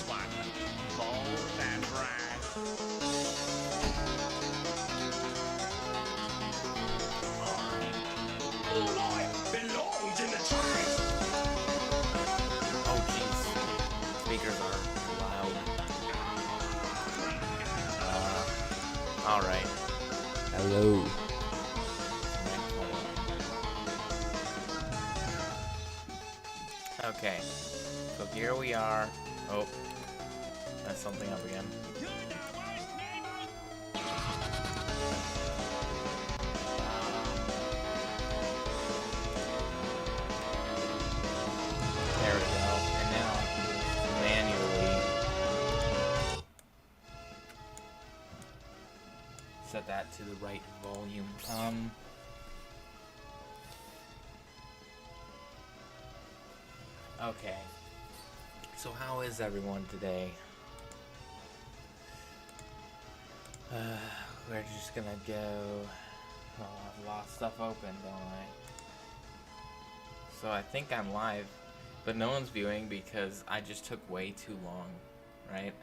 one. Bold and brash. All life belongs in the trash. Oh jeez, speakers are loud. All right. Hello. Okay, so here we are. Oh, that's something up again. There we go. And now manually set that to the right volume. Okay. So how is everyone today? We're just gonna go. Oh, I've lost stuff open, don't I? So I think I'm live, but no one's viewing because I just took way too long, right?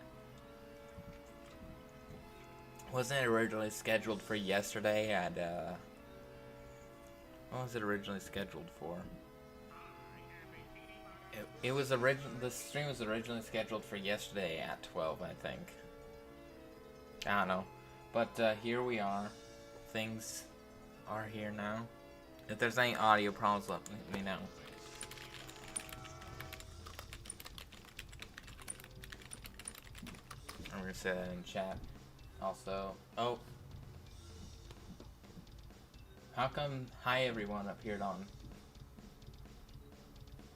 Wasn't it originally scheduled for yesterday at, what was it originally scheduled for? It was the stream was originally scheduled for yesterday at 12, I think. I don't know. But here we are. Things are here now. If there's any audio problems, let me know. I'm gonna say that in chat. Also, oh. How come hi everyone appeared on?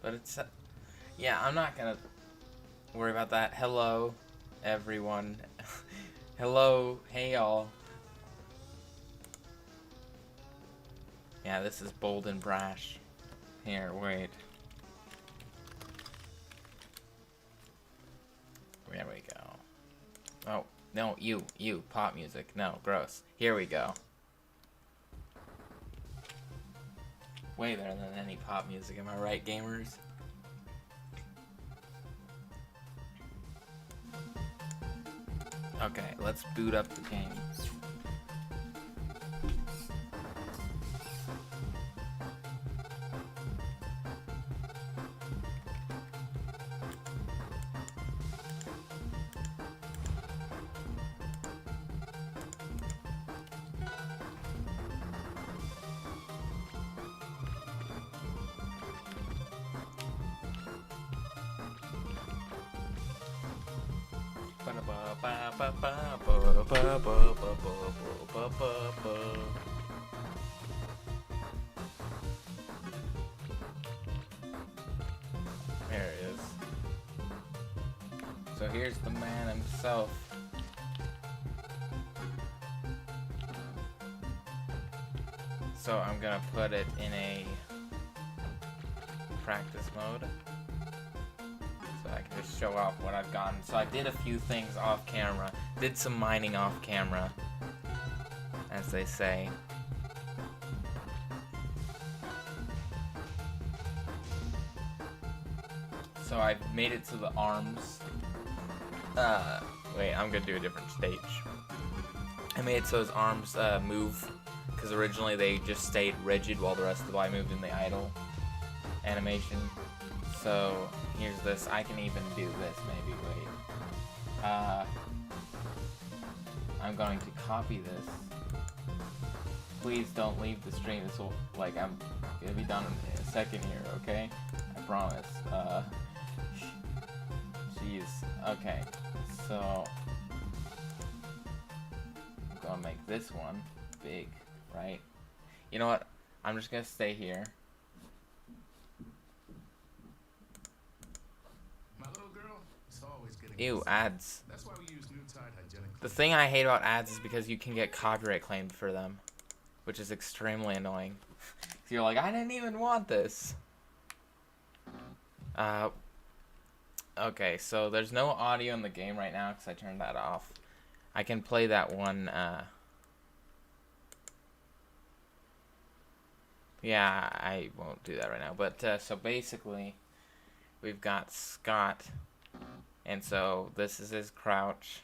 But it's, yeah, I'm not gonna worry about that. Hello, everyone. Hello, hey y'all. Yeah, this is bold and brash. Here, wait. There we go. Oh, no, you, pop music. No, gross. Here we go. Way better than any pop music, am I right, gamers? Okay, let's boot up the game. There it is. So here's the man himself. So I'm gonna put it in a practice mode. So I can just show off what I've gotten. So I did a few things off camera. Did some mining off camera, as they say. So I made it to the arms. Wait, I'm gonna do a different stage. I made it so his arms move, because originally they just stayed rigid while the rest of the body moved in the idle animation. So here's this. I can even do this, maybe. Wait. I'm going to copy this. Please don't leave the stream. This will, like, I'm gonna be done in a second here, okay? I promise. Jeez. Okay. So I'm gonna make this one big, right? You know what? I'm just gonna stay here. My little girl is always getting Ew, ads. That's why we use new Tide hygienic. The thing I hate about ads is because you can get copyright claimed for them, which is extremely annoying. So you're like, I didn't even want this. Okay, so there's no audio in the game right now because I turned that off. I can play that one, yeah, I won't do that right now. But, so basically, we've got Scott And so this is his crouch,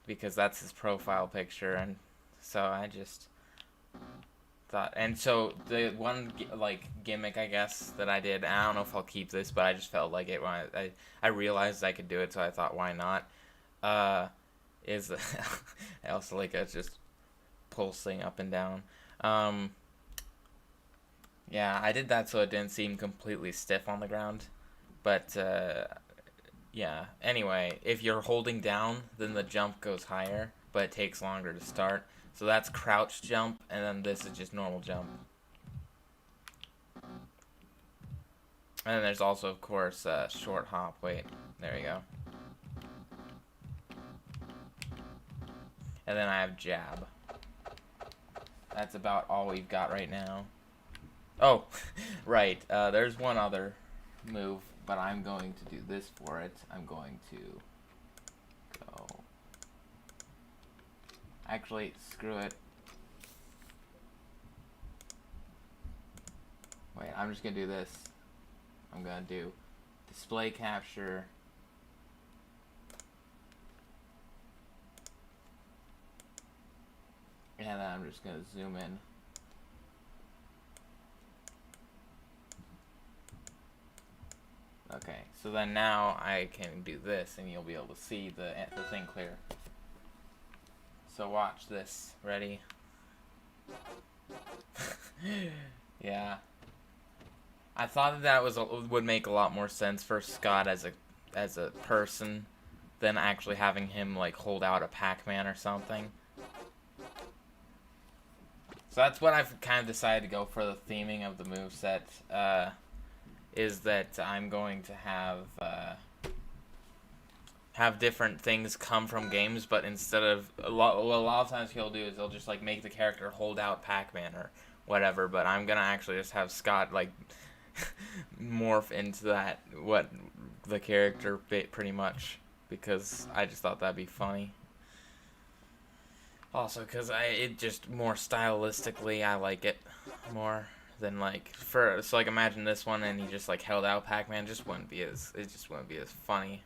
because that's his profile picture, and so I just thought, and so the one like gimmick I guess that I did, I don't know if I'll keep this, but I just felt like it when I realized I could do it, so I thought why not, is I also like it just pulsing up and down. Yeah, I did that so it didn't seem completely stiff on the ground, but yeah, anyway, if you're holding down, then the jump goes higher, but it takes longer to start. So that's crouch jump, and then this is just normal jump. And then there's also, of course, short hop. Wait, there you go. And then I have jab. That's about all we've got right now. Oh, right, there's one other move, but I'm going to do this for it. I'm going to go... Actually, screw it. Wait, I'm just going to do this. I'm going to do display capture. And then I'm just going to zoom in. Okay, so then now I can do this, and you'll be able to see the thing clear. So watch this. Ready? Yeah. I thought that would make a lot more sense for Scott as a person than actually having him like hold out a Pac-Man or something. So that's what I've kind of decided to go for the theming of the moveset. Is that I'm going to have different things come from games, but instead of a lot of times he'll do is he'll just like make the character hold out Pac-Man or whatever, but I'm gonna actually just have Scott like morph into that what the character pretty much, because I just thought that'd be funny. Also, because it just more stylistically I like it more. Than like so like imagine this one and he just like held out Pac-Man, it just wouldn't be as funny.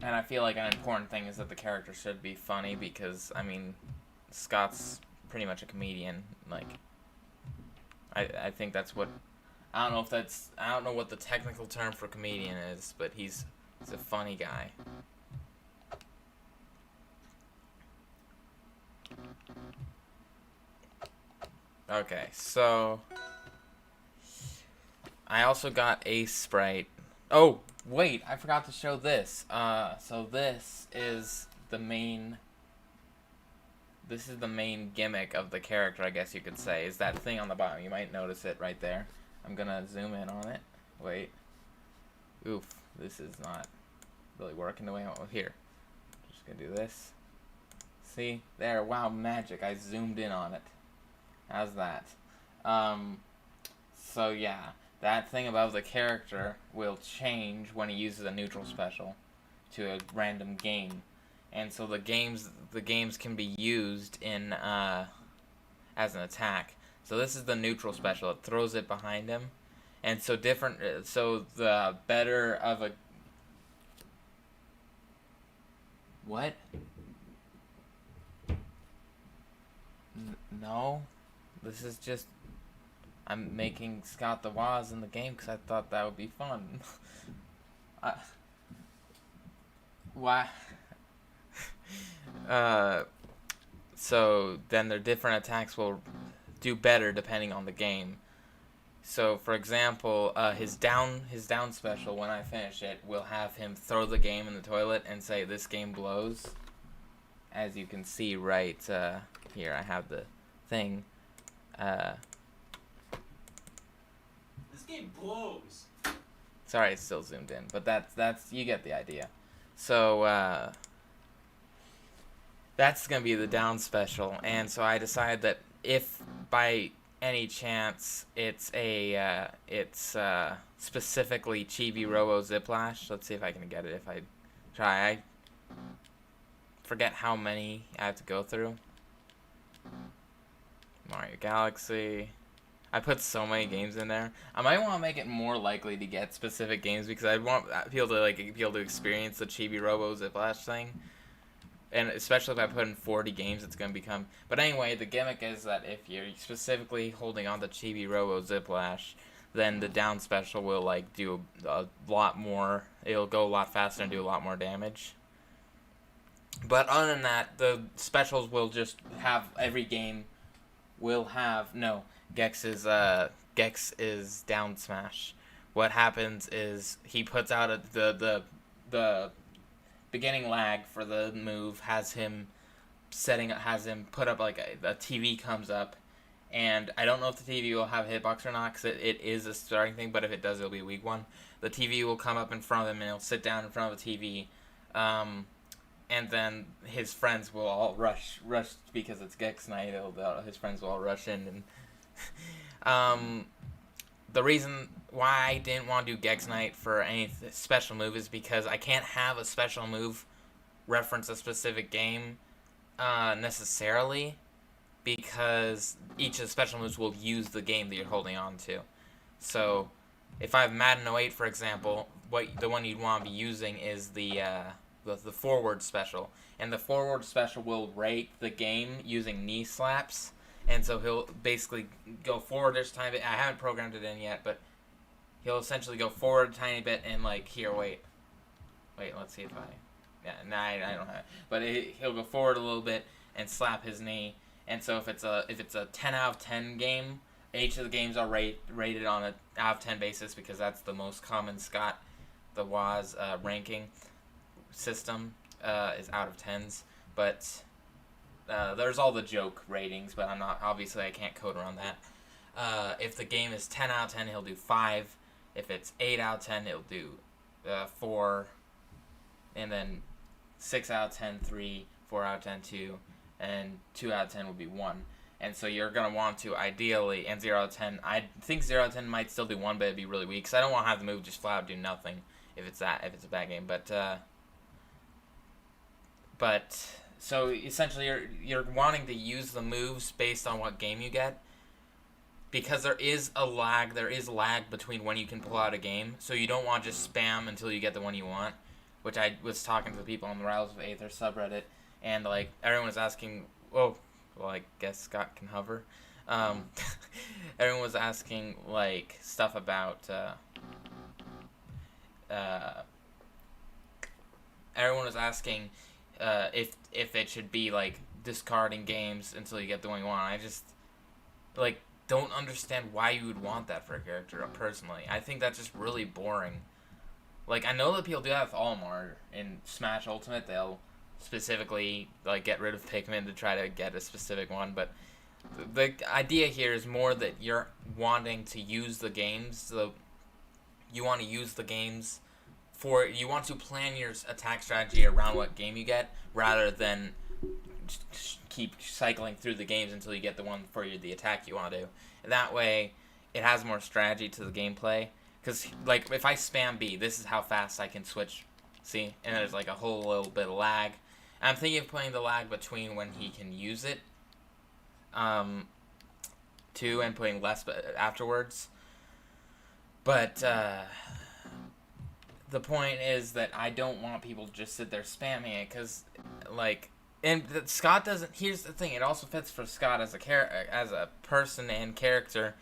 And I feel like an important thing is that the character should be funny, because I mean Scott's pretty much a comedian. Like I think that's what I don't know what the technical term for comedian is, but he's a funny guy. Okay, so I also got a sprite. Oh, wait, I forgot to show this. So this is the main gimmick of the character, I guess you could say, is that thing on the bottom. You might notice it right there. I'm gonna zoom in on it. Wait. Oof, this is not really working the way I want. Here. Just gonna do this. See? There, wow, magic. I zoomed in on it. How's that? So yeah, that thing above the character will change when he uses a neutral special to a random game, and so the games can be used in as an attack. So this is the neutral special. It throws it behind him, and so so the better of a what? No. This is just, I'm making Scott the Woz in the game because I thought that would be fun. Why? So then their different attacks will do better depending on the game. So for example, his down special, when I finish it, will have him throw the game in the toilet and say, "This game blows." As you can see right here, I have the thing. This game blows. Sorry, it's still zoomed in, but that's you get the idea. So that's gonna be the down special, and so I decided that if by any chance it's specifically Chibi Robo Ziplash. Let's see if I can get it. If I try, I forget how many I have to go through. Mario Galaxy. I put so many games in there. I might want to make it more likely to get specific games because I want people to experience the Chibi Robo Ziplash thing. And especially if I put in 40 games, it's going to become... But anyway, the gimmick is that if you're specifically holding on to Chibi Robo Ziplash, then the down special will, like, do a lot more... It'll go a lot faster and do a lot more damage. But other than that, the specials will just have... Every game will have... No, Gex is down smash. What happens is he puts out the beginning lag for the move has him put up like a TV comes up, and I don't know if the TV will have hitbox or not because it is a starting thing, but if it does, it'll be a weak one. The TV will come up in front of him and he'll sit down in front of the TV, and then his friends will all rush because it's Gex night. His friends will all rush in, and the reason why I didn't want to do Gex Night for any special move is because I can't have a special move reference a specific game necessarily, because each of the special moves will use the game that you're holding on to. So if I have Madden 08, for example, the one you'd want to be using is the forward special, and the forward special will rate the game using knee slaps. And so he'll basically go forward this time. I haven't programmed it in yet, but he'll essentially go forward a tiny bit and like here. Wait. Let's see if I don't have it. But he'll go forward a little bit and slap his knee. And so if it's a 10 out of 10 game, each of the games are rated on a out of 10 basis because that's the most common Scott the Woz ranking system is out of 10s, but. There's all the joke ratings, but I can't code around that. If the game is 10 out of 10, he'll do 5. If it's 8 out of 10, he'll do 4. And then 6 out of 10, 3, 4 out of 10, 2, and 2 out of 10 will be 1. And so you're going to want to ideally, and 0 out of 10, I think 0 out of 10 might still do 1, but it'd be really weak, because I don't want to have the move just flat out do nothing if it's a bad game. But so essentially you're wanting to use the moves based on what game you get, because there is lag between when you can pull out a game, so you don't want to just spam until you get the one you want, which I was talking to the people on the Rattles of Aether subreddit, and like everyone was asking, well I guess Scott can hover, everyone was asking like stuff about everyone was asking if it should be like discarding games until you get the one you want. I just like don't understand why you would want that for a character personally. I think that's just really boring. Like, I know that people do that with Olimar in Smash Ultimate. They'll specifically like get rid of Pikmin to try to get a specific one, but the idea here is more that you're wanting to use the games, so you want to use the games you want to plan your attack strategy around what game you get, rather than keep cycling through the games until you get the one for the attack you want to do. And that way, it has more strategy to the gameplay. Because, like, if I spam B, this is how fast I can switch. See? And there's, like, a whole little bit of lag. And I'm thinking of putting the lag between when he can use it, too, and putting less afterwards. But, the point is that I don't want people to just sit there spamming it, because, like, and Scott doesn't. Here's the thing: it also fits for Scott as a person and character,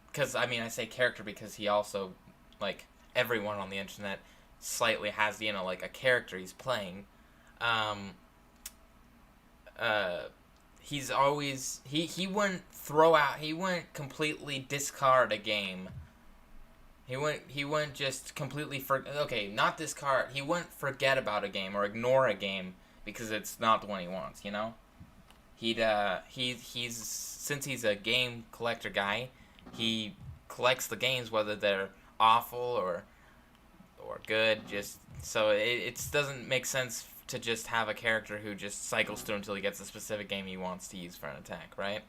because I mean I say character because he also, like everyone on the internet, slightly has like a character he's playing. He's always he wouldn't completely discard a game. He wouldn't just completely not discard. He wouldn't forget about a game or ignore a game because it's not the one he wants, He's since he's a game collector guy, he collects the games whether they're awful or good, just so it doesn't make sense to just have a character who just cycles through until he gets a specific game he wants to use for an attack, right?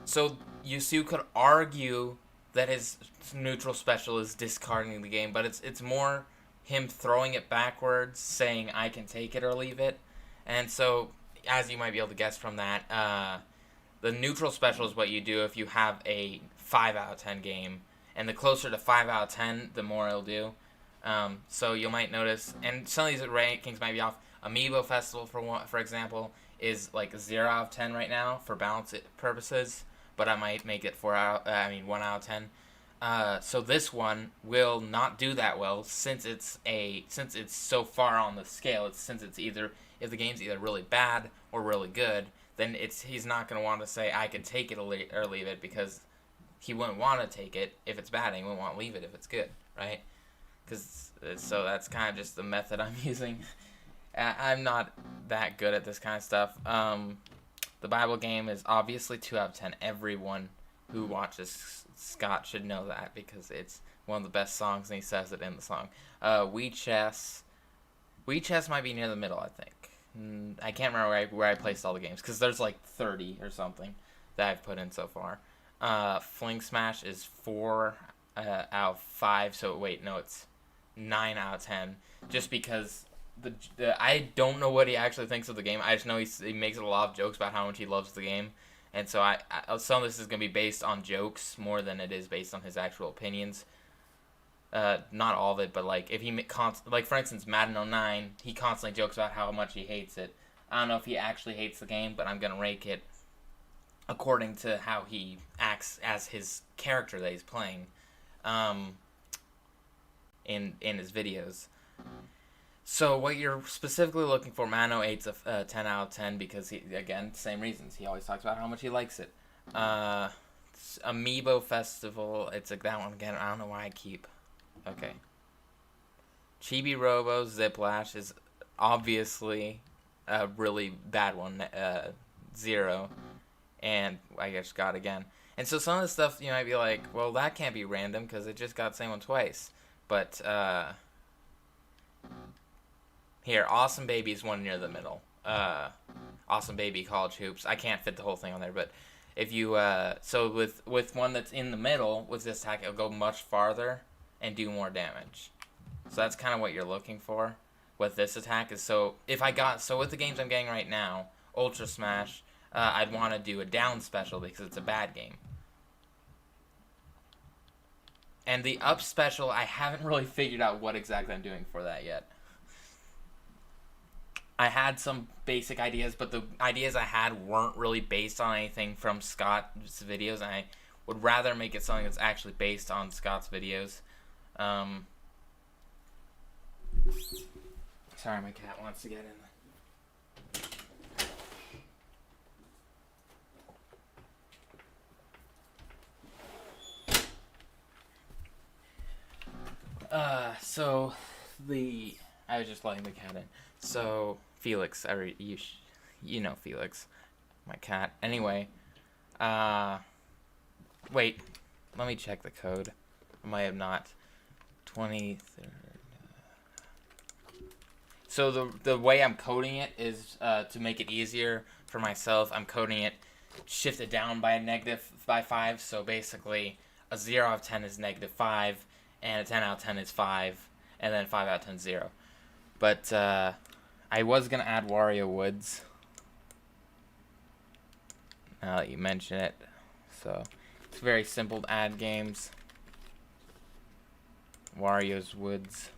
So Yusu could argue that his neutral special is discarding the game, but it's more him throwing it backwards, saying I can take it or leave it. And so, as you might be able to guess from that, The neutral special is what you do if you have a 5 out of 10 game, and the closer to 5 out of 10, the more it'll do. So you might notice, and some of these rankings might be off. Amiibo Festival, for example, is like 0 out of 10 right now for balance purposes, but I might make it 1 out of 10. So this one will not do that well since it's so far on the scale. If the game's either really bad or really good, then he's not going to want to say I can take it or leave it, because he wouldn't want to take it if it's bad, and he wouldn't want to leave it if it's good, right? So that's kind of just the method I'm using. I'm not that good at this kind of stuff. The Bible game is obviously 2 out of 10. Everyone who watches Scott should know that, because it's one of the best songs, and he says it in the song. Wii Chess might be near the middle, I think. I can't remember where I placed all the games, because there's like 30 or something that I've put in so far. Fling Smash is 4 out of 5, so wait, no, it's 9 out of 10, just because I don't know what he actually thinks of the game. I just know he makes a lot of jokes about how much he loves the game, and so some of this is going to be based on jokes more than it is based on his actual opinions. Not all of it, but like if like for instance Madden 09, he constantly jokes about how much he hates it. I don't know if he actually hates the game, but I'm gonna rank it according to how he acts as his character that he's playing, in his videos. So what you're specifically looking for, Mano 8's a 10 out of 10, because he, again, same reasons. He always talks about how much he likes it. Amiibo Festival, it's like that one again. I don't know why I keep. Okay. Chibi Robo Ziplash is obviously a really bad one, 0, and I guess got again. And so some of the stuff you might be like, well, that can't be random because it just got the same one twice. But here, Awesome Baby is one near the middle. Awesome Baby College Hoops. I can't fit the whole thing on there, but if you so with one that's in the middle with this attack, it'll go much farther and do more damage. So that's kind of what you're looking for with this attack. Is so with the games I'm getting right now, Ultra Smash, I'd want to do a down special because it's a bad game. And the up special, I haven't really figured out what exactly I'm doing for that yet. I had some basic ideas, but the ideas I had weren't really based on anything from Scott's videos, and I would rather make it something that's actually based on Scott's videos. Sorry, my cat wants to get in. I was just letting the cat in. So, Felix, you know Felix, my cat. Anyway, wait, let me check the code. I might have not. 23rd. So the way I'm coding it is to make it easier for myself. I'm coding it, shift it down by 5. So basically, a 0 out of 10 is -5, and a 10 out of 10 is 5, and then 5 out of 10 is 0. But I was gonna add Wario Woods. Now that you mention it, so it's very simple to add games. Wario's Woods,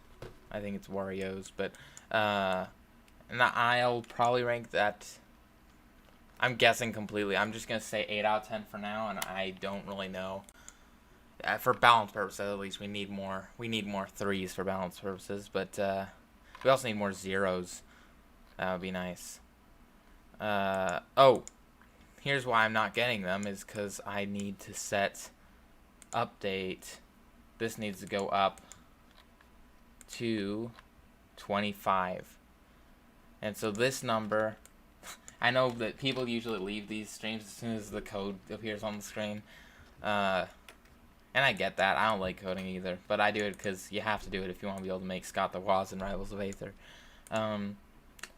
I think it's Wario's, but and I'll probably rank that. I'm guessing completely. I'm just gonna say 8 out of 10 for now, and I don't really know. For balance purposes, at least we need more. We need more 3s for balance purposes, but we also need more 0s. That would be nice. Oh, here's why I'm not getting them, is because I need to set update. This needs to go up to 25. And so this number, I know that people usually leave these streams as soon as the code appears on the screen. And I get that. I don't like coding either. But I do it because you have to do it if you want to be able to make Scott the Woz and Rivals of Aether.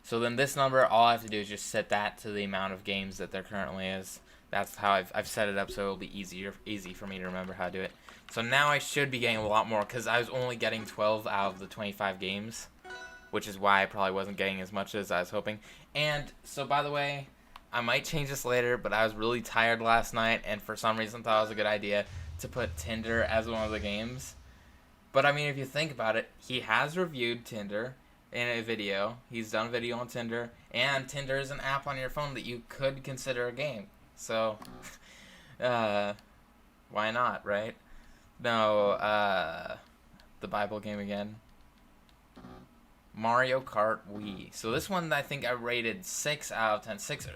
So then this number, all I have to do is just set that to the amount of games that there currently is. That's how I've set it up, so it'll be easy for me to remember how to do it. So now I should be getting a lot more, because I was only getting 12 out of the 25 games, which is why I probably wasn't getting as much as I was hoping. And so, by the way, I might change this later, but I was really tired last night, and for some reason thought it was a good idea to put Tinder as one of the games. But I mean, if you think about it, he has reviewed Tinder in a video. He's done a video on Tinder, and Tinder is an app on your phone that you could consider a game. So, why not, right? No, the Bible game again. Mario Kart Wii. So this one I think I rated 6 out of 10. 6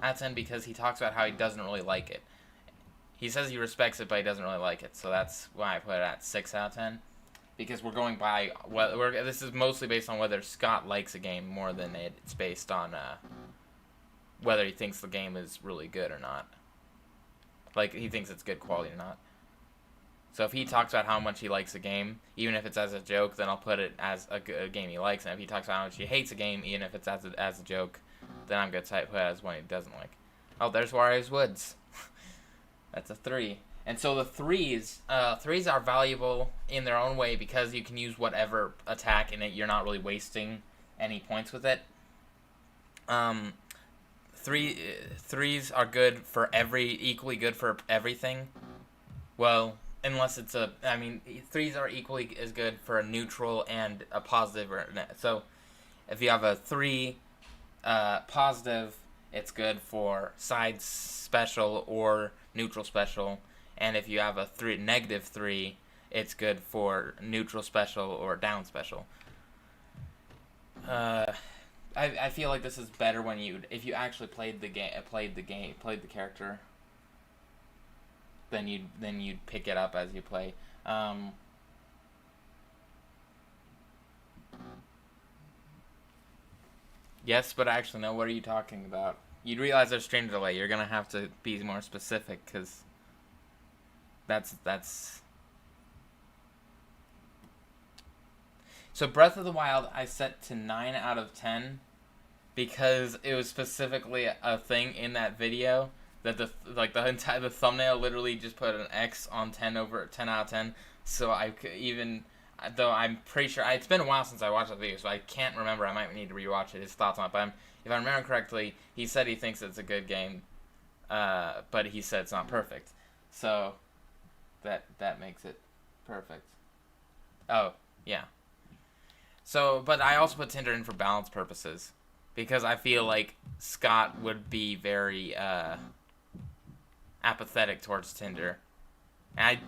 out of 10 because he talks about how he doesn't really like it. He says he respects it, but he doesn't really like it. So that's why I put it at 6 out of 10. Because we're going by, this is mostly based on whether Scott likes a game more than it's based on whether he thinks the game is really good or not. Like, he thinks it's good quality or not. So if he talks about how much he likes a game, even if it's as a joke, then I'll put it as a game he likes. And if he talks about how much he hates a game, even if it's as a joke, then I'm going to put it as one he doesn't like. Oh, there's Warriors Woods. That's a 3. And so the threes are valuable in their own way because you can use whatever attack in it. You're not really wasting any points with it. Threes are good for equally good for everything. Well, unless it's threes are equally as good for a neutral and a positive. So, if you have a 3 positive, it's good for side special or neutral special. And if you have a negative 3, it's good for neutral special or down special. I feel like this is better if you actually played the character. Then you'd pick it up as you play. Yes, but actually, no. What are you talking about? You'd realize there's stream delay. You're gonna have to be more specific, because that's. So Breath of the Wild, I set to 9 out of 10, because it was specifically a thing in that video. That the thumbnail literally just put an X on 10 out of 10. So I could though I'm pretty sure it's been a while since I watched that video, so I can't remember. I might need to rewatch it. His thoughts on it, but if I remember correctly, he said he thinks it's a good game, but he said it's not perfect. So that makes it perfect. Oh yeah. So, but I also put Tinder in for balance purposes, because I feel like Scott would be very apathetic towards Tinder. And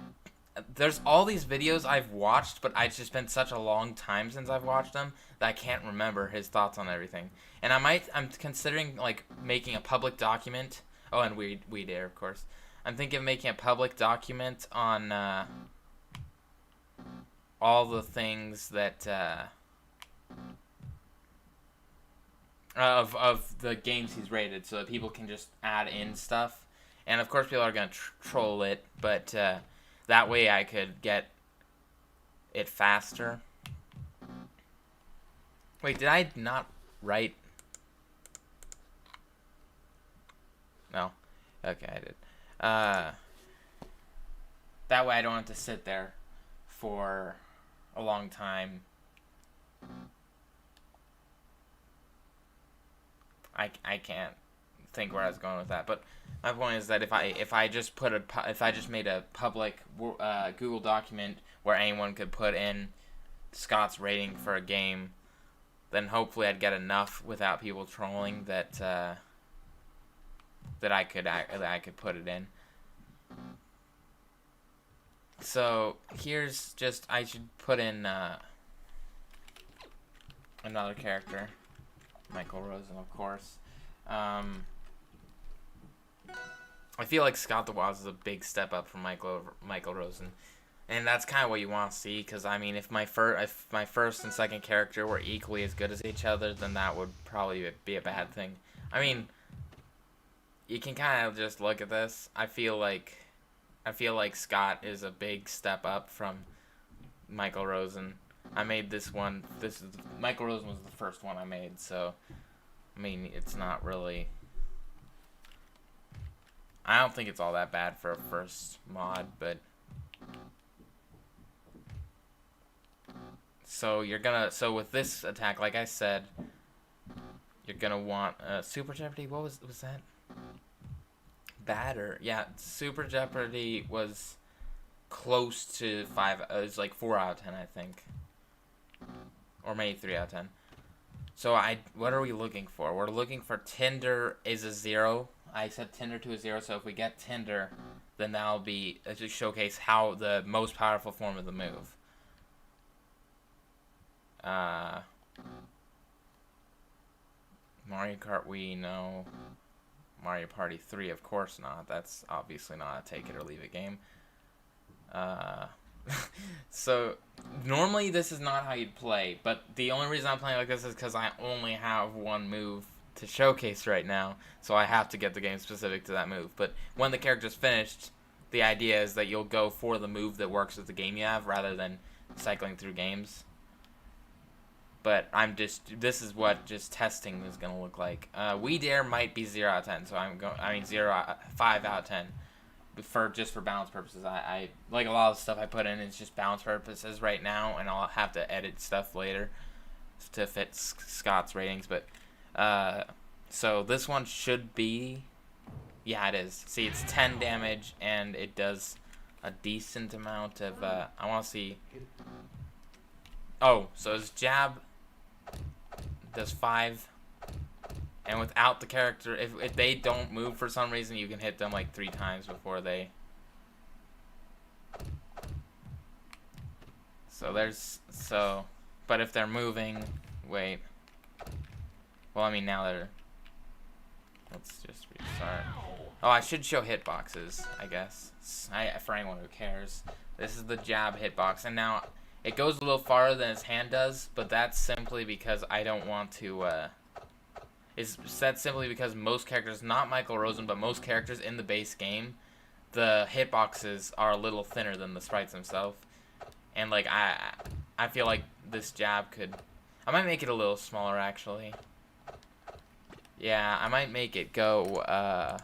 there's all these videos I've watched, but it's just been such a long time since I've watched them that I can't remember his thoughts on everything. And I'm considering making a public document. Oh, and We Dare, of course. I'm thinking of making a public document on all the things that of the games he's rated, so that people can just add in stuff. And of course people are going to troll it, but that way I could get it faster. Wait, did I not write? No. Okay, I did. That way I don't have to sit there for a long time. I can't think where I was going with that, but my point is that if I just made a public Google document where anyone could put in Scott's rating for a game, then hopefully I'd get enough without people trolling that I could put it in. So here's just, I should put in another character, Michael Rosen, of course. I feel like Scott the Wild is a big step up from Michael Rosen, and that's kind of what you want to see. Because I mean, if my first and second character were equally as good as each other, then that would probably be a bad thing. I mean, you can kind of just look at this. I feel like Scott is a big step up from Michael Rosen. I made this one. Michael Rosen was the first one I made, so I mean, it's not really. I don't think it's all that bad for a first mod, but so with this attack, like I said, you're gonna want Super Jeopardy. What was that? Batter. Yeah, Super Jeopardy was close to 5. It was like 4 out of 10, I think. Or maybe 3 out of 10. So what are we looking for? We're looking for Tinder is a 0. I set Tinder to a 0, so if we get Tinder, then that'll be to showcase how the most powerful form of the move. Mario Kart Wii, no. Mario Party 3, of course not. That's obviously not a take it or leave it game. So, normally this is not how you'd play, but the only reason I'm playing like this is because I only have one move to showcase right now, so I have to get the game specific to that move. But when the character's finished, the idea is that you'll go for the move that works with the game you have, rather than cycling through games. But this is what just testing is going to look like. We Dare might be 0 out of 10, so 5 out of 10. Just for balance purposes. I like a lot of the stuff I put in is just balance purposes right now, and I'll have to edit stuff later to fit Scott's ratings. But so this one should be, yeah, it is. See, it's 10 damage, and it does a decent amount of. I want to see. Oh, so his jab does 5. And without the character, if they don't move for some reason, you can hit them like 3 times before they... But if they're moving... Wait. Well, I mean, now they're... Let's just restart. Oh, I should show hitboxes, I guess. For anyone who cares. This is the jab hitbox. And now, it goes a little farther than his hand does, but that's simply because I don't want to... Is said simply because most characters, not Michael Rosen, but most characters in the base game, the hitboxes are a little thinner than the sprites themselves. And like I feel like this jab could, I might make it a little smaller actually. Yeah, I might make it go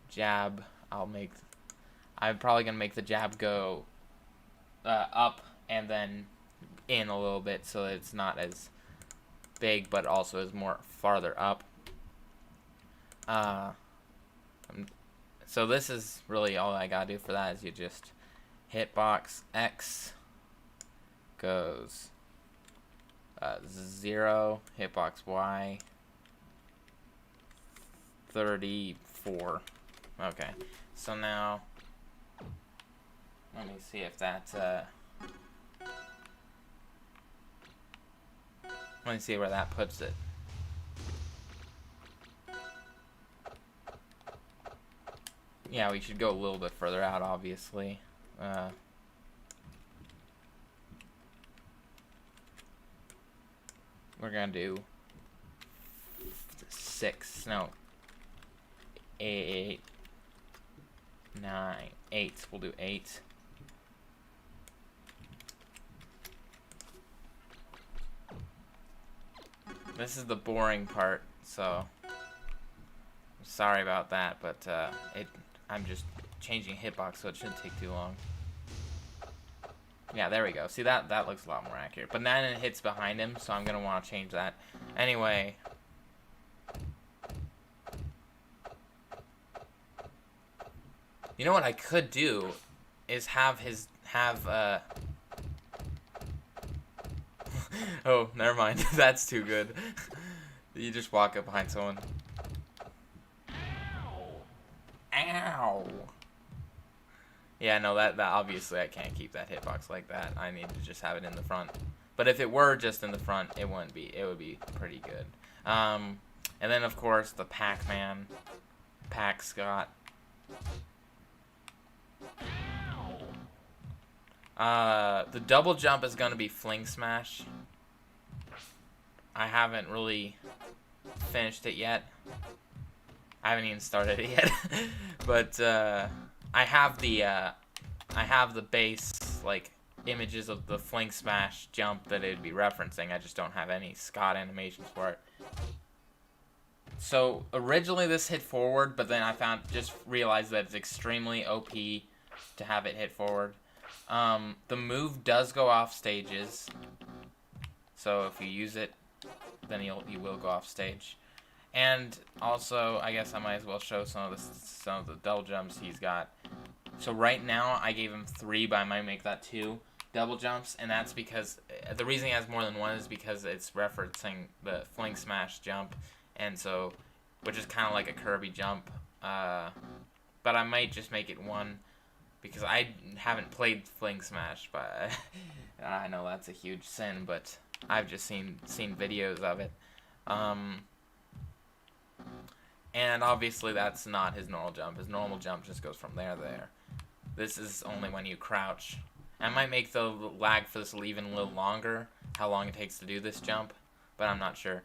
jab. I'm probably gonna make the jab go up and then in a little bit so that it's not as big, but also is more farther up. So this is really all I gotta do for that is you just hitbox X goes 0, hitbox Y 34. Okay, so now let me see if that's let me see where that puts it. Yeah, we should go a little bit further out, obviously. We're gonna do 6, no, 8, 9, 8. We'll do 8. This is the boring part, so sorry about that, but I'm just changing hitbox, so it shouldn't take too long. Yeah, there we go. See, that looks a lot more accurate. But then it hits behind him, so I'm going to want to change that. Anyway. You know what I could do is oh, never mind. That's too good. You just walk up behind someone. Ow! Yeah, no, that obviously I can't keep that hitbox like that. I need to just have it in the front. But if it were just in the front, it wouldn't be. It would be pretty good. And then of course the Pac-Man, Scott. The double jump is gonna be Fling Smash. I haven't really finished it yet. I haven't even started it yet, but I have the base like images of the Fling Smash jump that it'd be referencing. I just don't have any Scott animations for it. So originally this hit forward, but then I realized that it's extremely OP to have it hit forward. The move does go off stages, so if you use it, then you will go off stage. And also, I guess I might as well show some of the double jumps he's got. So right now, I gave him 3, but I might make that 2 double jumps, and that's because the reason he has more than 1 is because it's referencing the Fling Smash jump, and so, which is kind of like a Kirby jump. But I might just make it 1 because I haven't played Fling Smash, but I know that's a huge sin, but I've just seen videos of it. And obviously that's not his normal jump. His normal jump just goes from there to there. This is only when you crouch. I might make the lag for this even a little longer, how long it takes to do this jump, but I'm not sure.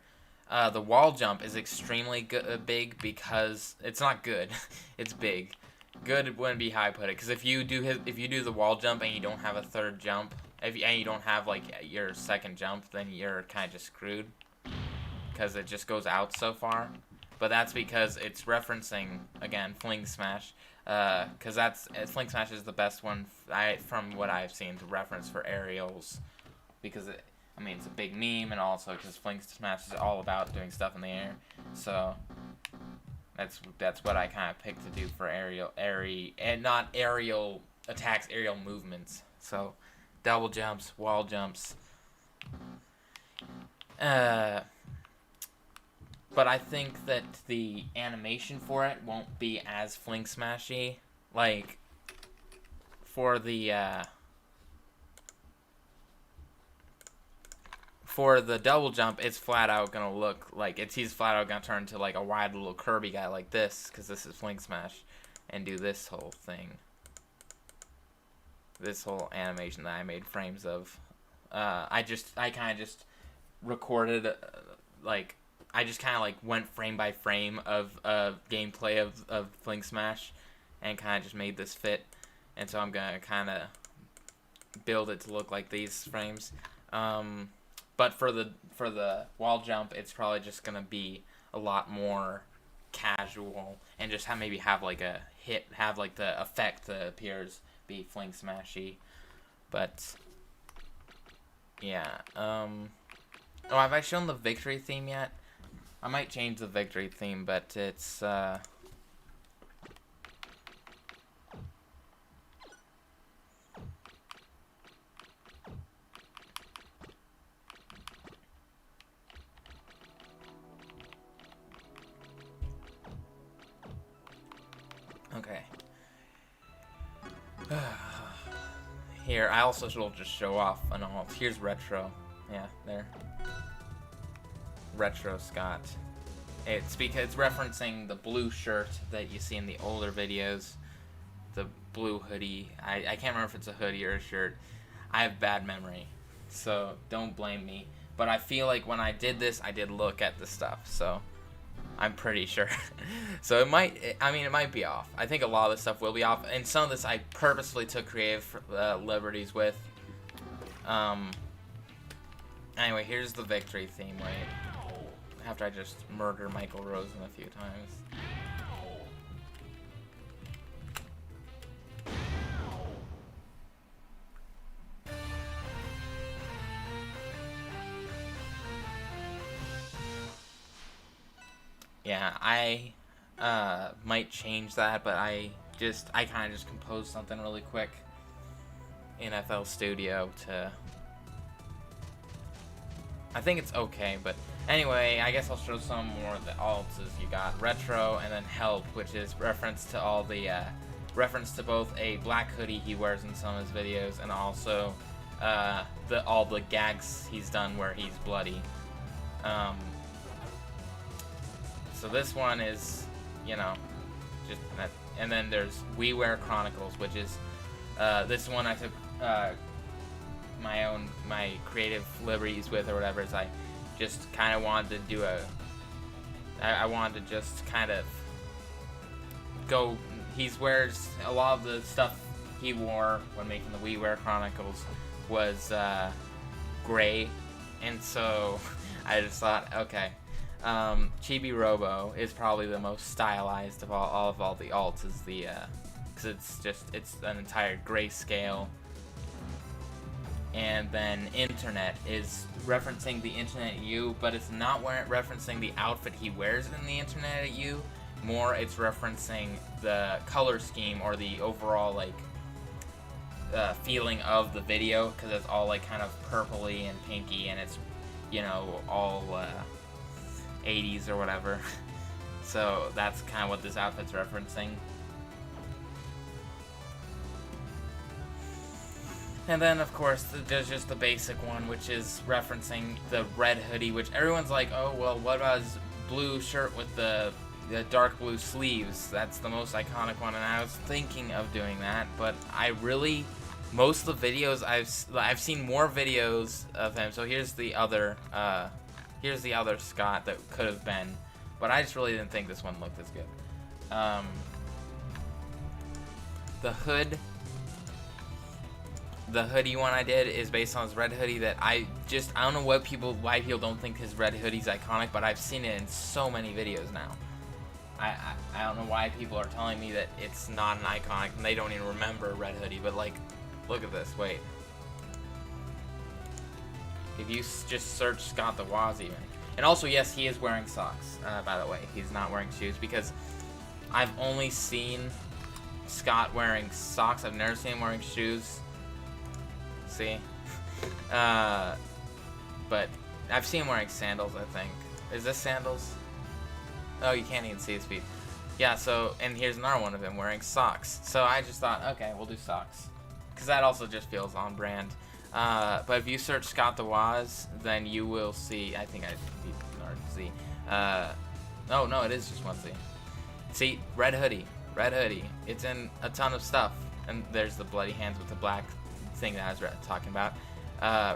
The wall jump is extremely big because it's not good. It's big. Good wouldn't be how I put it, because if you do the wall jump and you don't have a third jump, and you don't have like your second jump, then you're kind of just screwed, because it just goes out so far. But that's because it's referencing, again, Fling Smash, because Fling Smash is the best one from what I've seen to reference for aerials, because it's a big meme, and also because Fling Smash is all about doing stuff in the air. So that's what I kind of picked to do for not aerial attacks, aerial movements. So double jumps, wall jumps. But I think that the animation for it won't be as Fling Smashy. Like, for the double jump, it's flat out gonna look like he's flat out gonna turn into like a wide little Kirby guy like this, because this is Fling Smash, and do this whole thing. This whole animation that I made frames of. I kind of just recorded, I just kind of went frame by frame of gameplay of Fling Smash, and kind of just made this fit. And so I'm gonna kind of build it to look like these frames. But for the wall jump, it's probably just gonna be a lot more casual, and just maybe have like a hit, have like the effect that appears be Fling Smashy. But yeah. Oh, have I shown the victory theme yet? I might change the victory theme, but it's okay. Here, I also should just show off an alt. Here's Retro. Yeah, there. Retro Scott. It's because it's referencing the blue shirt that you see in the older videos. The blue hoodie. I can't remember if it's a hoodie or a shirt. I have bad memory, so don't blame me. But I feel like when I did this, I did look at the stuff, so I'm pretty sure. So it might be off. I think a lot of this stuff will be off, and some of this I purposefully took creative liberties with. Anyway, here's the victory theme, right? After I just murder Michael Rosen a few times. Yeah, I might change that, but I kind of just composed something really quick in FL Studio to... I think it's okay, but anyway, I guess I'll show some more of the alts. As you got Retro and then Help, which is reference to all the reference to both a black hoodie he wears in some of his videos, and also all the gags he's done where he's bloody. So this one is, just that. And then there's We Wear Chronicles, which is this one I took my creative liberties with, or whatever. Is I just kind of wanted to do I wanted to just kind of go. He wears a lot of the stuff he wore when making the We Wear Chronicles was gray, and so I just thought, okay. Chibi Robo is probably the most stylized of all the alts, is the because it's an entire grayscale and then internet is referencing the internet you, but it's not referencing the outfit he wears in the internet you. More, it's referencing the color scheme or the overall like feeling of the video, because it's all like kind of purpley and pinky, and it's, you know, all 80s or whatever. So that's kind of what this outfit's referencing. And then, of course, there's just the basic one, which is referencing the red hoodie, which everyone's like, oh, well, what about his blue shirt with the dark blue sleeves? That's the most iconic one, and I was thinking of doing that, but I really, most of the videos, I've seen more videos of him, so here's the other Scott that could have been, but I just really didn't think this one looked as good. The hoodie one I did is based on his red hoodie that I don't know why people don't think his red hoodie's iconic, but I've seen it in so many videos now. I don't know why people are telling me that it's not an iconic and they don't even remember red hoodie, but like, look at this, wait. If you just search Scott the Woz even. And also, yes, he is wearing socks, by the way. He's not wearing shoes, because I've only seen Scott wearing socks. I've never seen him wearing shoes. See? But I've seen him wearing sandals, I think. Is this sandals? Oh, you can't even see his feet. Yeah, so, and here's another one of him wearing socks. So I just thought, okay, we'll do socks. Because that also just feels on brand. But if you search Scott the Woz, then you will see, I think I need another Z. Oh, no, it is just one Z. See, red hoodie. Red hoodie. It's in a ton of stuff. And there's the bloody hands with the black thing that I was talking about.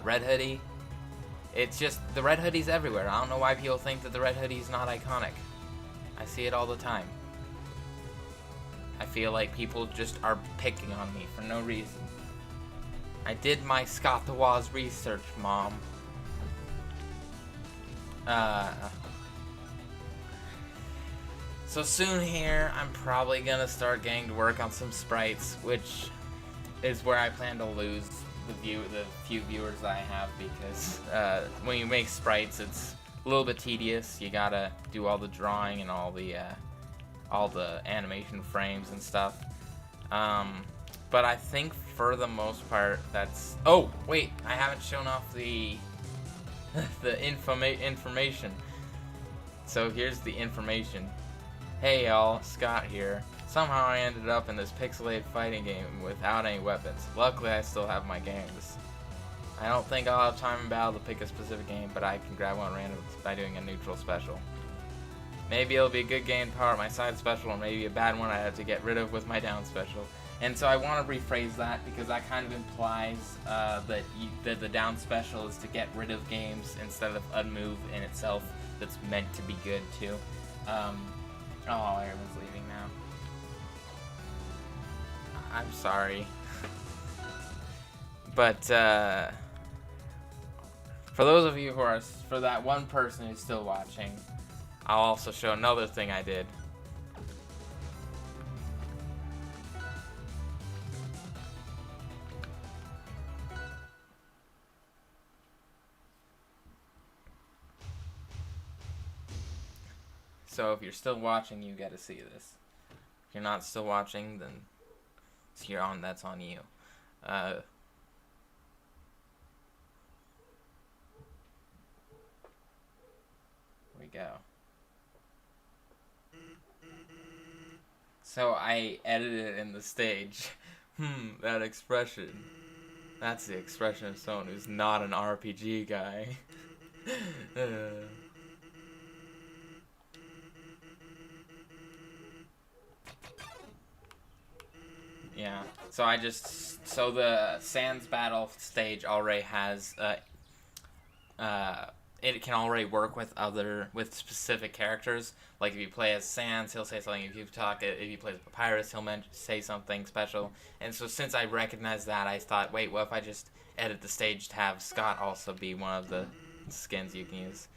Red hoodie. It's just, the red hoodie's everywhere. I don't know why people think that the red hoodie's not iconic. I see it all the time. I feel like people just are picking on me for no reason. I did my Scott the Woz research, Mom. So soon here, I'm probably gonna start getting to work on some sprites, which is where I plan to lose the few viewers that I have, because when you make sprites, it's a little bit tedious. You gotta do all the drawing and all the animation frames and stuff. But I think for the most part, that's. Oh wait, I haven't shown off the information. So here's the information. Hey y'all, Scott here. Somehow I ended up in this pixelated fighting game without any weapons. Luckily I still have my games. I don't think I'll have time in battle to pick a specific game, but I can grab one random by doing a neutral special. Maybe it'll be a good game to power up my side special, or maybe a bad one I have to get rid of with my down special. And so I want to rephrase that, because that kind of implies that the down special is to get rid of games instead of a move in itself that's meant to be good too. Oh, everyone's leaving now. I'm sorry. But, for those of you who are, for that one person who's still watching, I'll also show another thing I did. So if you're still watching, you get to see this. If you're not still watching, then that's on you. Here we go. So I edited it in the stage. That expression. That's the expression of someone who's not an RPG guy. Yeah, so the Sans battle stage already has, it can already work with specific characters. Like if you play as Sans, he'll say something. If you play as Papyrus, he'll say something special. And so since I recognized that, I thought, wait, what if I just edit the stage to have Scott also be one of the skins you can use?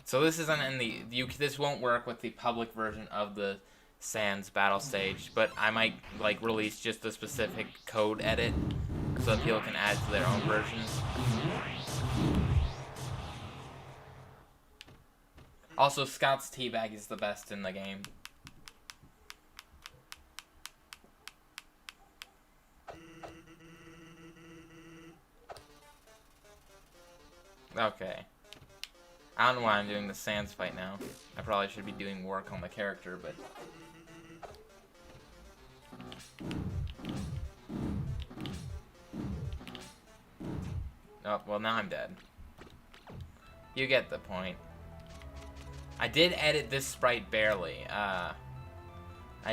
So this isn't in this won't work with the public version of the Sans battle stage, but I might release just the specific code edit so that people can add to their own versions. Also, Scout's teabag is the best in the game. Okay. I don't know why I'm doing the Sans fight now. I probably should be doing work on the character, but... Oh, well, now I'm dead. You get the point. I did edit this sprite barely. I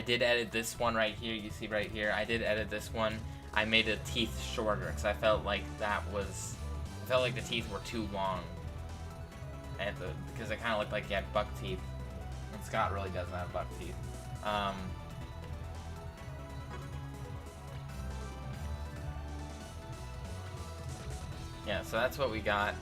did edit this one right here. You see right here. I did edit this one. I made the teeth shorter because I felt like that was... I felt like the teeth were too long. Because it kind of looked like he had buck teeth. And Scott really doesn't have buck teeth. Yeah, so that's what we got.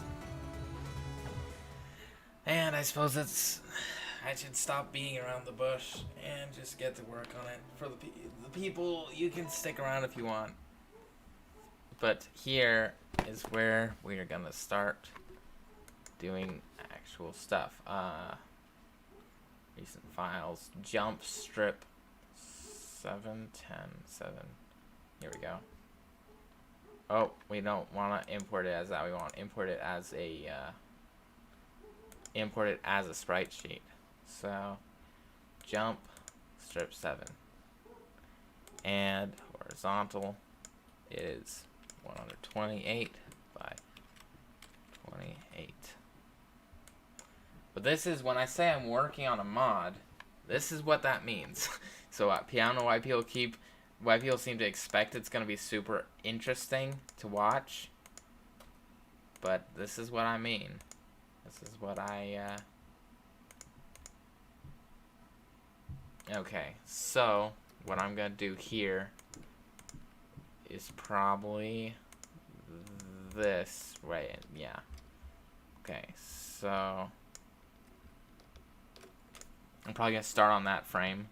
And I suppose I should stop being around the bush and just get to work on it. For the people, you can stick around if you want. But here is where we are gonna start doing actual stuff. Recent files, jump strip 7, 10, 7. Here we go. Oh, we don't want to import it as that. We want to import it as a sprite sheet. So jump strip 7, and horizontal is 128 by 28. But this is when I say I'm working on a mod. This is what that means. So I don't know why people seem to expect it's gonna be super interesting to watch. But this is what I mean. This is what I. Okay, so what I'm gonna do here is probably this, right? Yeah. Okay, so I'm probably gonna start on that frame.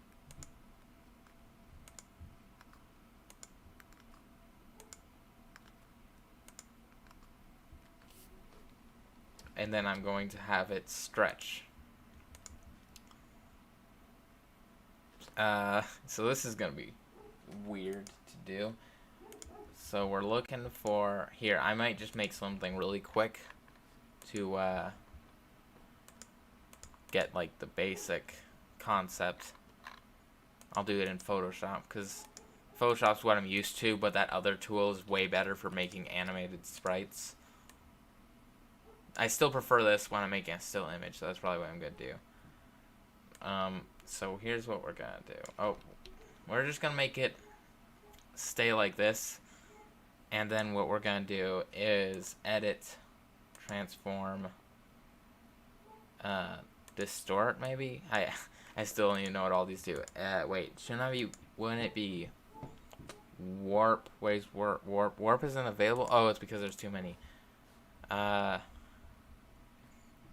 And then I'm going to have it stretch. So this is gonna be weird to do. So we're looking for here. I might just make something really quick to get like the basic concept. I'll do it in Photoshop because Photoshop's what I'm used to, but that other tool is way better for making animated sprites. I still prefer this when I'm making a still image, so that's probably what I'm gonna do. So here's what we're gonna do. Oh, we're just gonna make it stay like this, and then what we're gonna do is edit, transform, distort maybe. I still don't even know what all these do. Wait, wouldn't it be warp? Where's warp? Warp isn't available. Oh, it's because there's too many.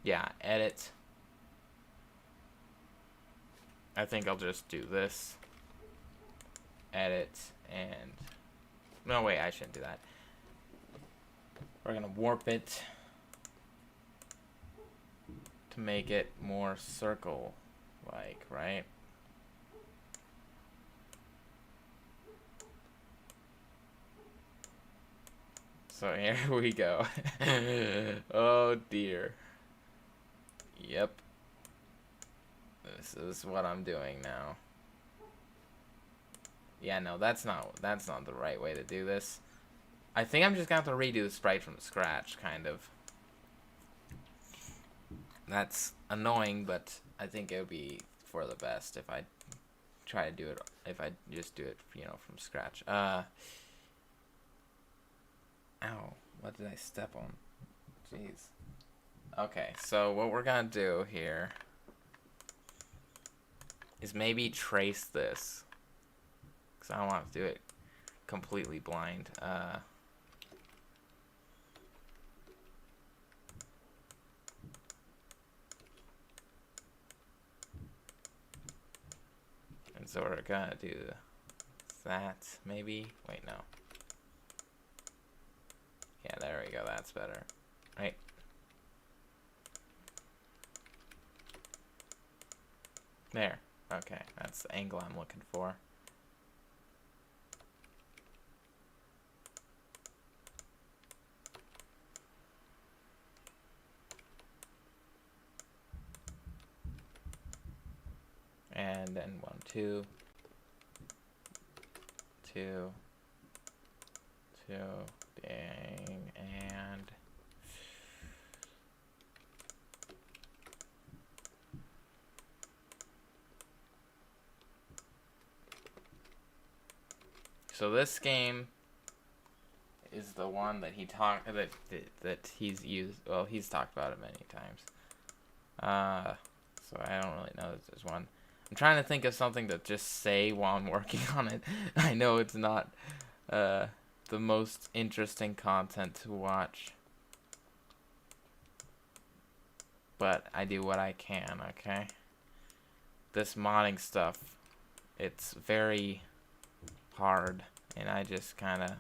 Yeah, edit. I think I'll just do this. Edit and... No, wait, I shouldn't do that. We're gonna warp it to make it more circle-like, right? So here we go. Oh dear. Yep. This is what I'm doing now. Yeah, no, that's not the right way to do this. I think I'm just gonna have to redo the sprite from scratch, kind of. That's annoying, but I think it would be for the best if I try to do it. If I just do it, you know, from scratch. Ow! What did I step on? Jeez. Okay, so what we're gonna do here is maybe trace this, because I don't want to do it completely blind. And so we're gonna do that, maybe. Wait, no. Yeah, there we go. That's better. Right. There. Okay, that's the angle I'm looking for. And then 1, 2, 2, 2, dang, and so this game is the one that he talked that he's used. Well, he's talked about it many times. So I don't really know if there's one. I'm trying to think of something to just say while I'm working on it. I know it's not the most interesting content to watch, but I do what I can, okay? This modding stuff, it's very hard, and I just kind of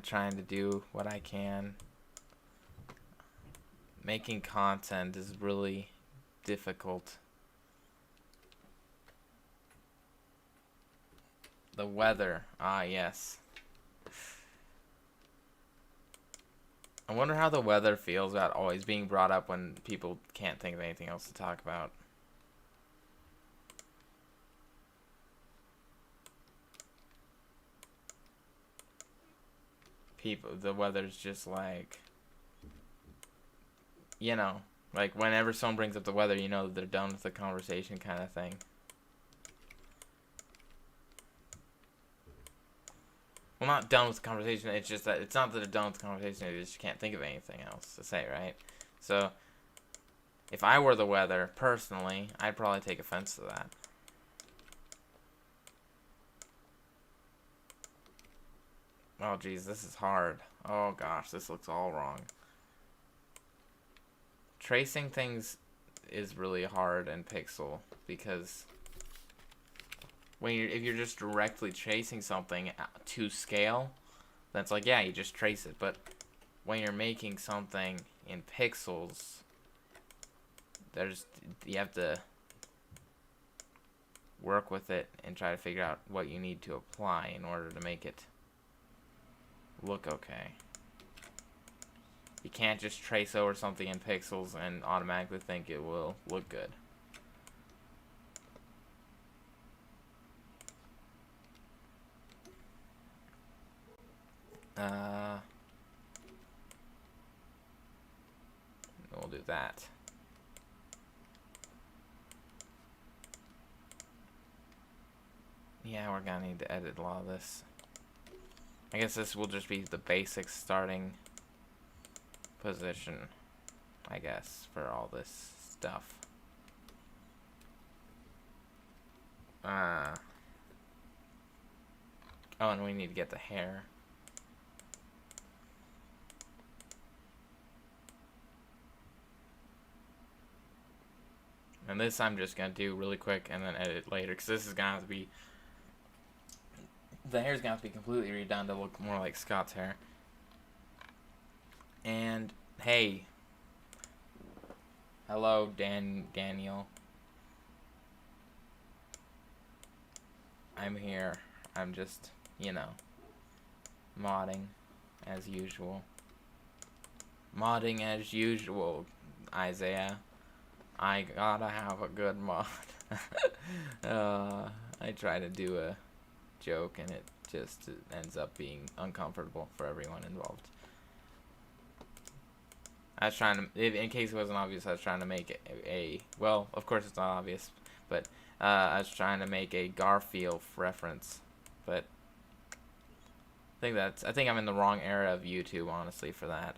trying to do what I can. Making content is really difficult. The weather. Ah, yes. I wonder how the weather feels about always being brought up when people can't think of anything else to talk about. The weather's just like, you know, like whenever someone brings up the weather, you know that they're done with the conversation kind of thing. Well, not done with the conversation, it's just that it's not that they're done with the conversation, they just can't think of anything else to say, right? So, if I were the weather, personally, I'd probably take offense to that. Oh, geez, this is hard. Oh, gosh, this looks all wrong. Tracing things is really hard in Pixel because if you're just directly tracing something to scale, then it's like, yeah, you just trace it. But when you're making something in pixels, you have to work with it and try to figure out what you need to apply in order to make it look okay. You can't just trace over something in pixels and automatically think it will look good. We'll do that. Yeah, we're gonna need to edit a lot of this. I guess this will just be the basic starting position, I guess, for all this stuff. Oh, and we need to get the hair. And this I'm just gonna do really quick and then edit later, because this is gonna have to be, the hair's gonna have to be completely redone to look more like Scott's hair. And hey, hello Daniel. I'm here. I'm just, you know, modding as usual. Modding as usual, Isaiah. I gotta have a good mod. I try to do a joke and it just ends up being uncomfortable for everyone involved. I was trying to, in case it wasn't obvious, I was trying to make well, of course it's not obvious, but I was trying to make a Garfield reference, but I think I'm in the wrong era of YouTube, honestly, for that.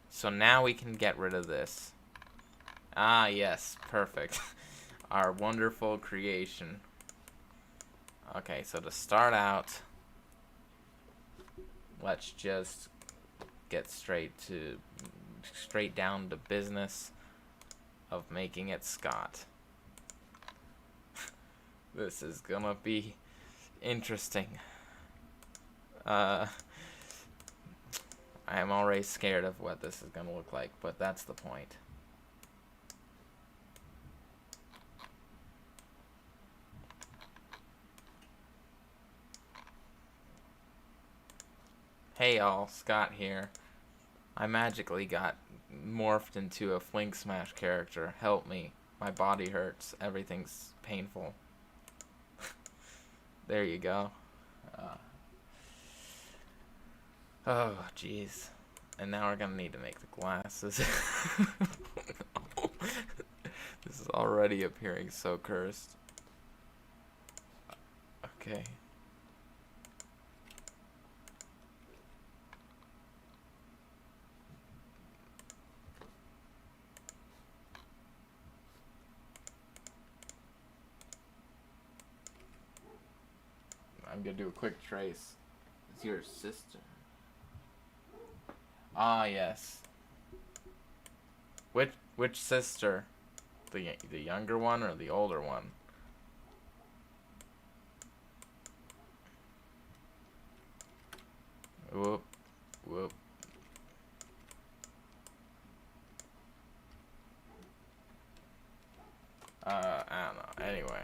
So now we can get rid of this. Ah, yes, perfect. Our wonderful creation. Okay, so to start out, let's just get straight down to business of making it Scott. This is gonna be interesting. I am already scared of what this is gonna look like, but that's the point. Hey y'all, Scott here. I magically got morphed into a Flink Smash character. Help me. My body hurts. Everything's painful. There you go. Oh, jeez. And now we're gonna need to make the glasses. This is already appearing so cursed. Okay. I'm gonna do a quick trace. It's your sister. Ah, yes. Which sister? The younger one or the older one? Whoop, whoop. I don't know. Anyway.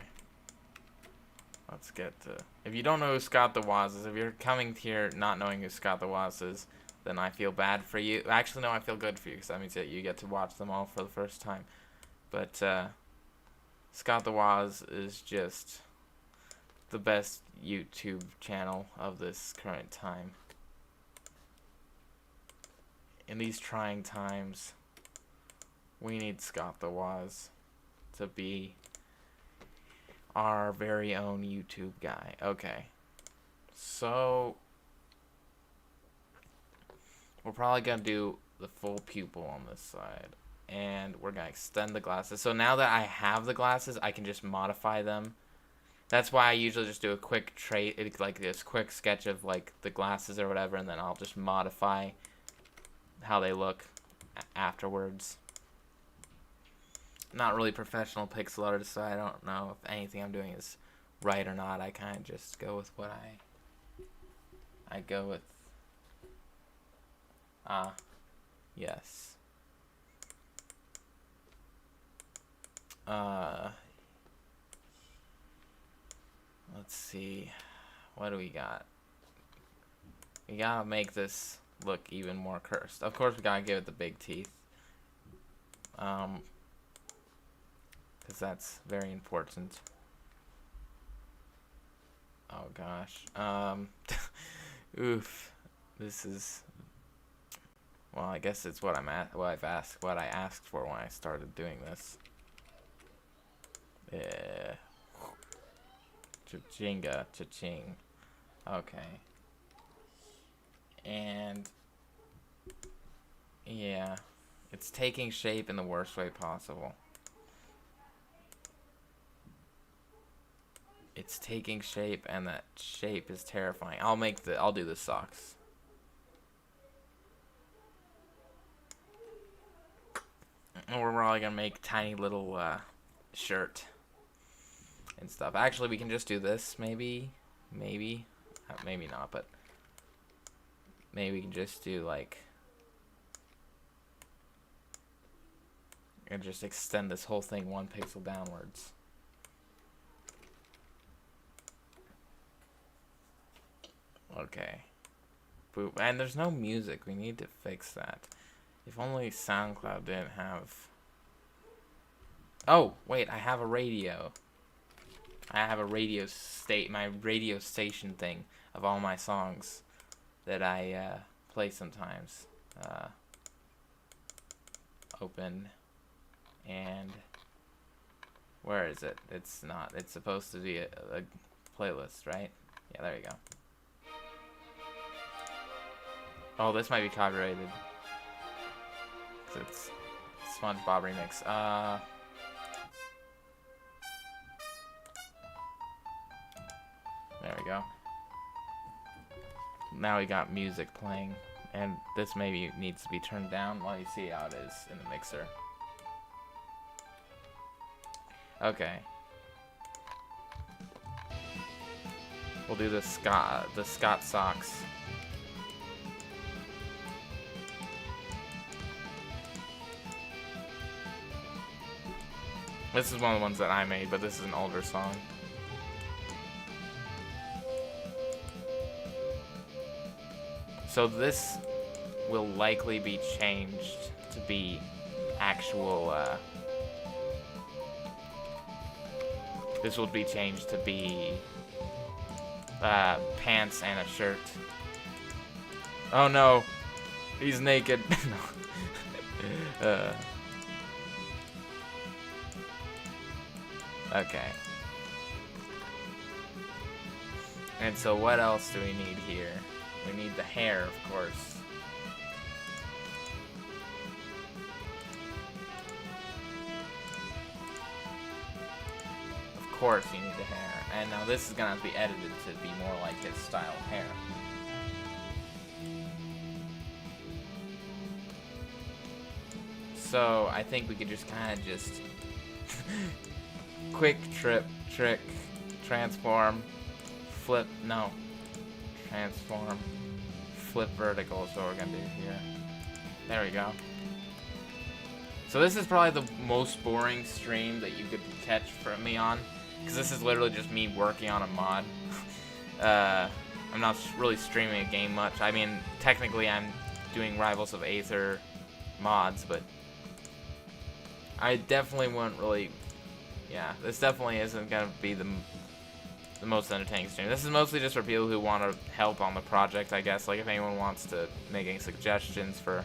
Let's get to... If you don't know who Scott the Woz is, if you're coming here not knowing who Scott the Woz is, then I feel bad for you. Actually, no, I feel good for you, because that means that you get to watch them all for the first time. But, Scott the Woz is just the best YouTube channel of this current time. In these trying times, we need Scott the Woz to be our very own YouTube guy. Okay. So we're probably gonna do the full pupil on this side. And we're gonna extend the glasses. So now that I have the glasses, I can just modify them. That's why I usually just do a quick like this quick sketch of like the glasses or whatever, and then I'll just modify how they look afterwards. Not really professional pixel artist, so I don't know if anything I'm doing is right or not. I kind of just go with what I go with. Yes. Let's see. What do we got? We gotta make this look even more cursed. Of course, we gotta give it the big teeth. Because that's very important. Oh gosh. Oof. This is... Well, I guess it's what I asked for when I started doing this. Yeah. Cha-chinga, cha-ching. Okay. And yeah, it's taking shape in the worst way possible. It's taking shape, and that shape is terrifying. I'll do the socks. And we're probably gonna make tiny little shirt and stuff. Actually, we can just do this, maybe not, but maybe we can just do like, and just extend this whole thing 1 pixel downwards. Okay. Boop. And there's no music. We need to fix that. If only SoundCloud didn't have... Oh, wait, I have a radio. I have a my radio station thing of all my songs that I play sometimes. Open, and where is it? It's not. It's supposed to be a playlist, right? Yeah, there you go. Oh, this might be copyrighted. 'Cause it's SpongeBob remix. There we go. Now we got music playing, and this maybe needs to be turned down while you see how it is in the mixer. We'll do the Scott socks. This is one of the ones that I made, but this is an older song. So this will likely be changed to be actual, this will be changed to be, pants and a shirt. Oh no! He's naked. No. Okay. And so what else do we need here? We need the hair, of course. Of course you need the hair. And now this is gonna have to be edited to be more like his style of hair. So I think we could just kind of just quick trick, transform, flip, no, transform, flip vertical is what we're gonna do here. There we go. So this is probably the most boring stream that you could catch from me on, because this is literally just me working on a mod. I'm not really streaming a game much. I mean, technically I'm doing Rivals of Aether mods, but I definitely wouldn't really, yeah, this definitely isn't gonna be the most entertaining stream. This is mostly just for people who want to help on the project, I guess. Like, if anyone wants to make any suggestions for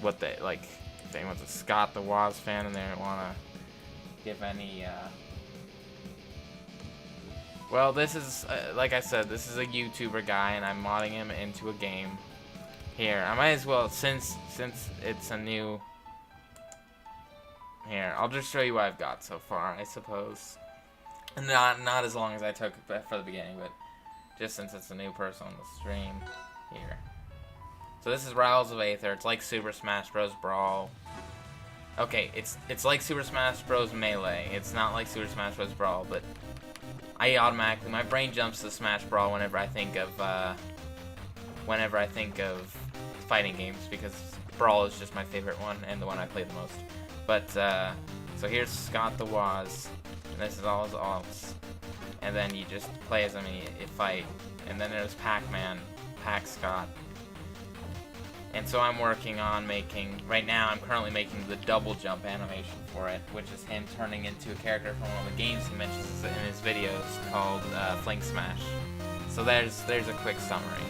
what they, like, if anyone's a Scott the Woz fan and they want to give any, well, this is, like I said, this is a YouTuber guy, and I'm modding him into a game. Here, I might as well, since it's a new, here, I'll just show you what I've got so far, I suppose. And not as long as I took for the beginning, but just since it's a new person on the stream. Here. So this is Rivals of Aether. It's like Super Smash Bros. Brawl. Okay, it's like Super Smash Bros. Melee. It's not like Super Smash Bros. Brawl, but I automatically, my brain jumps to Smash Brawl whenever I think of fighting games, because Brawl is just my favorite one and the one I play the most. But so here's Scott the Woz. And this is all his alts. And then you just play as him and you fight. And then there's Pac-Man, Pac-Scott. And so I'm working on making, right now I'm currently making the double jump animation for it, which is him turning into a character from one of the games he mentions in his videos called Fling Smash. So there's a quick summary.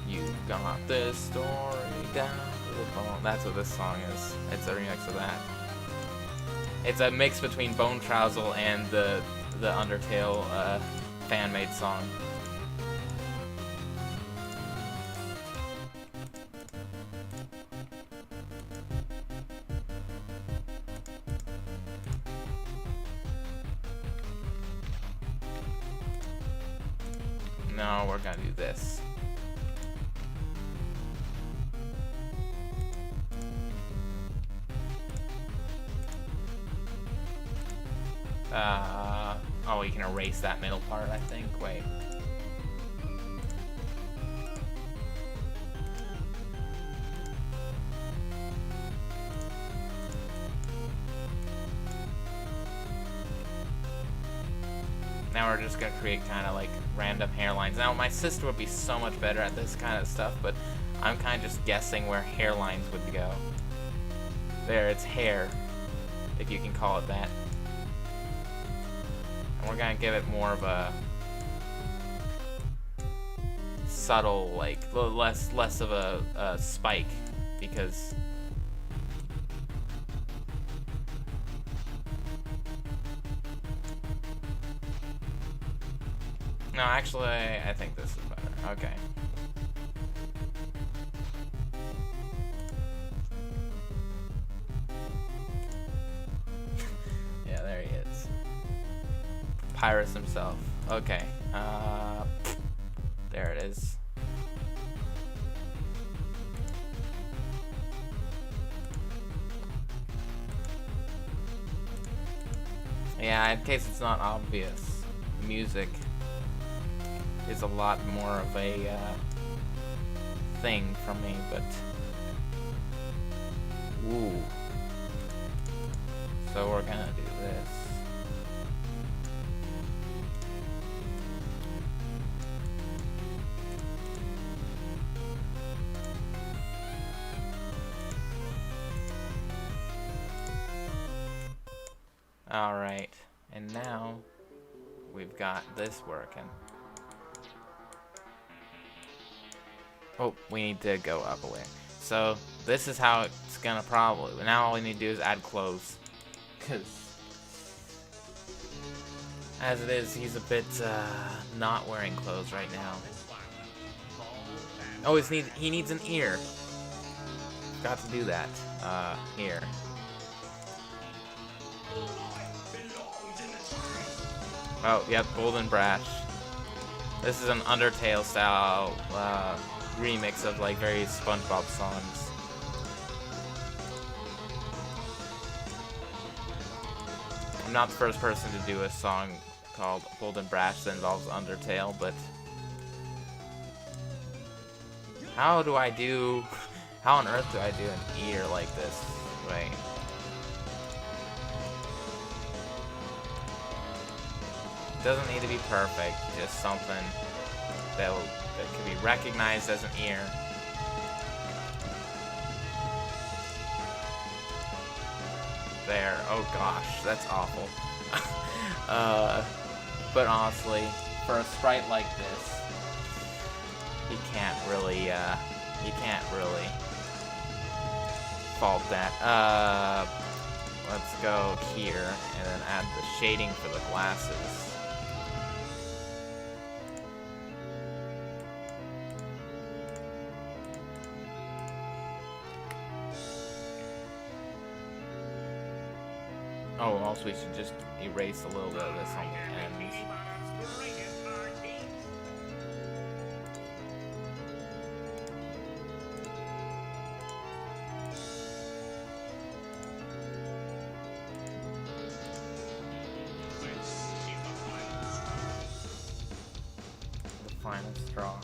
You got this story down to the bone. That's what this song is. It's a remix of that. It's a mix between Bone Trousel and the Undertale fan-made song. No, we're gonna do this. Oh, you can erase that middle part, I think. Wait. Now we're just gonna create kind of like random hairlines. Now my sister would be so much better at this kind of stuff, but I'm kind of just guessing where hairlines would go. There, it's hair, if you can call it that. And we're gonna give it more of a subtle, like less of a spike, because no, actually, I think this is better. Okay. Yeah, there he is. Pyrus himself. Okay. There it is. Yeah, in case it's not obvious, music is a lot more of a thing for me, but ooh. So we're gonna do this. Alright, and now we've got this working. Oh, we need to go up a layer. So this is how it's gonna probably. Now all we need to do is add clothes, because as it is, he's a bit not wearing clothes right now. Oh, he needs an ear. Got to do that. Here. Oh, yep, Golden Brash. This is an Undertale style remix of like various SpongeBob songs. I'm not the first person to do a song called Golden Brash that involves Undertale, but how on earth do I do an ear like this? Wait. Doesn't need to be perfect, just something that can be recognized as an ear. There. Oh gosh, that's awful. But honestly, for a sprite like this, you can't really fault that. Let's go here and then add the shading for the glasses. Oh, also we should just erase a little bit of this on the ends. The final straw.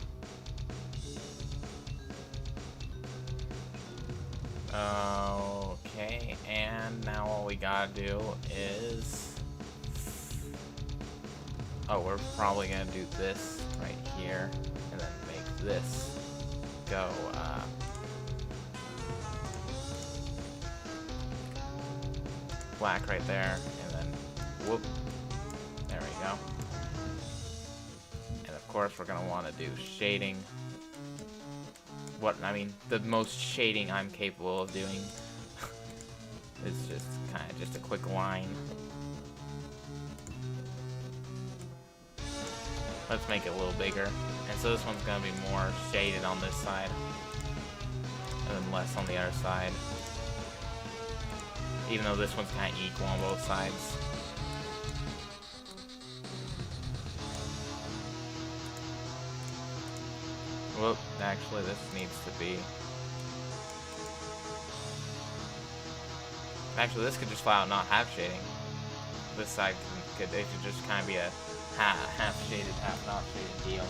Okay, and now all we gotta do is... Oh, we're probably gonna do this right here, and then make this go, black right there, and then whoop, there we go. And of course we're gonna want to do shading. The most shading I'm capable of doing is just kind of just a quick line. Let's make it a little bigger. And so this one's gonna be more shaded on this side, and then less on the other side. Even though this one's kind of equal on both sides. Whoop, actually this needs to be... Actually this could just flat out not have shading. This side it could just kind of be a half shaded, half not shaded deal.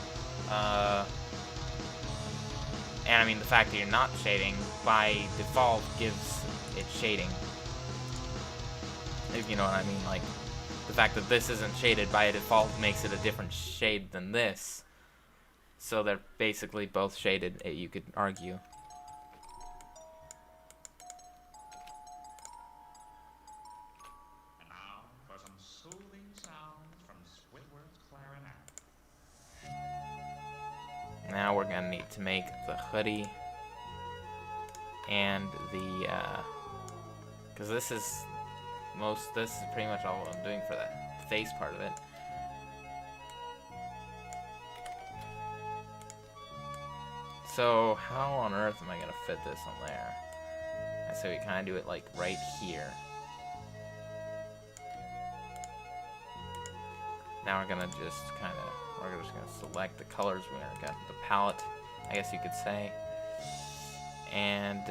And I mean the fact that you're not shading by default gives it shading. If you know what I mean, like the fact that this isn't shaded by default makes it a different shade than this. So they're basically both shaded, you could argue. And now for some soothing sounds from Squidward's clarinet. Now we're gonna need to make the hoodie and the because this is pretty much all I'm doing for the face part of it. So how on earth am I gonna fit this on there? I say we kind of do it like right here. Now we're gonna just select the colors. We're gonna get the palette, I guess you could say, and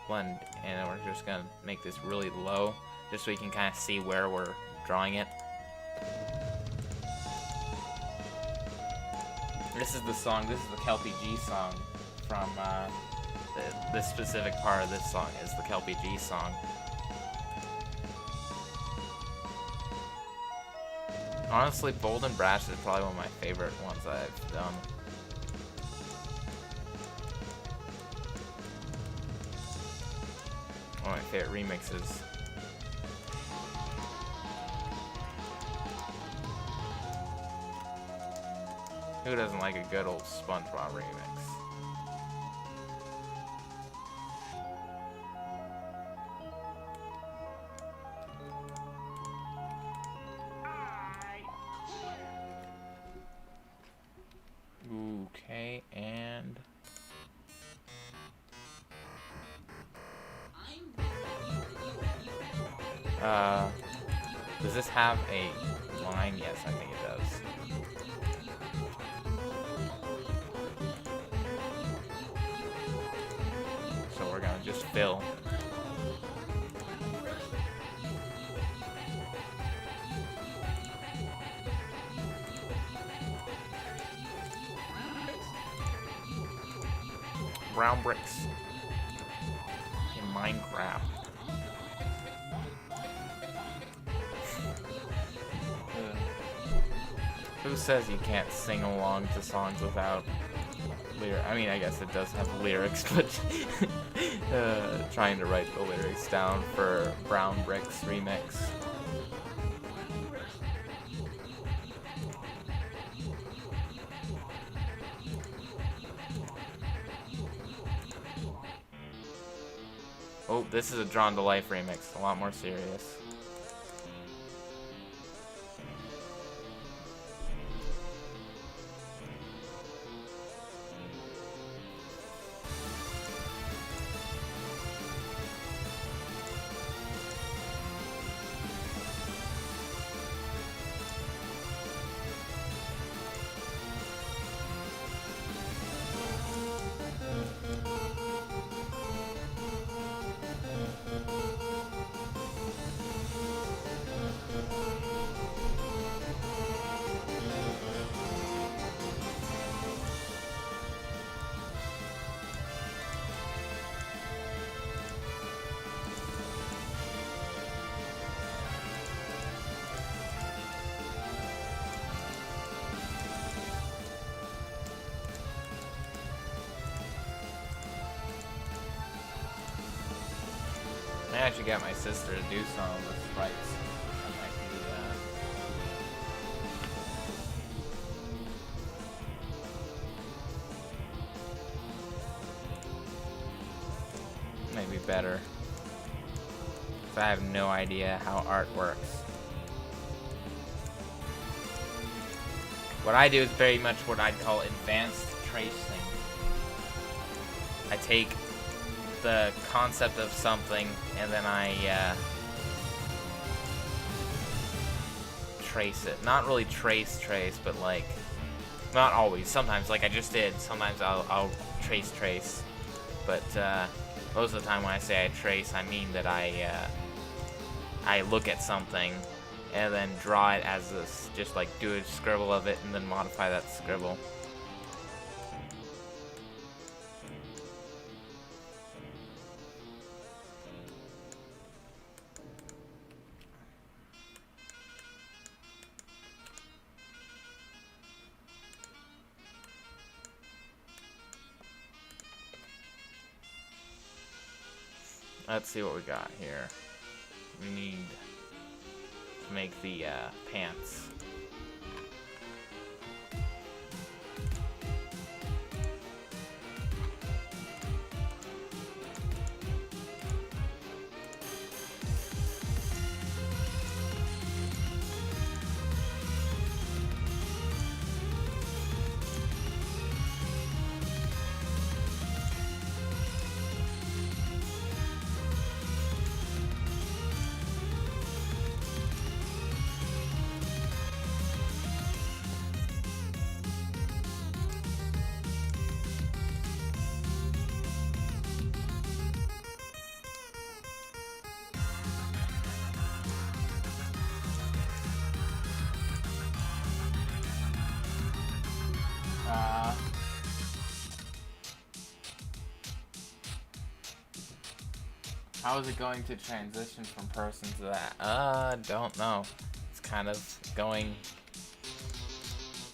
blend. And we're just gonna make this really low just so we can kind of see where we're drawing it. This is the song, this is the Kelpie G song from, this specific part of this song is the Kelpie G song. Honestly, Bold and Brash is probably one of my favorite ones that I've done. One of my favorite remixes. Who doesn't like a good old SpongeBob remix? Okay, and does this have a line? Yes, I think it does. So we're gonna just fill. Brown bricks in Minecraft. Who says you can't sing along to songs without lyrics? I mean, I guess it does have lyrics, but trying to write the lyrics down for Brown Bricks remix. Oh, this is a Drawn to Life remix, a lot more serious. I actually got my sister to do some of the sprites. That might be better. 'Cause I have no idea how art works. What I do is very much what I'd call advanced tracing. I take the concept of something and then I trace it. Not really trace, but like, not always. Sometimes, like I just did, sometimes I'll trace. But most of the time when I say I trace, I mean that I look at something and then draw it as this, just like do a scribble of it and then modify that scribble. Let's see what we got here. We need to make the pants. How is it going to transition from person to that? Don't know. It's kind of going.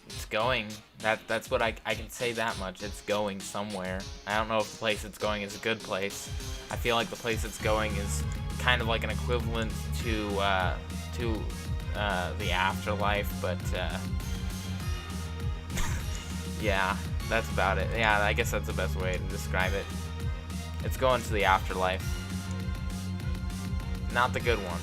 It's going. That's what I can say that much. It's going somewhere. I don't know if the place it's going is a good place. I feel like the place it's going is kind of like an equivalent to the afterlife, but yeah, that's about it. Yeah, I guess that's the best way to describe it. It's going to the afterlife. Not the good one.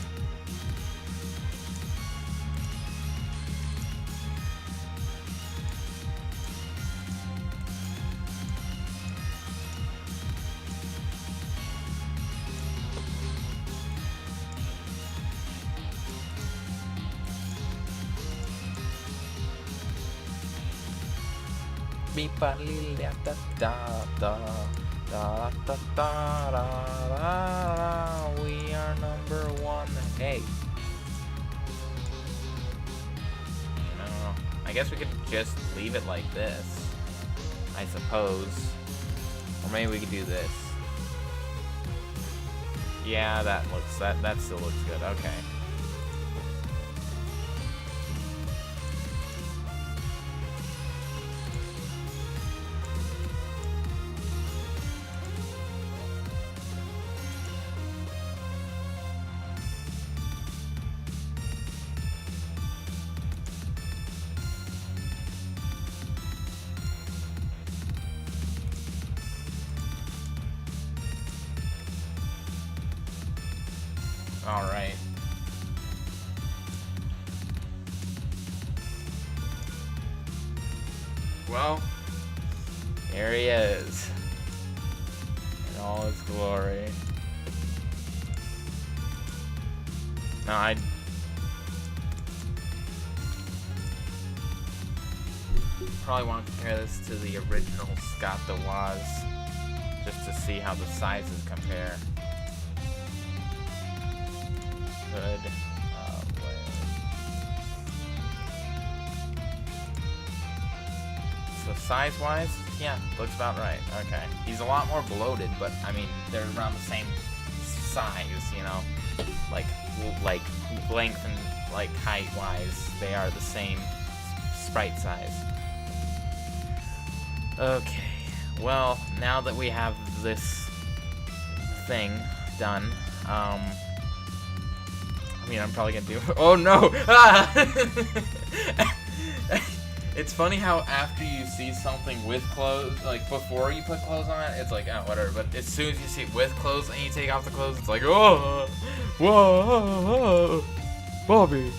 We are number one. Hey. I guess we could just leave it like this. I suppose. Or maybe we could do this. Yeah, that still looks good. Okay. All right. Well, here he is in all his glory. Now I probably want to compare this to the original Scott DeWaz just to see how the sizes compare. Good. So size-wise, yeah, looks about right. Okay. He's a lot more bloated, but I mean, they're around the same size, you know, like length and like height-wise, they are the same sprite size. Okay. Well, now that we have this thing done, I mean, I'm probably gonna do. Oh no! Ah! It's funny how after you see something with clothes, like before you put clothes on it, it's like, oh, whatever. But as soon as you see it with clothes and you take off the clothes, it's like, oh, whoa, Bobby.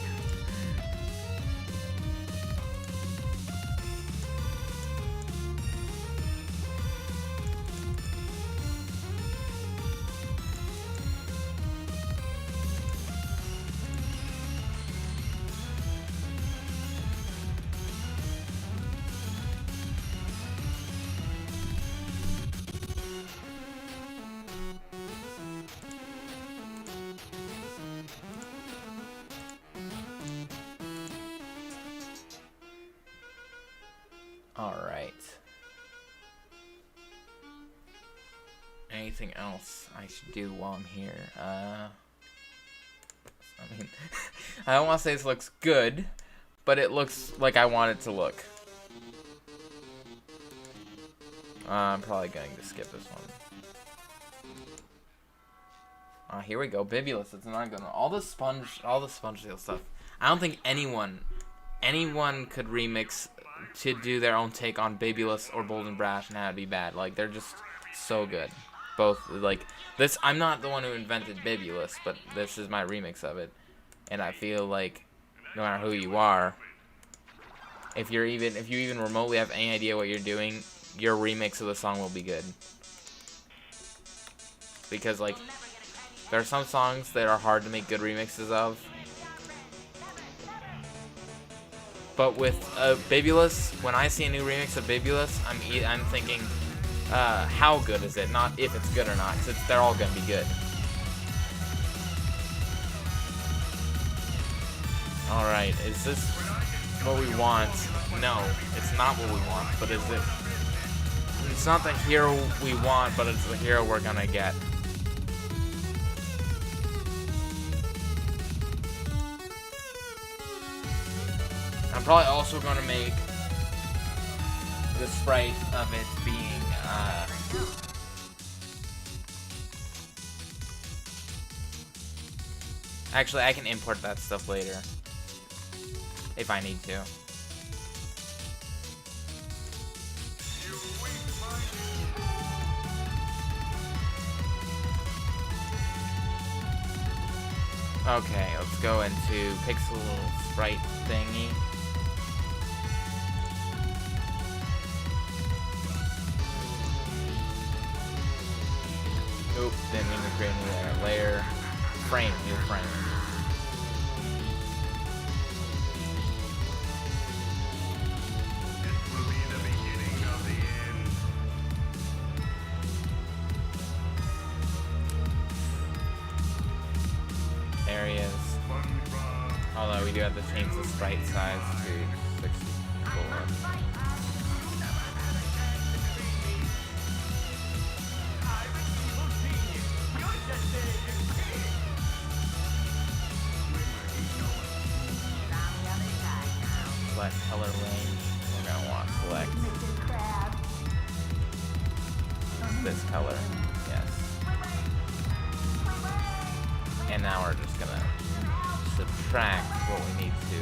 Alright. Anything else I should do while I'm here? I mean, I don't want to say this looks good, but it looks like I want it to look. I'm probably going to skip this one. Here we go. Bibulous. It's not good. All the sponge deal stuff. I don't think anyone could remix to do their own take on Babyless or Bold and Brash and have it be bad. Like, they're just so good. Both, like, this, I'm not the one who invented Babyless, but this is my remix of it. And I feel like, no matter who you are, if you even remotely have any idea what you're doing, your remix of the song will be good. Because, like, there are some songs that are hard to make good remixes of. But with Babyless, when I see a new remix of Babyless, I'm thinking, how good is it? Not if it's good or not, because they're all gonna be good. All right, is this what we want? No, it's not what we want. But is it? It's not the hero we want, but it's the hero we're gonna get. I'm probably also going to make the sprite of it being, actually, I can import that stuff later. If I need to. Okay, let's go into pixel sprite thingy. Oop, didn't mean to create a new layer. Frame, new frame. It will be the beginning of the end. Areas. Although we do have to change the sprite size to 64. Select color range. We're gonna want to select this color. Yes. And now we're just gonna subtract what we need to.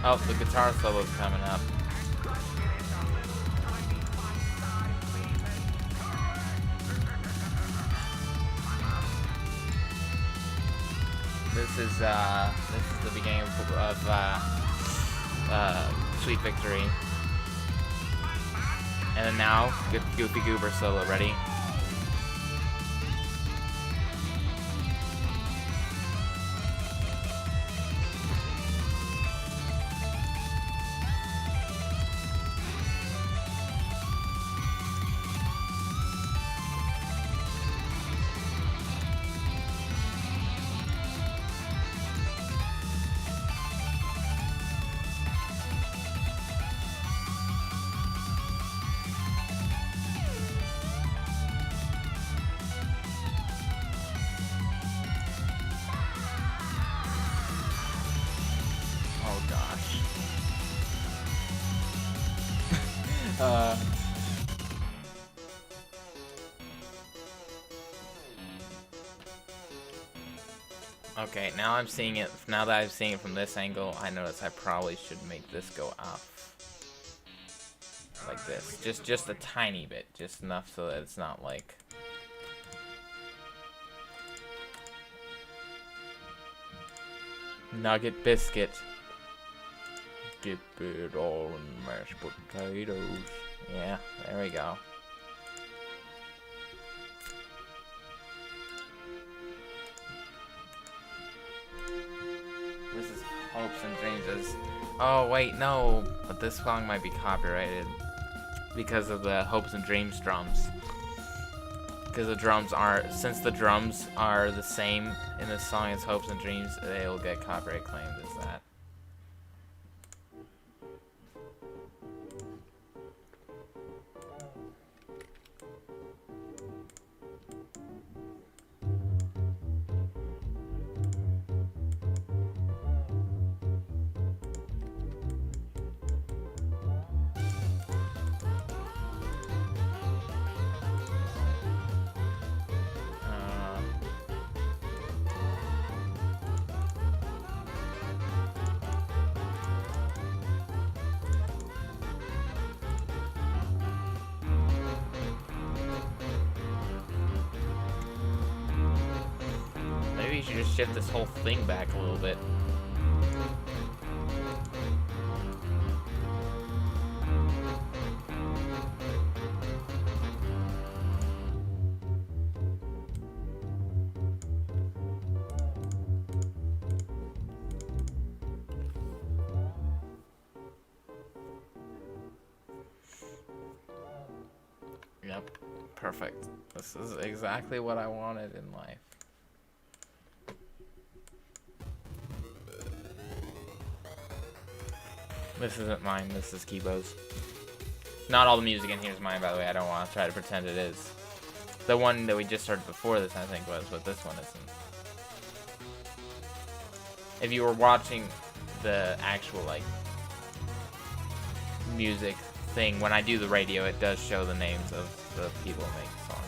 Oh, the guitar solo's coming up. This is the beginning of Sweet Victory. And then now, Goofy Goober solo. Ready? Okay, now I'm seeing it. Now that I'm seeing it from this angle, I notice I probably should make this go up like this, just a tiny bit, just enough so that it's not like. Nugget biscuit. Dip it all in mashed potatoes. Yeah, there we go. This is Hopes and Dreams. Oh wait, no, but this song might be copyrighted because of the Hopes and Dreams drums. Because the drums are, since the drums are the same in this song as Hopes and Dreams, they'll get copyright claimed as that. Maybe you should just shift this whole thing back a little bit. Yep, perfect. This is exactly what I wanted in life. This isn't mine, this is Kibo's. Not all the music in here is mine, by the way. I don't want to try to pretend it is. The one that we just started before this, I think, was, but this one isn't. If you were watching the actual, like, music thing, when I do the radio, it does show the names of the people who make the songs.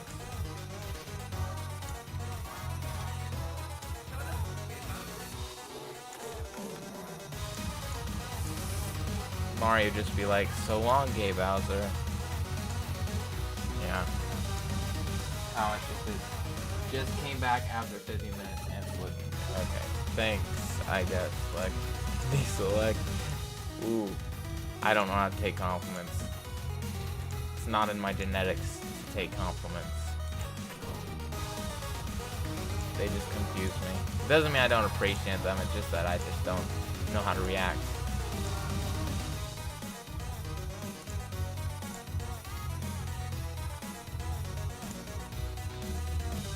Mario just be like, so long, Gay Bowser. Yeah. Oh, just came back after 15 minutes and looking. Okay, thanks, I guess. Like, deselect. Ooh. I don't know how to take compliments. It's not in my genetics to take compliments. They just confuse me. It doesn't mean I don't appreciate them, it's just that I just don't know how to react.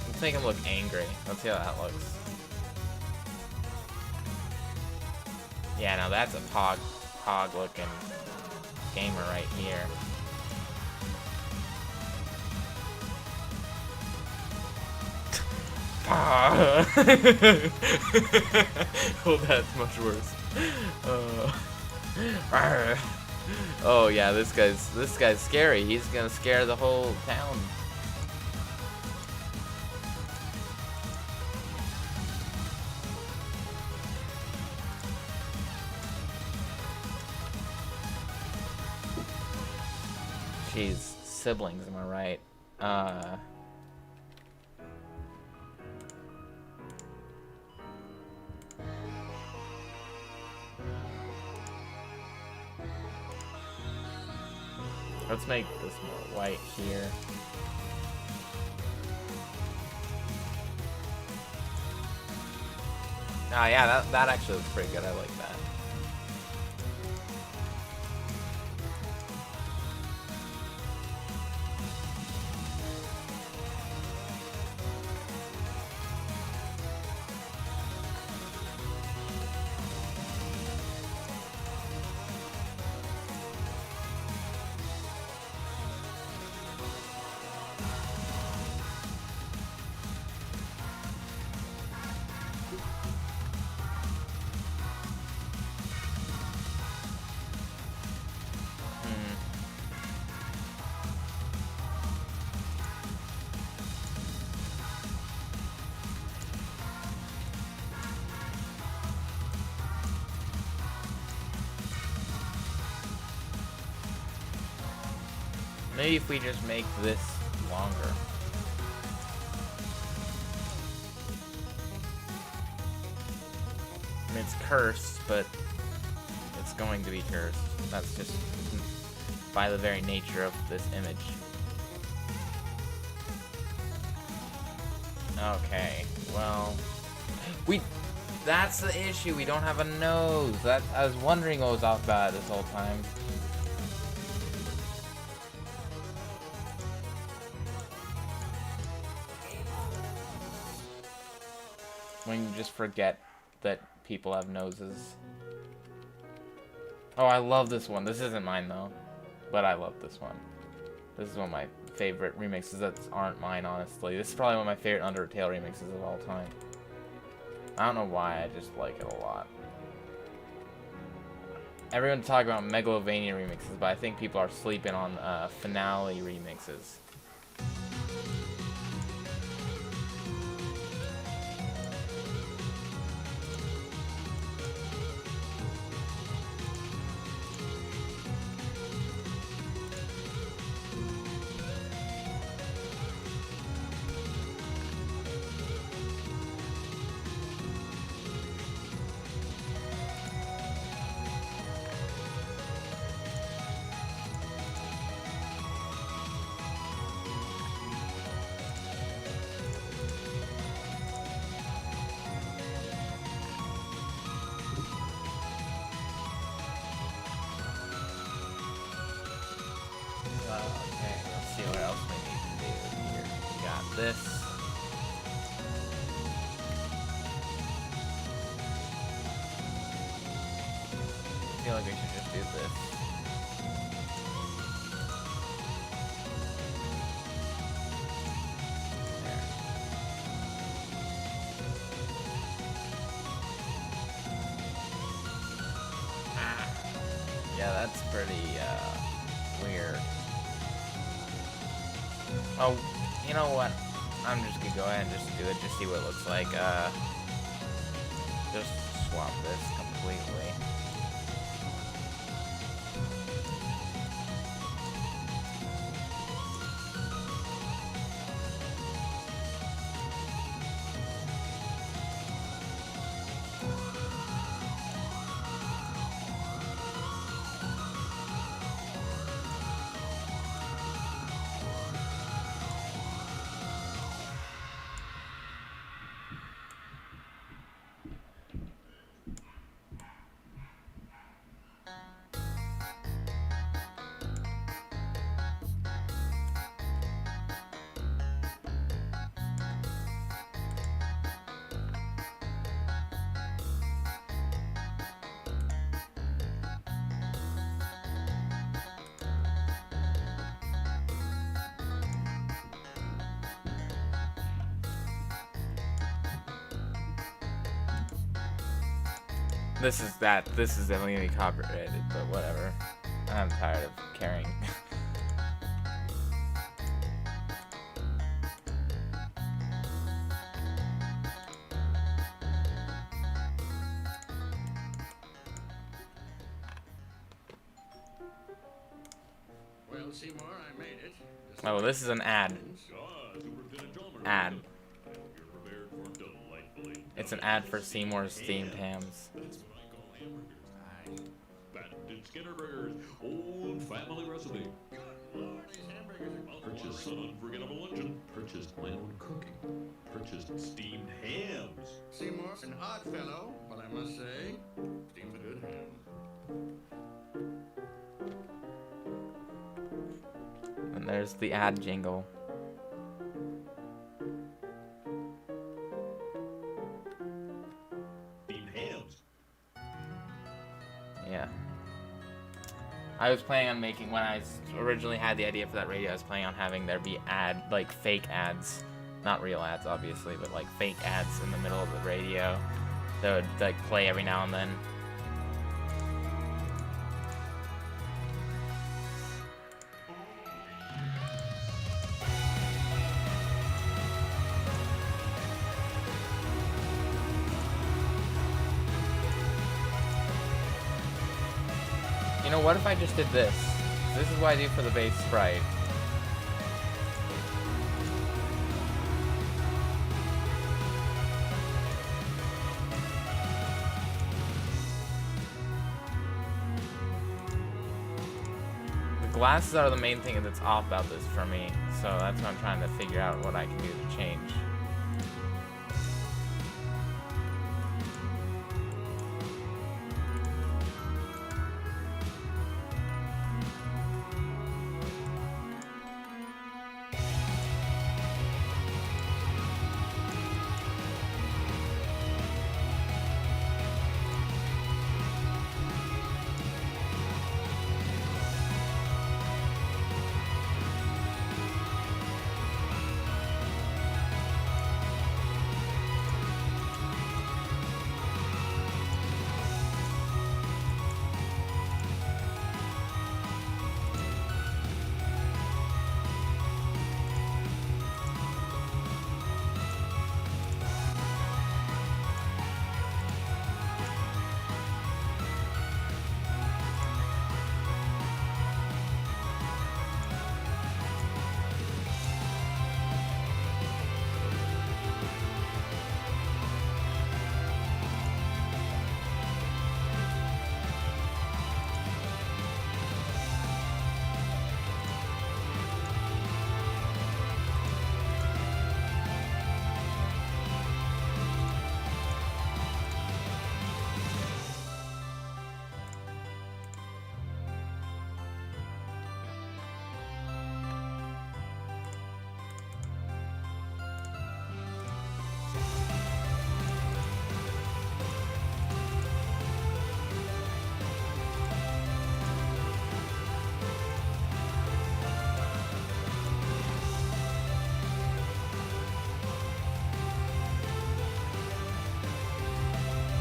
Let's make him look angry. Let's see how that looks. Yeah, now that's a pog looking gamer right here. Oh, that's much worse. Oh yeah, this guy's scary. He's gonna scare the whole town. Jeez, siblings, am I right? Let's make this more white here. Ah, yeah, that actually looks pretty good. I like that. Maybe if we just make this longer. I mean, it's cursed, but it's going to be cursed. That's just by the very nature of this image. Okay, well, that's the issue. We don't have a nose. I was wondering what was off about this whole time. When you just forget that people have noses. Oh, I love this one. This isn't mine, though. But I love this one. This is one of my favorite remixes that aren't mine, honestly. This is probably one of my favorite Undertale remixes of all time. I don't know why, I just like it a lot. Everyone's talking about Megalovania remixes, but I think people are sleeping on Finale remixes. Okay, let's see what else we need to do here. We got this. I feel like we should just do this. Yeah, that's pretty weird. Oh, you know what? I'm just gonna go ahead and just do it, just see what it looks like. Just swap this completely. This is definitely gonna be copyrighted, but whatever. I'm tired of caring. Well, Seymour, I made it. Oh, this is an ad. Ad. It's an ad for Seymour's steamed hams. That's what I call hamburgers. Patented Skinner Burgers, old family recipe. Good Lord, these hamburgers are Purchased an unforgettable luncheon. Purchased my own cooking. Purchased steamed hams. Seymour's an odd fellow, but I must say, steam's a good ham. And there's the ad jingle. Steamed hams. Yeah. I was planning on making, when I originally had the idea for that radio, I was planning on having there be like fake ads. Not real ads, obviously, but like fake ads in the middle of the radio that would like play every now and then. You know, what if I just did this? This is what I do for the base sprite. The glasses are the main thing that's off about this for me, so that's what I'm trying to figure out what I can do to change.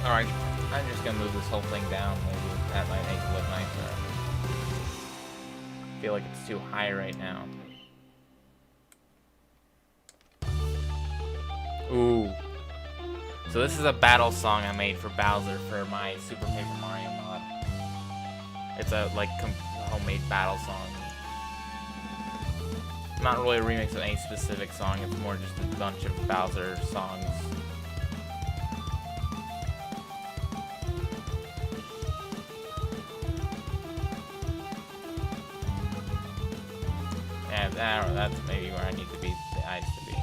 Alright, I'm just gonna move this whole thing down. Maybe that might make it look nicer. I feel like it's too high right now. Ooh. So this is a battle song I made for Bowser for my Super Paper Mario mod. It's a like homemade battle song. Not really a remix of any specific song, it's more just a bunch of Bowser songs. Yeah, that's maybe where I need to be, the eyes to be.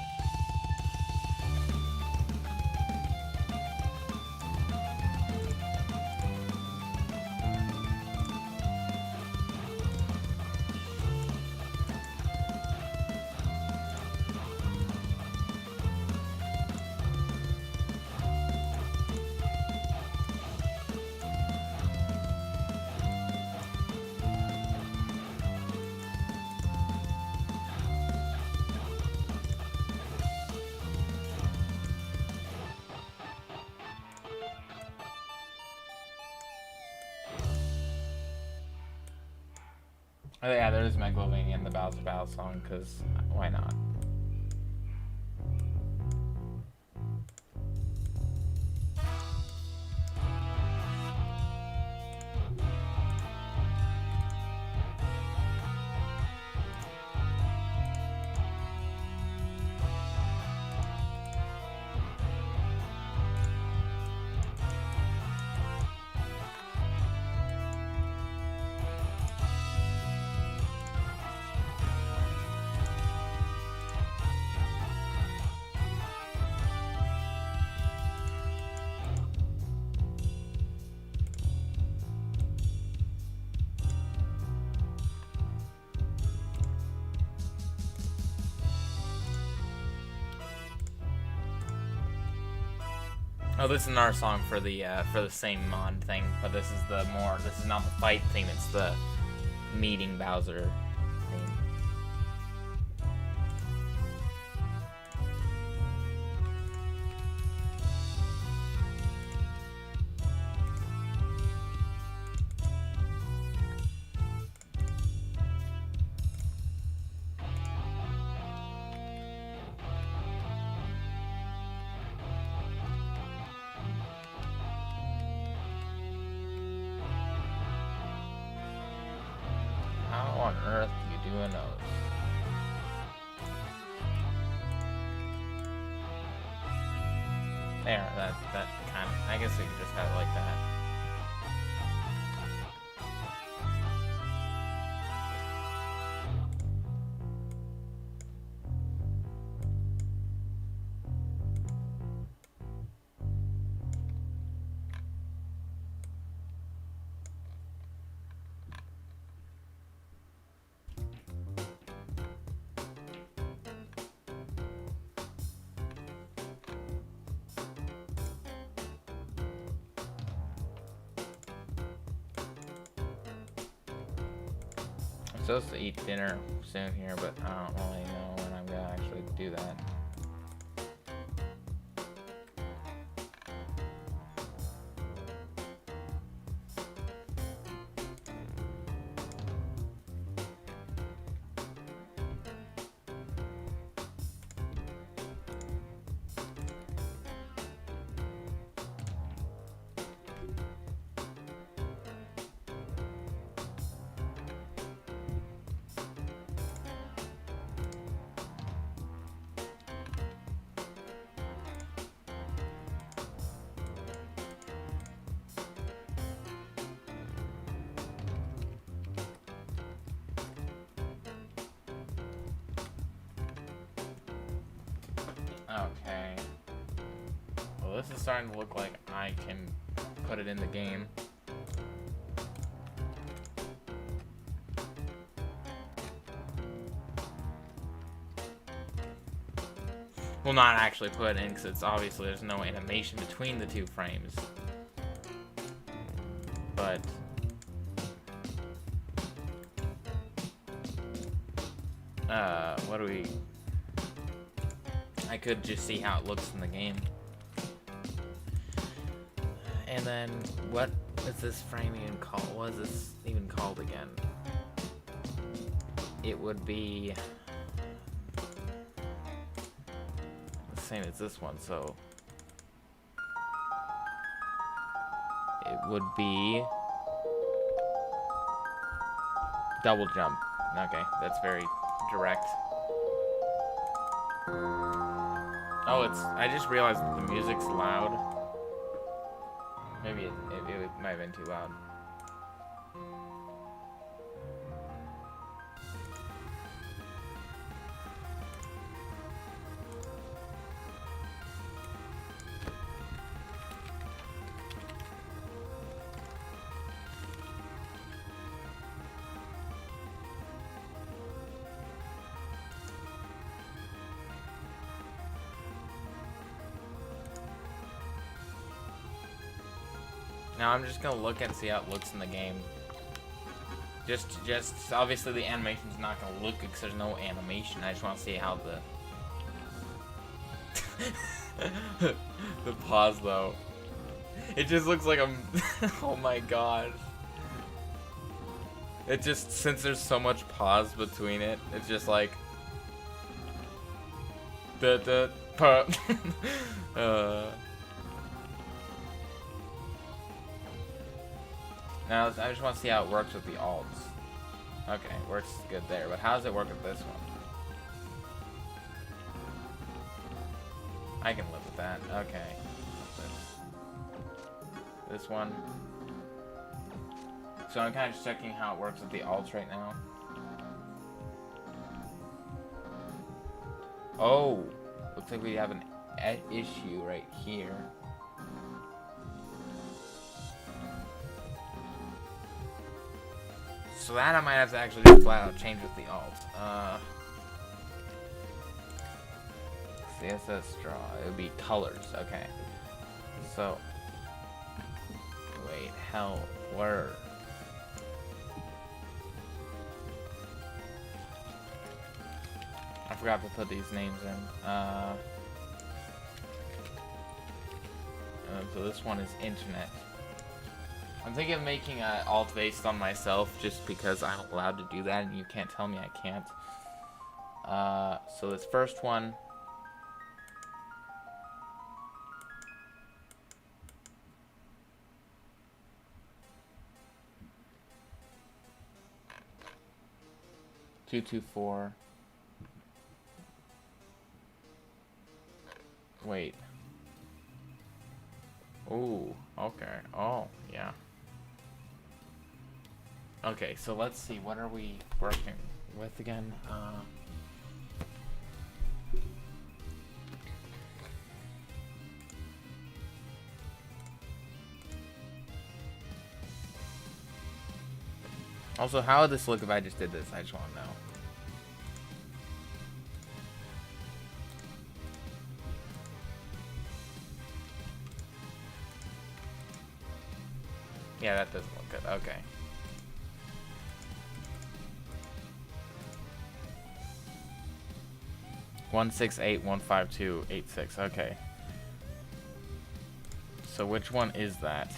Oh yeah, there's Megalovania in the Bowser Battle song, because why not? Oh, this is another song for the same mod thing, but this is not the fight theme, it's the meeting Bowser theme. How on earth do you do a nose? There, that kind of, I guess we could just have it like that. I'm supposed to eat dinner soon here, but I don't really know when I'm gonna actually do that. Okay. Well, this is starting to look like I can put it in the game. Well, not actually put it in, because it's obviously there's no animation between the two frames. But what do we... I could just see how it looks in the game. And then, what is this frame even called? What is this even called again? it would be the same as this one, so it would be double jump. Okay, that's very direct. Oh, I just realized that the music's loud. Maybe it might have been too loud. Now I'm just gonna look and see how it looks in the game. Just obviously the animation's not gonna look good because there's no animation. I just want to see how the the pause though. It just looks like I'm. Oh my god. It just, since there's so much pause between it, it's just like Now I just want to see how it works with the alts. Okay, it works good there, but how does it work with this one? I can live with that. Okay. This one. So I'm kind of just checking how it works with the alts right now. Oh, looks like we have an issue right here. So that I might have to actually just flat out change with the alt. CSS draw. It would be colors. Okay. So. Wait. Hell. Where? I forgot to put these names in. So this one is internet. I'm thinking of making an alt based on myself just because I'm allowed to do that and you can't tell me I can't. So this first one. (224) Wait. Ooh, okay. Oh, yeah. Okay, so let's see. What are we working with again? Also, how would this look if I just did this? I just want to know. Yeah, that doesn't look good. Okay. One 1681528 Okay. So which one is that?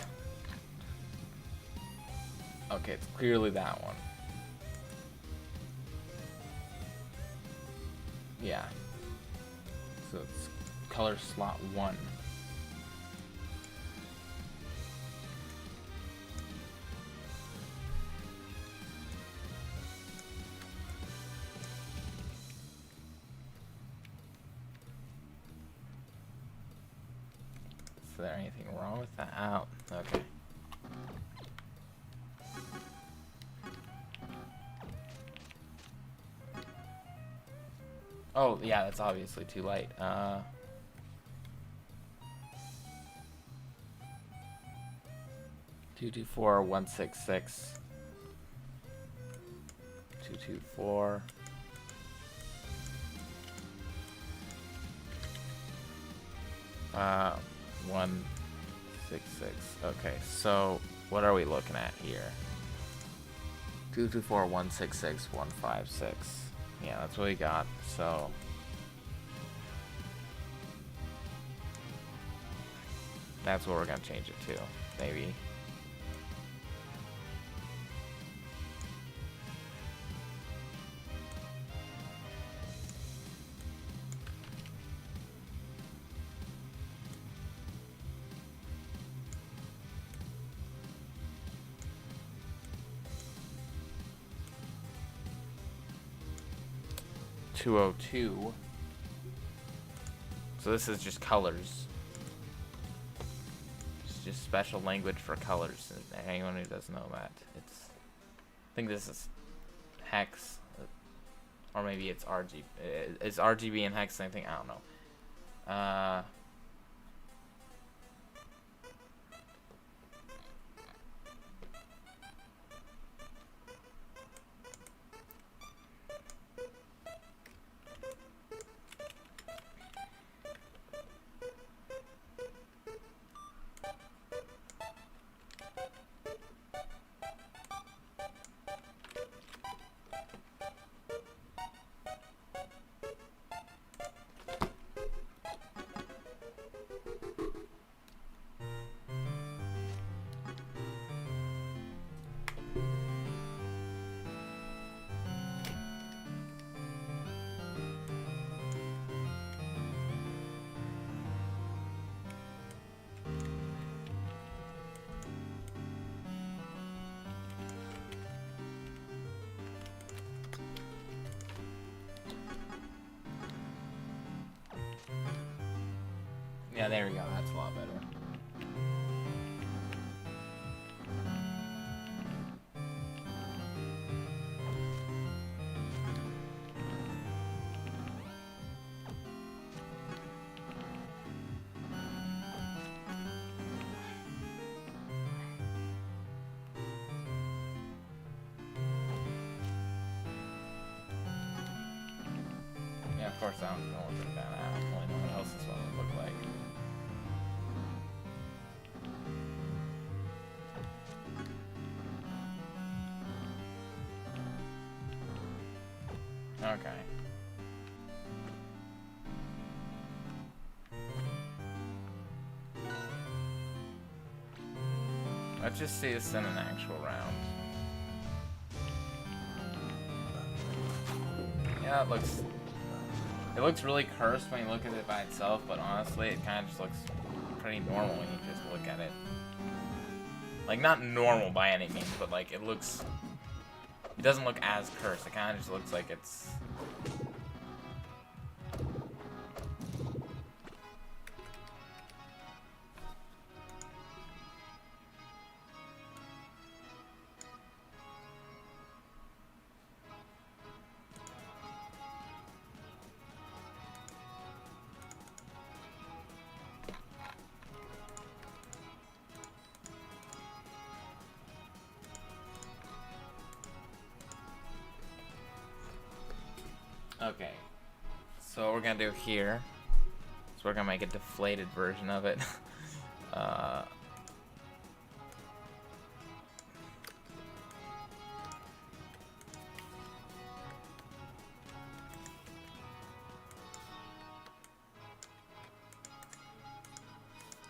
Okay, it's clearly that one. Yeah. So it's color slot 1. Is there anything wrong with that? Oh, okay. Oh, yeah, that's obviously too light. 224166. 224. Uh, 166. Okay, so what are we looking at here? 224166156. Yeah, that's what we got. So that's what we're gonna change it to, maybe. 202. So this is just colors. It's just special language for colors. And anyone who doesn't know that, I think this is hex, or maybe it's RGB. It's RGB and hex. Same thing. I don't know. Yeah, there we go. That's a lot better. Yeah, of course that one's gonna look like that. I don't really know what else this one would look like. Okay. Let's just see this in an actual round. Yeah, it looks really cursed when you look at it by itself, but honestly, it kind of just looks pretty normal when you just look at it. Like, not normal by any means, but like, it doesn't look as cursed. It kind of just looks like it's... Okay, so what we're gonna do here is we're gonna make a deflated version of it.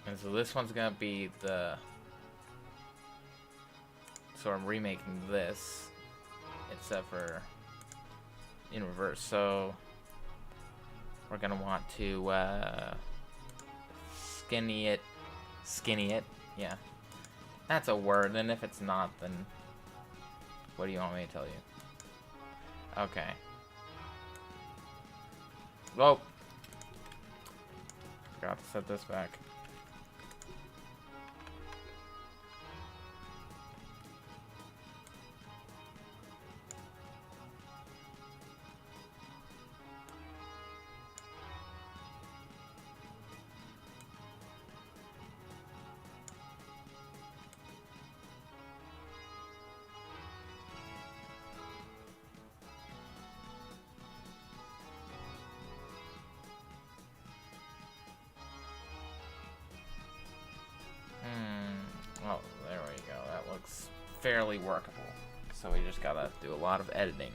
And so this one's gonna be so I'm remaking this, except for in reverse. So we're gonna want to skinny it, yeah, that's a word. And if it's not, then what do you want me to tell you? Okay. Whoa, forgot to set this back. Oh, there we go. That looks fairly workable. So we just gotta do a lot of editing.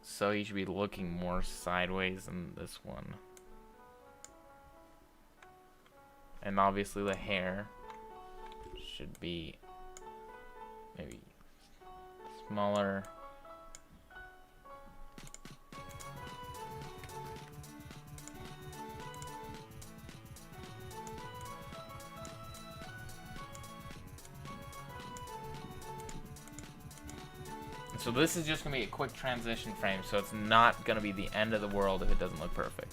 So you should be looking more sideways than this one. And obviously the hair should be maybe smaller. So this is just gonna be a quick transition frame, so it's not gonna be the end of the world if it doesn't look perfect.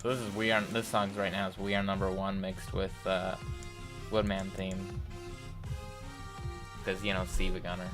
So this is this song's right now is We Are Number One mixed with Woodman theme. Because, you know, Steve a Gunner.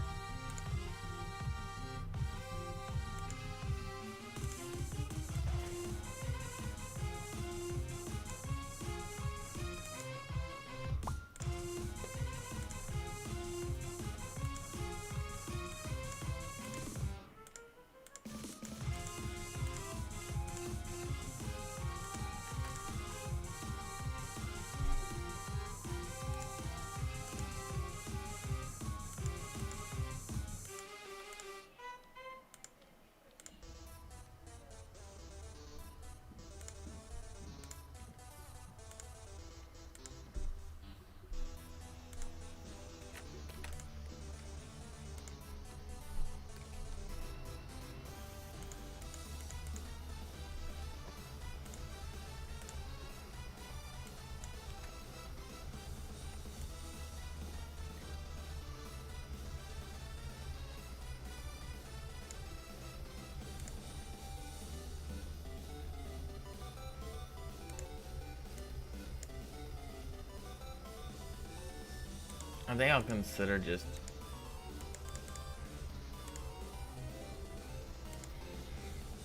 I think I'll consider just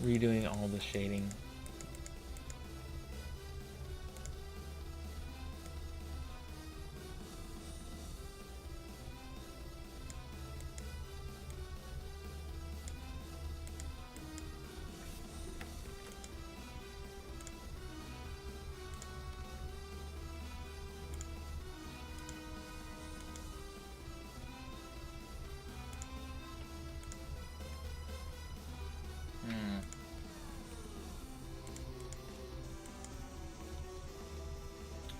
redoing all the shading.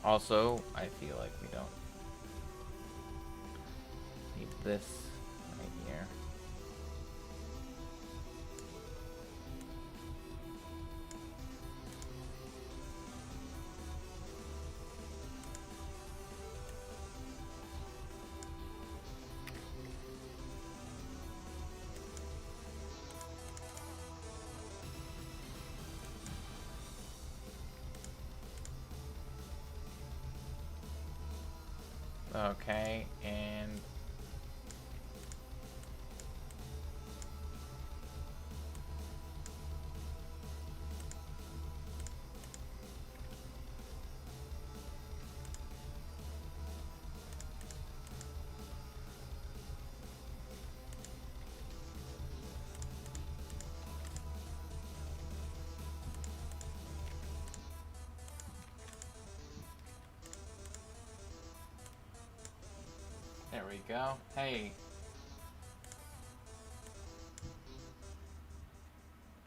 Also, I feel like we don't need this right here. Okay, and there we go. Hey.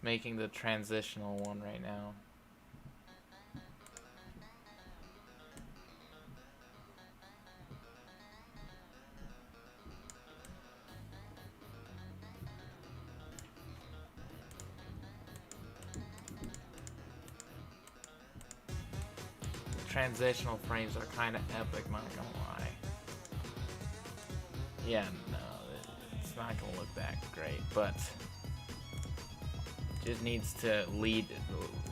Making the transitional one right now. The transitional frames are kind of epic, not gonna lie. Yeah, no, it's not gonna look that great, but just needs to lead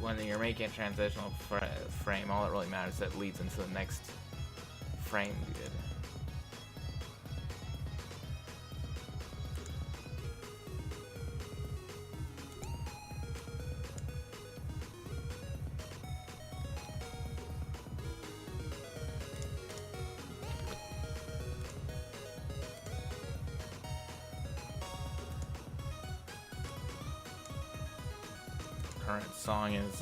when you're making a transitional frame. All that really matters is that it leads into the next frame good. current song is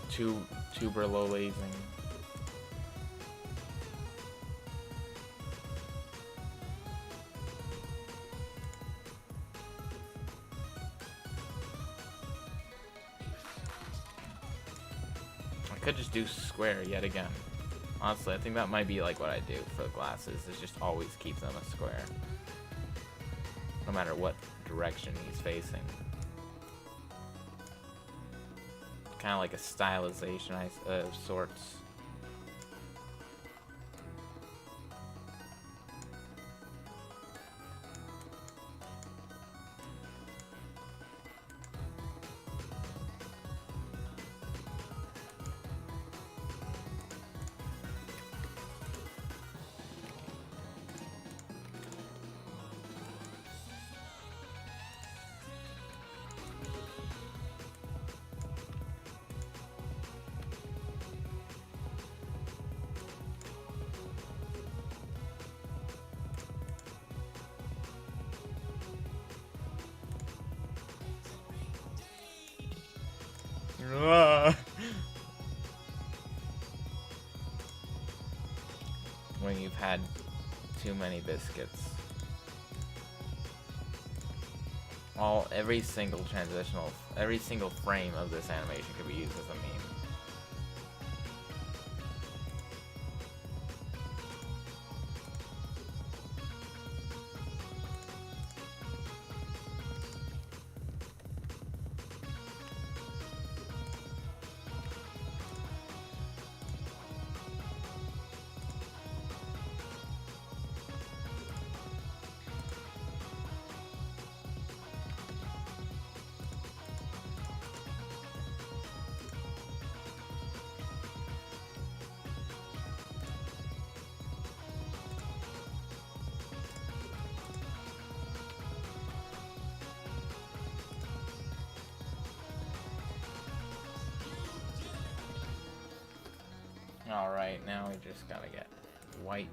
Tuber Lolazing. I could just do square yet again. Honestly, I think that might be like what I do for the glasses, is just always keep them a square. No matter what direction he's facing. Kind of like a stylization of sorts. When you've had too many biscuits. Every single frame of this animation could be used as a meme. Alright, now we just gotta get white.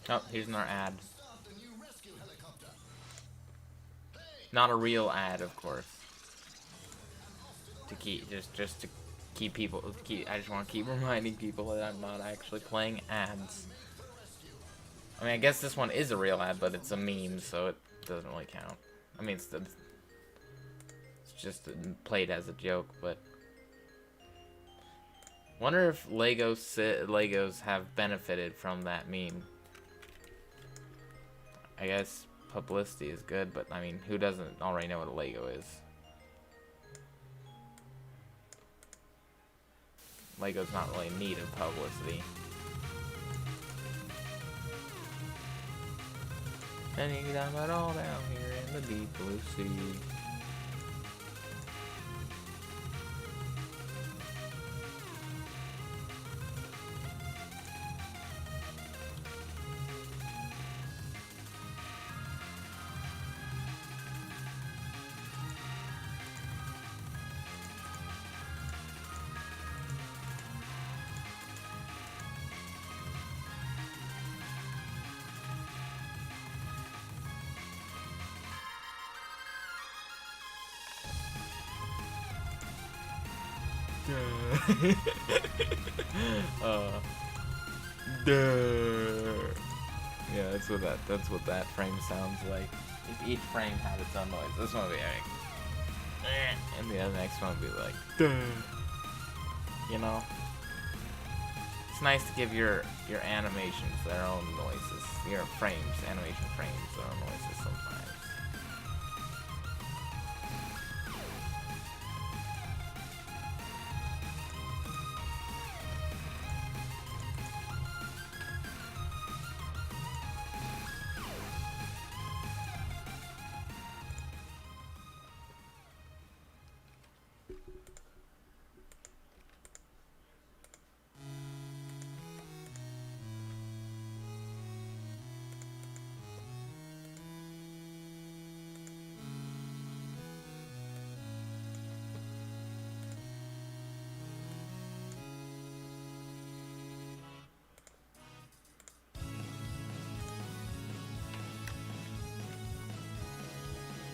Oh, here's another ad. Not a real ad, of course. To keep just to keep people I just want to keep reminding people that I'm not actually playing ads. I mean, I guess this one is a real ad, but it's a meme, so it doesn't really count. I mean, it's just played as a joke, but wonder if Legos have benefited from that meme. I guess publicity is good, but I mean, who doesn't already know what a Lego is? Lego's not really in need of publicity. And you can it all down here in the deep blue sea. Yeah, that's what that frame sounds like. If each frame had its own noise, this one would be like, and the next one would be like, you know. It's nice to give your animations their own noises, your animation frames their own noises sometimes.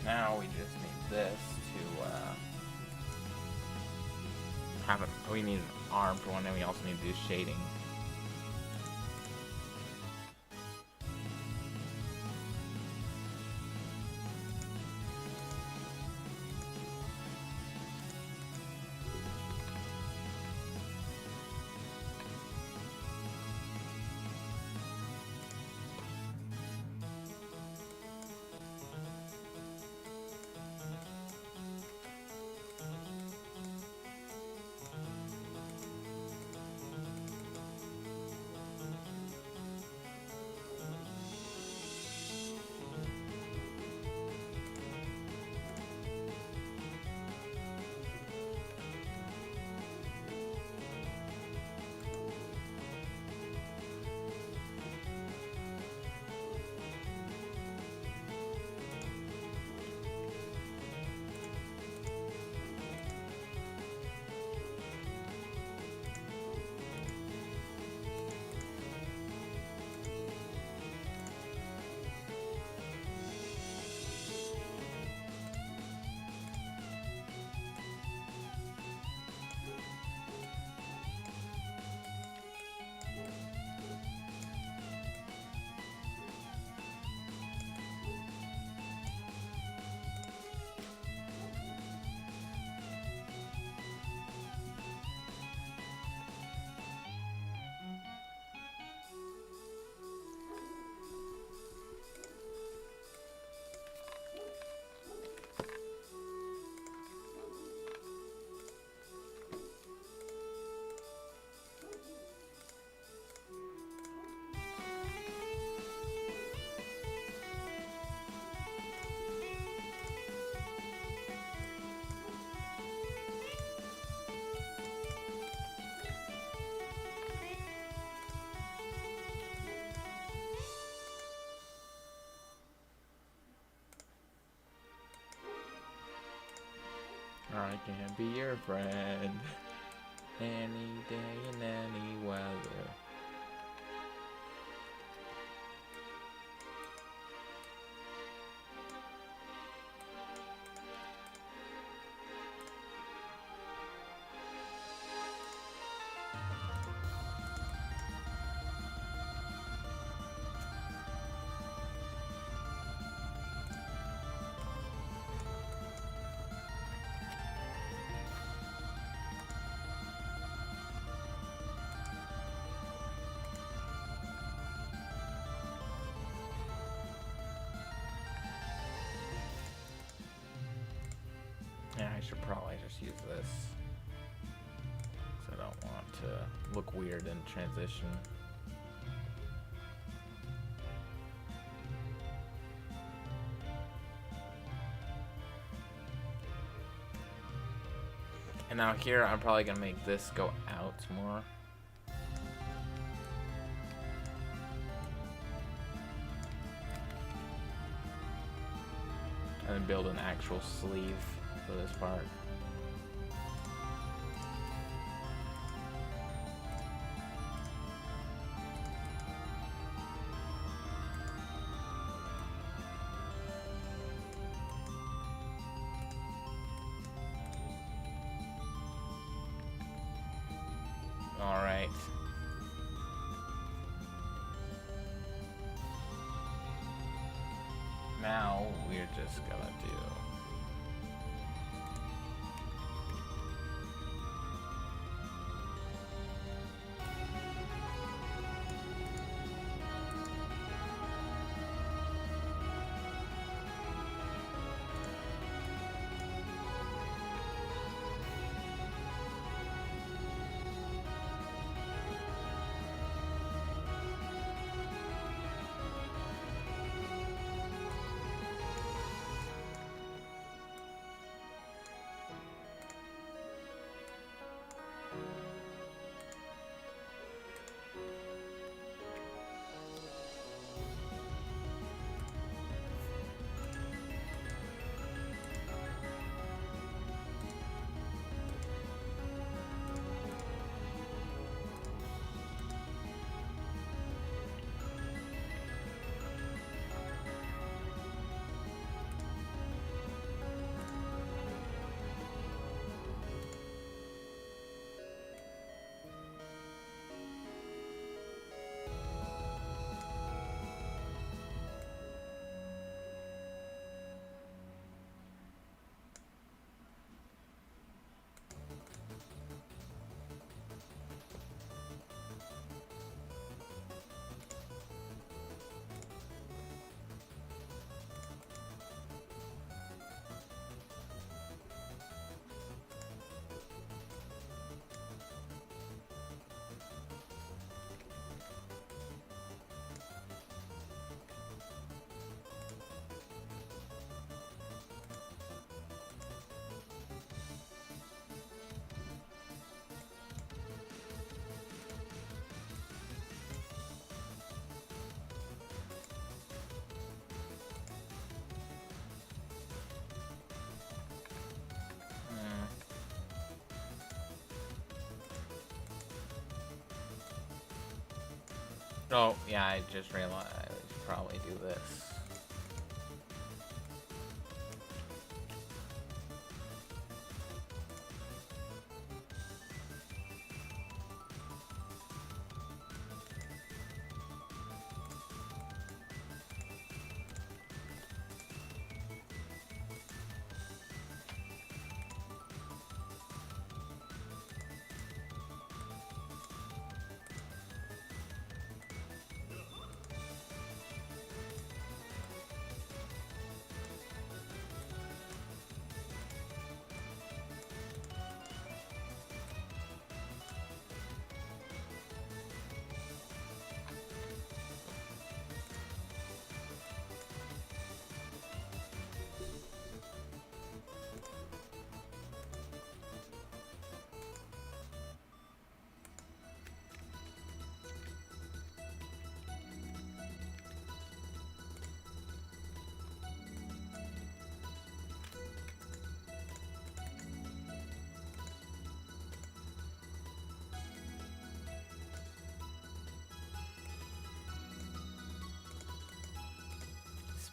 Now we just need this to have it. We need an arm for one, and we also need to do shading. I can be your friend any day in any weather. Yeah, I should probably just use this, because I don't want to look weird in transition. And now here, I'm probably going to make this go out more. And then build an actual sleeve for this part. All right. Now we're just gonna do Oh, yeah, I just realized I should probably do this.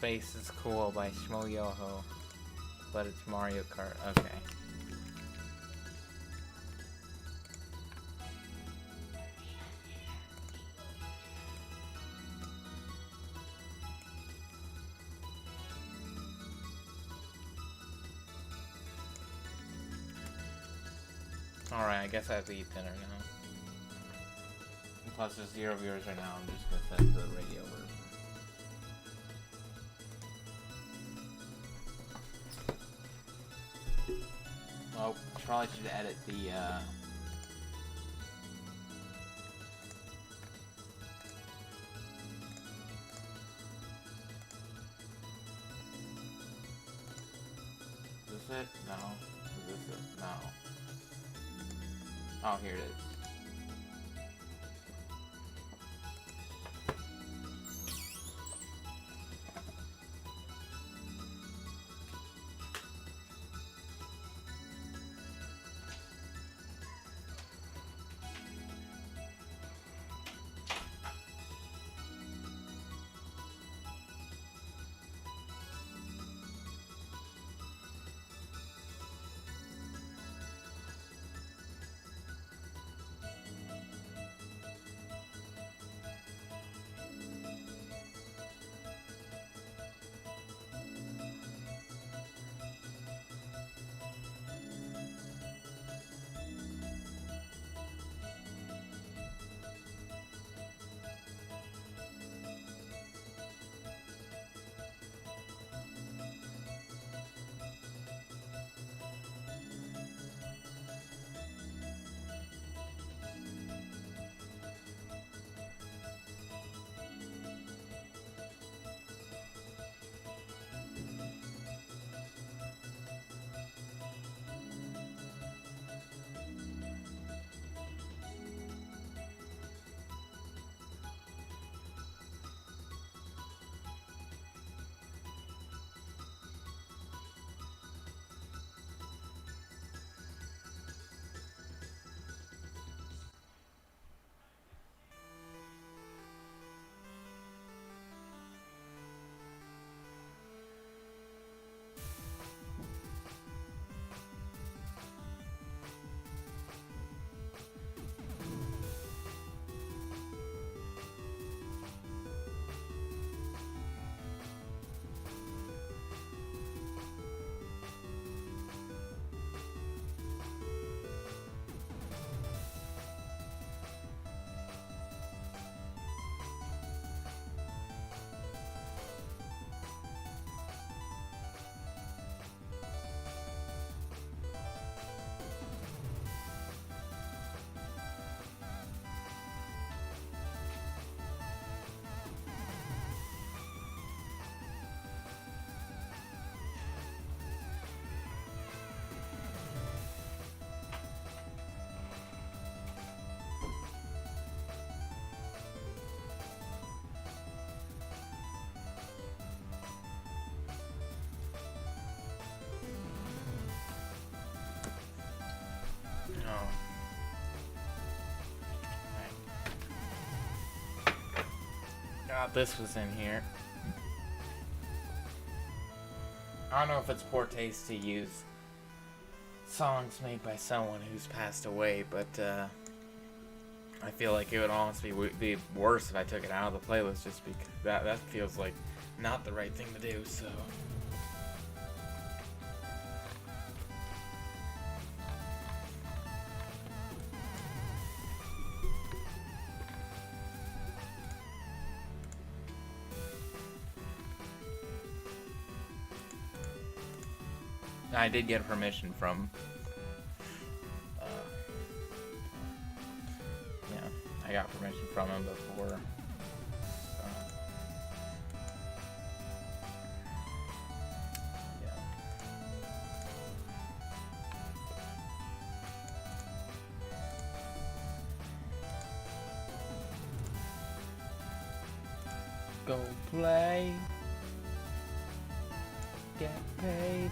Space is Cool by Shmoyoho, but it's Mario Kart. Okay. Alright, I guess I have to eat dinner now. And plus, there's 0 viewers right now. I'm just gonna set the radio version. Oh, probably should edit the, Is this it? No. Is this it? No. Oh, here it is. forgot this was in here. I don't know if it's poor taste to use songs made by someone who's passed away, but I feel like it would honestly be worse if I took it out of the playlist, just because that feels like not the right thing to do. So. I did get permission from, yeah, I got permission from him before, so. Yeah. Go play, get paid.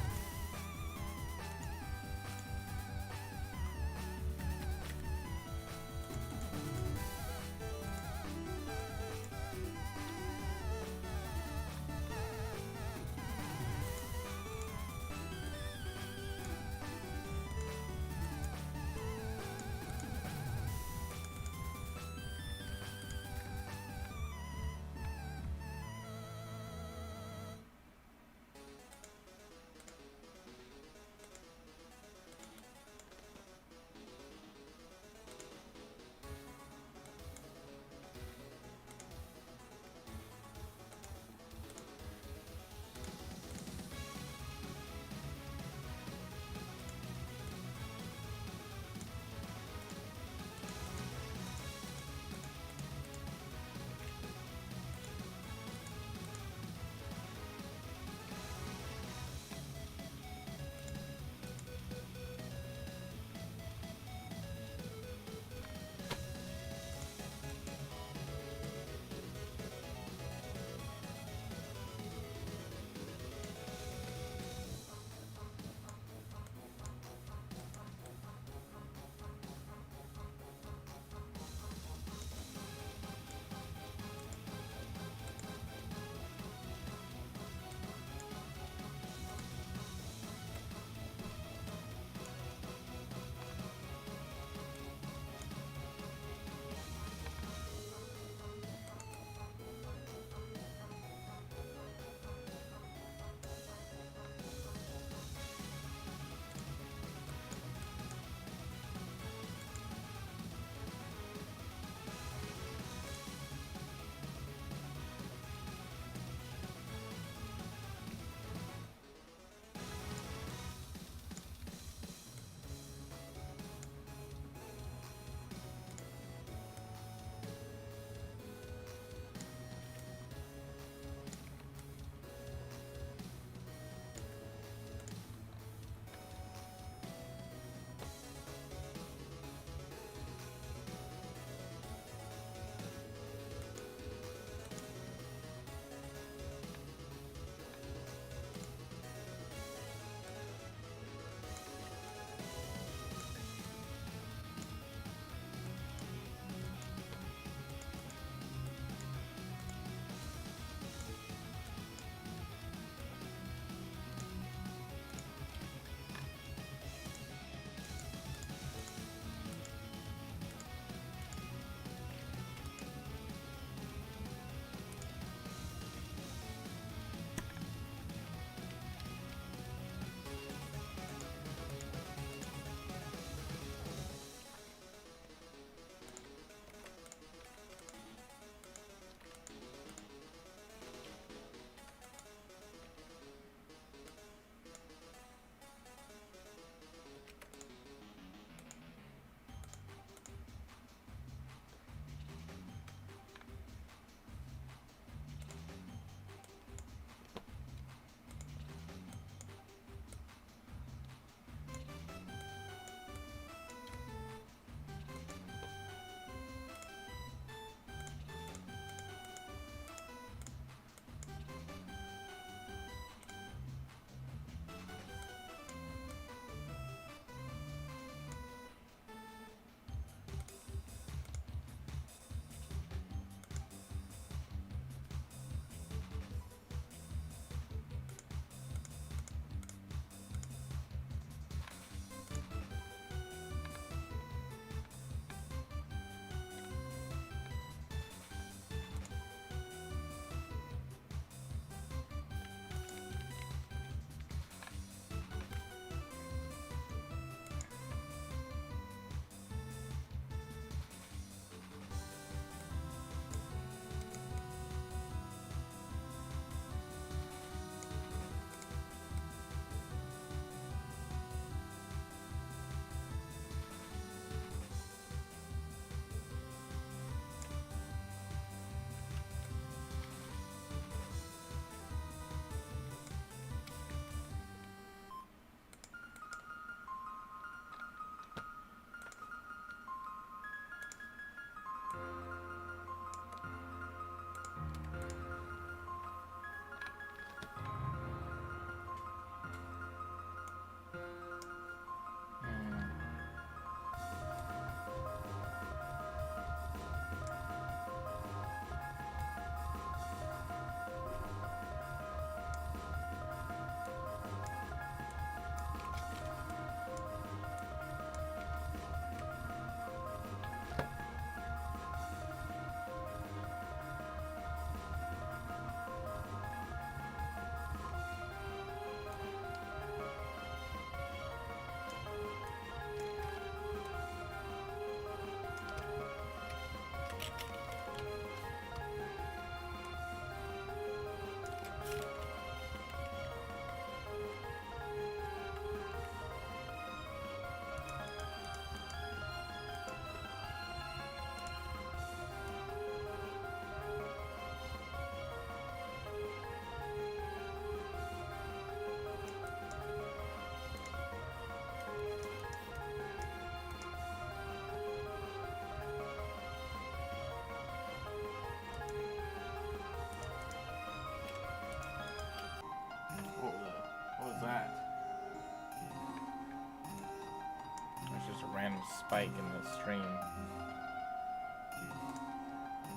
spike in the stream.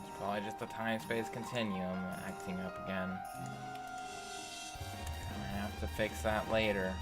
It's probably just the time-space continuum acting up again. Gonna have to fix that later.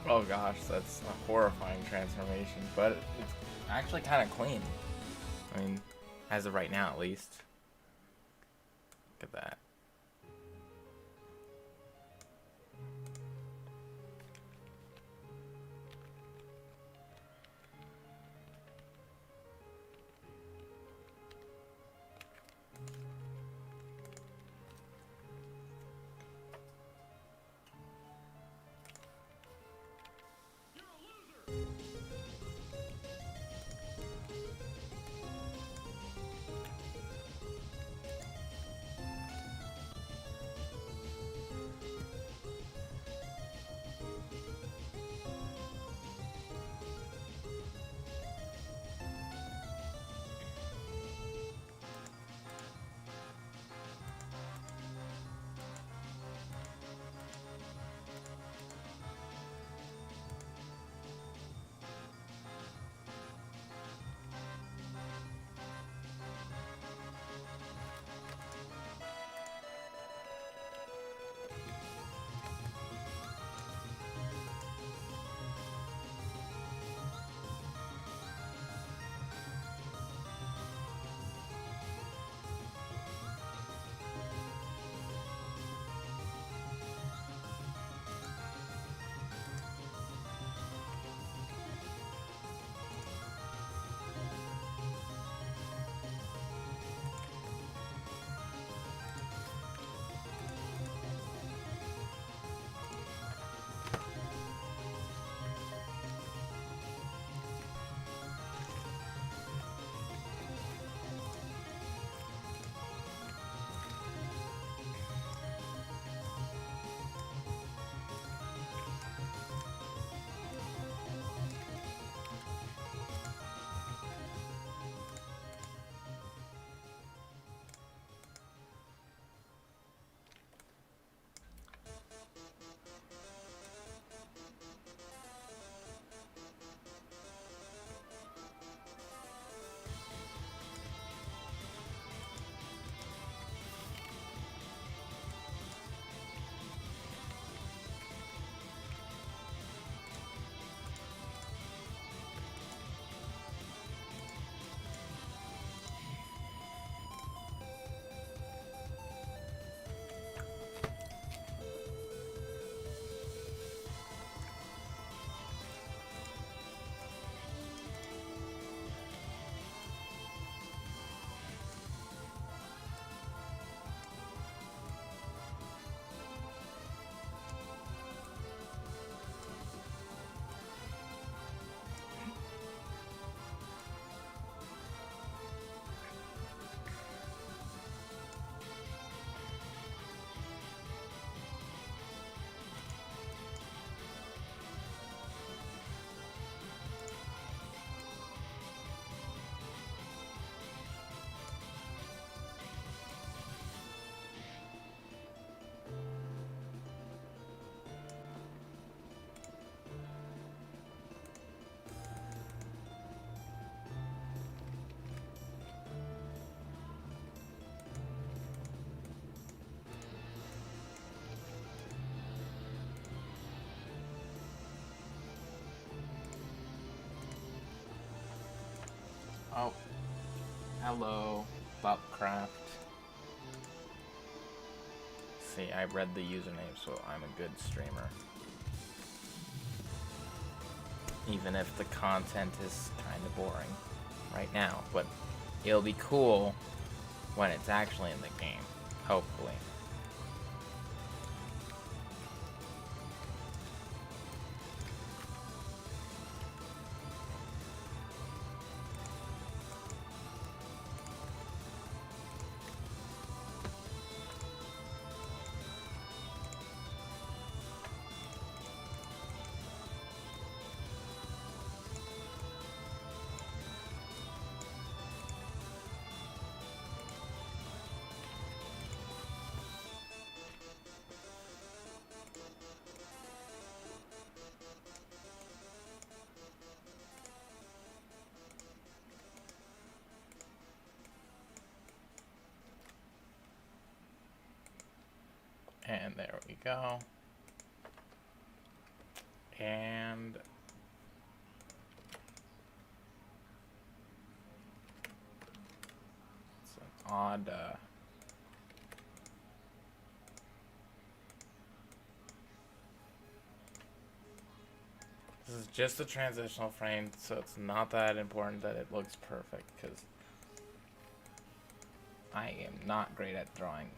Oh gosh, that's a horrifying transformation, but it's actually kind of clean. I mean, as of right now at least. Look at that. Oh. Hello, Bupcraft. See, I read the username, so I'm a good streamer. Even if the content is kind of boring right now, but it'll be cool when it's actually in the game, hopefully. And there we go. And it's an odd this is just a transitional frame, so it's not that important that it looks perfect, because I am not great at drawing.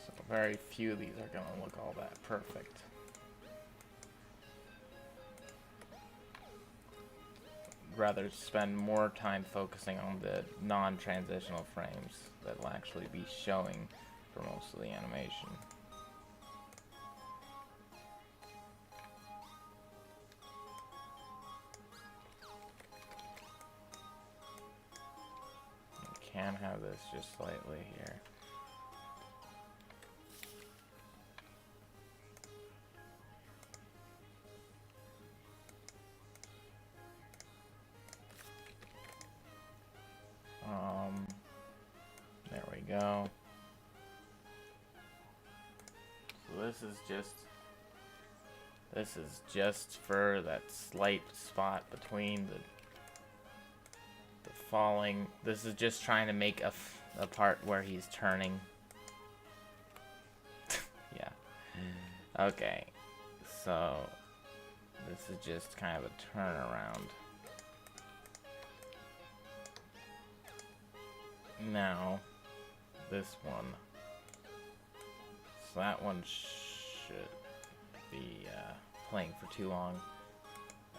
So very few of these are going to look all that perfect. Rather spend more time focusing on the non-transitional frames that will actually be showing for most of the animation. You can have this just slightly here. There we go. So this is just for that slight spot between the falling. This is just trying to make a part where he's turning. Yeah. Okay. So this is just kind of a turnaround. Now, this one. So that one should be playing for too long.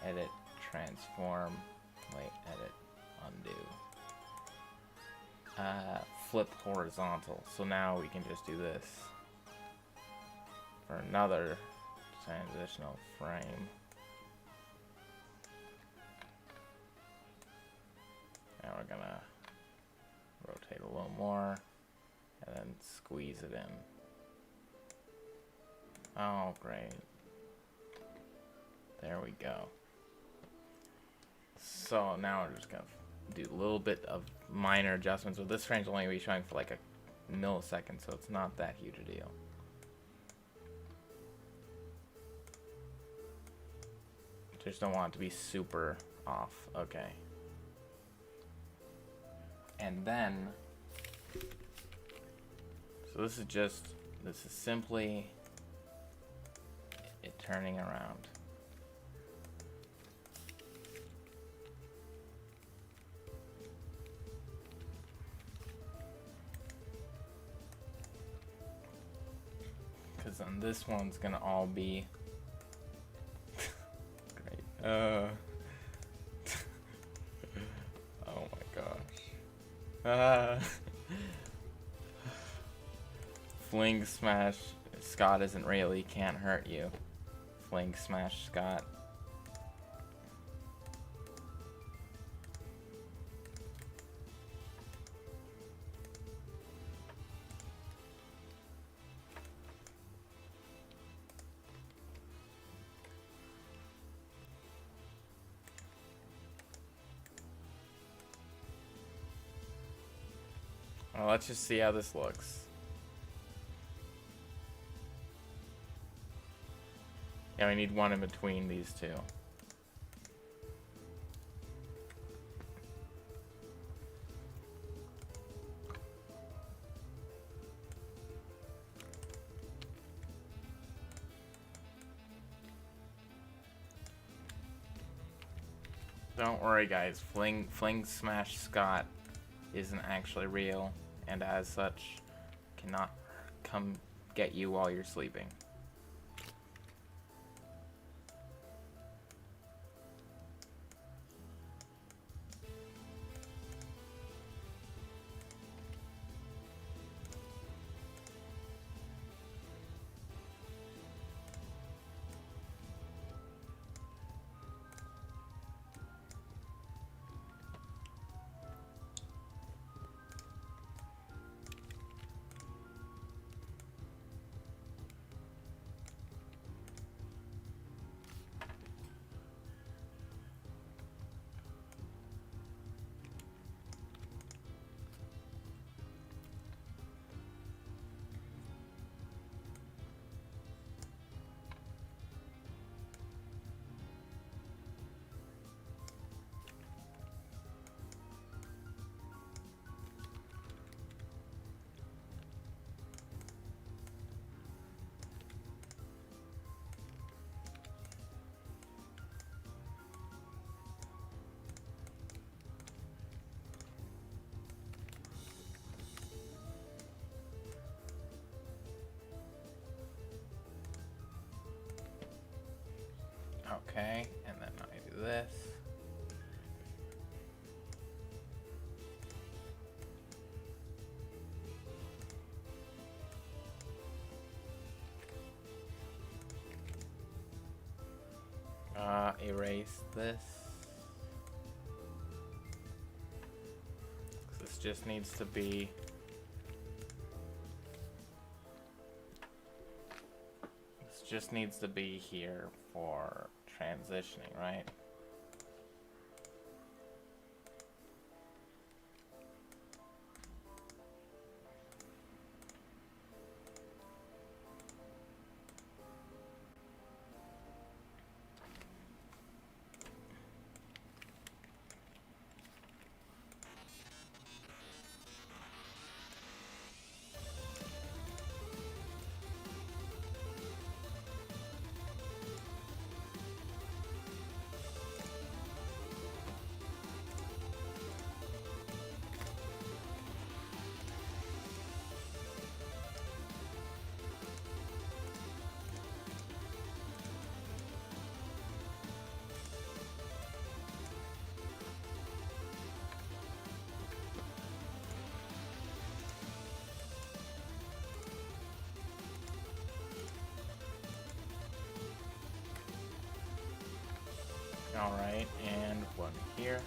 Edit, transform, wait, edit, undo. Flip horizontal. So now we can just do this for another transitional frame. Now we're gonna rotate a little more and then squeeze it in. Oh, great. There we go. So now we're just gonna do a little bit of minor adjustments. So this frame's only gonna be showing for like a millisecond, so it's not that huge a deal. Just don't want it to be super off. Okay. And then, so this is simply it turning around. Because then this one's gonna all be great. Oh my gosh. Fling smash Scott isn't real, he can't hurt you. Fling smash Scott. Well, let's just see how this looks. Yeah, we need one in between these two. Don't worry, guys. Fling Smash Scott isn't actually real, and as such, cannot come get you while you're sleeping. Okay, and then I do this. Erase this. This just needs to be here for transitioning, right? Alright, and one here.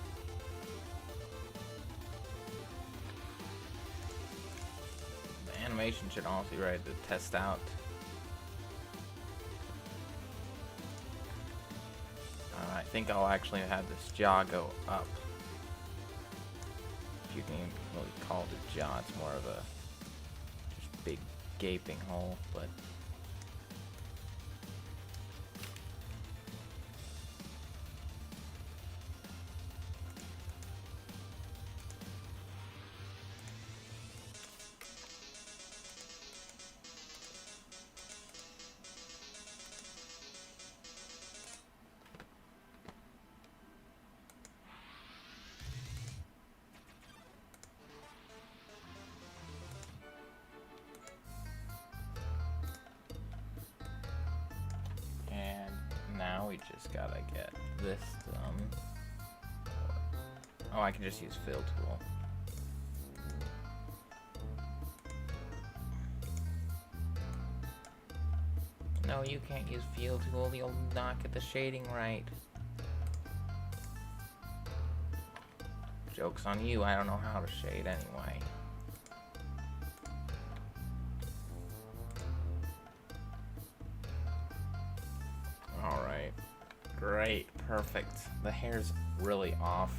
The animation should also be ready to test out. I think I'll actually have this jaw go up. If you can even really call it a jaw, it's more of a just big gaping hole, but now we just gotta get this done. Oh, I can just use fill tool. No, you can't use fill tool. You'll not get the shading right. Joke's on you. I don't know how to shade anyway. Alright. Great. Perfect. The hair's really off.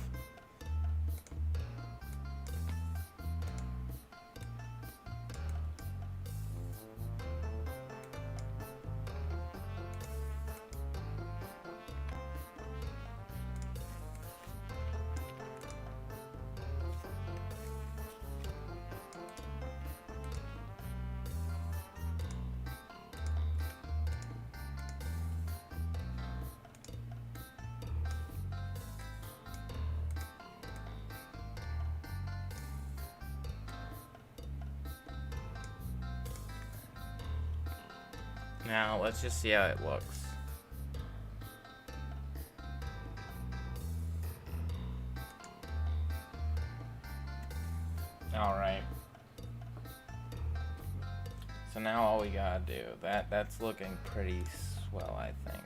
Now, let's just see how it looks. Alright. So now all we gotta do, that's looking pretty swell, I think.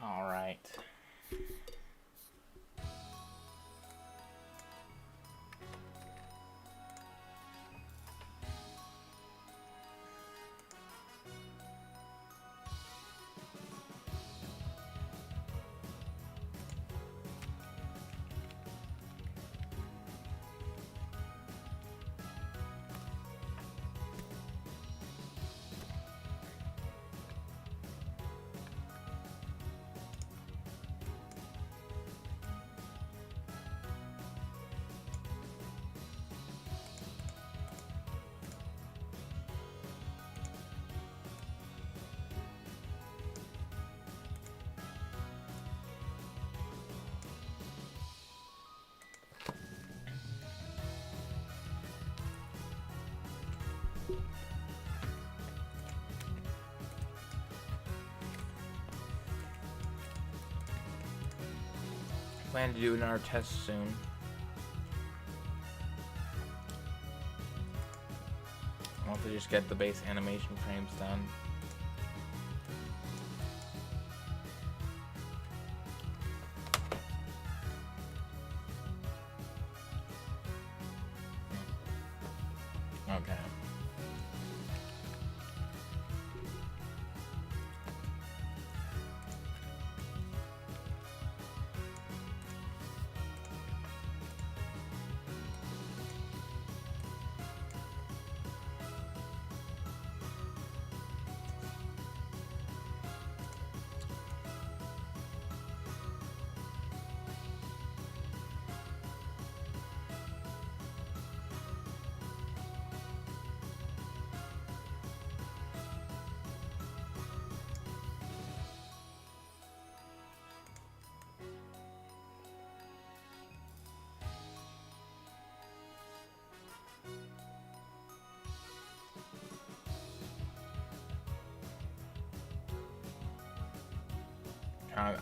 All right. Plan to do another test soon. I want to just get the base animation frames done. Okay.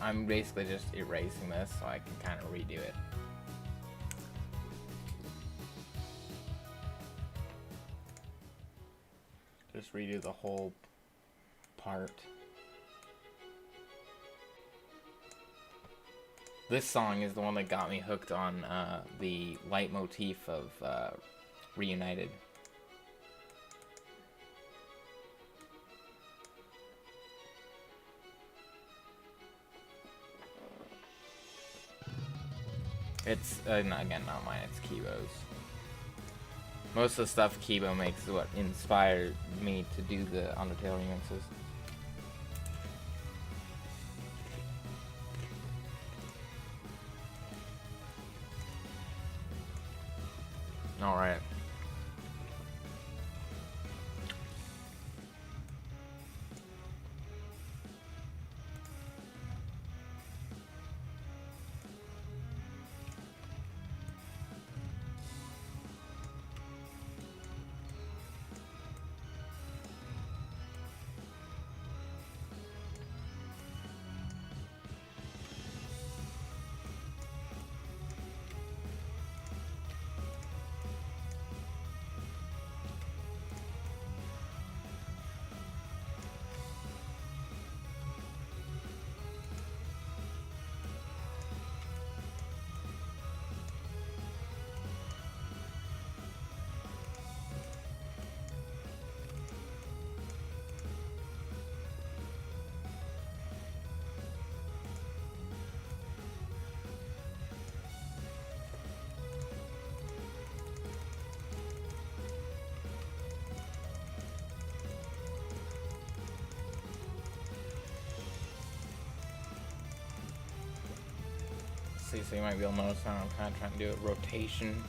I'm basically just erasing this so I can kind of redo it. Just redo the whole part. This song is the one that got me hooked on the leitmotif of reunited. It's, again, not mine, it's Kibo's. Most of the stuff Kibo makes is what inspired me to do the Undertale remixes. Alright. See, so you might be able to notice how I'm kind of trying to do a rotation.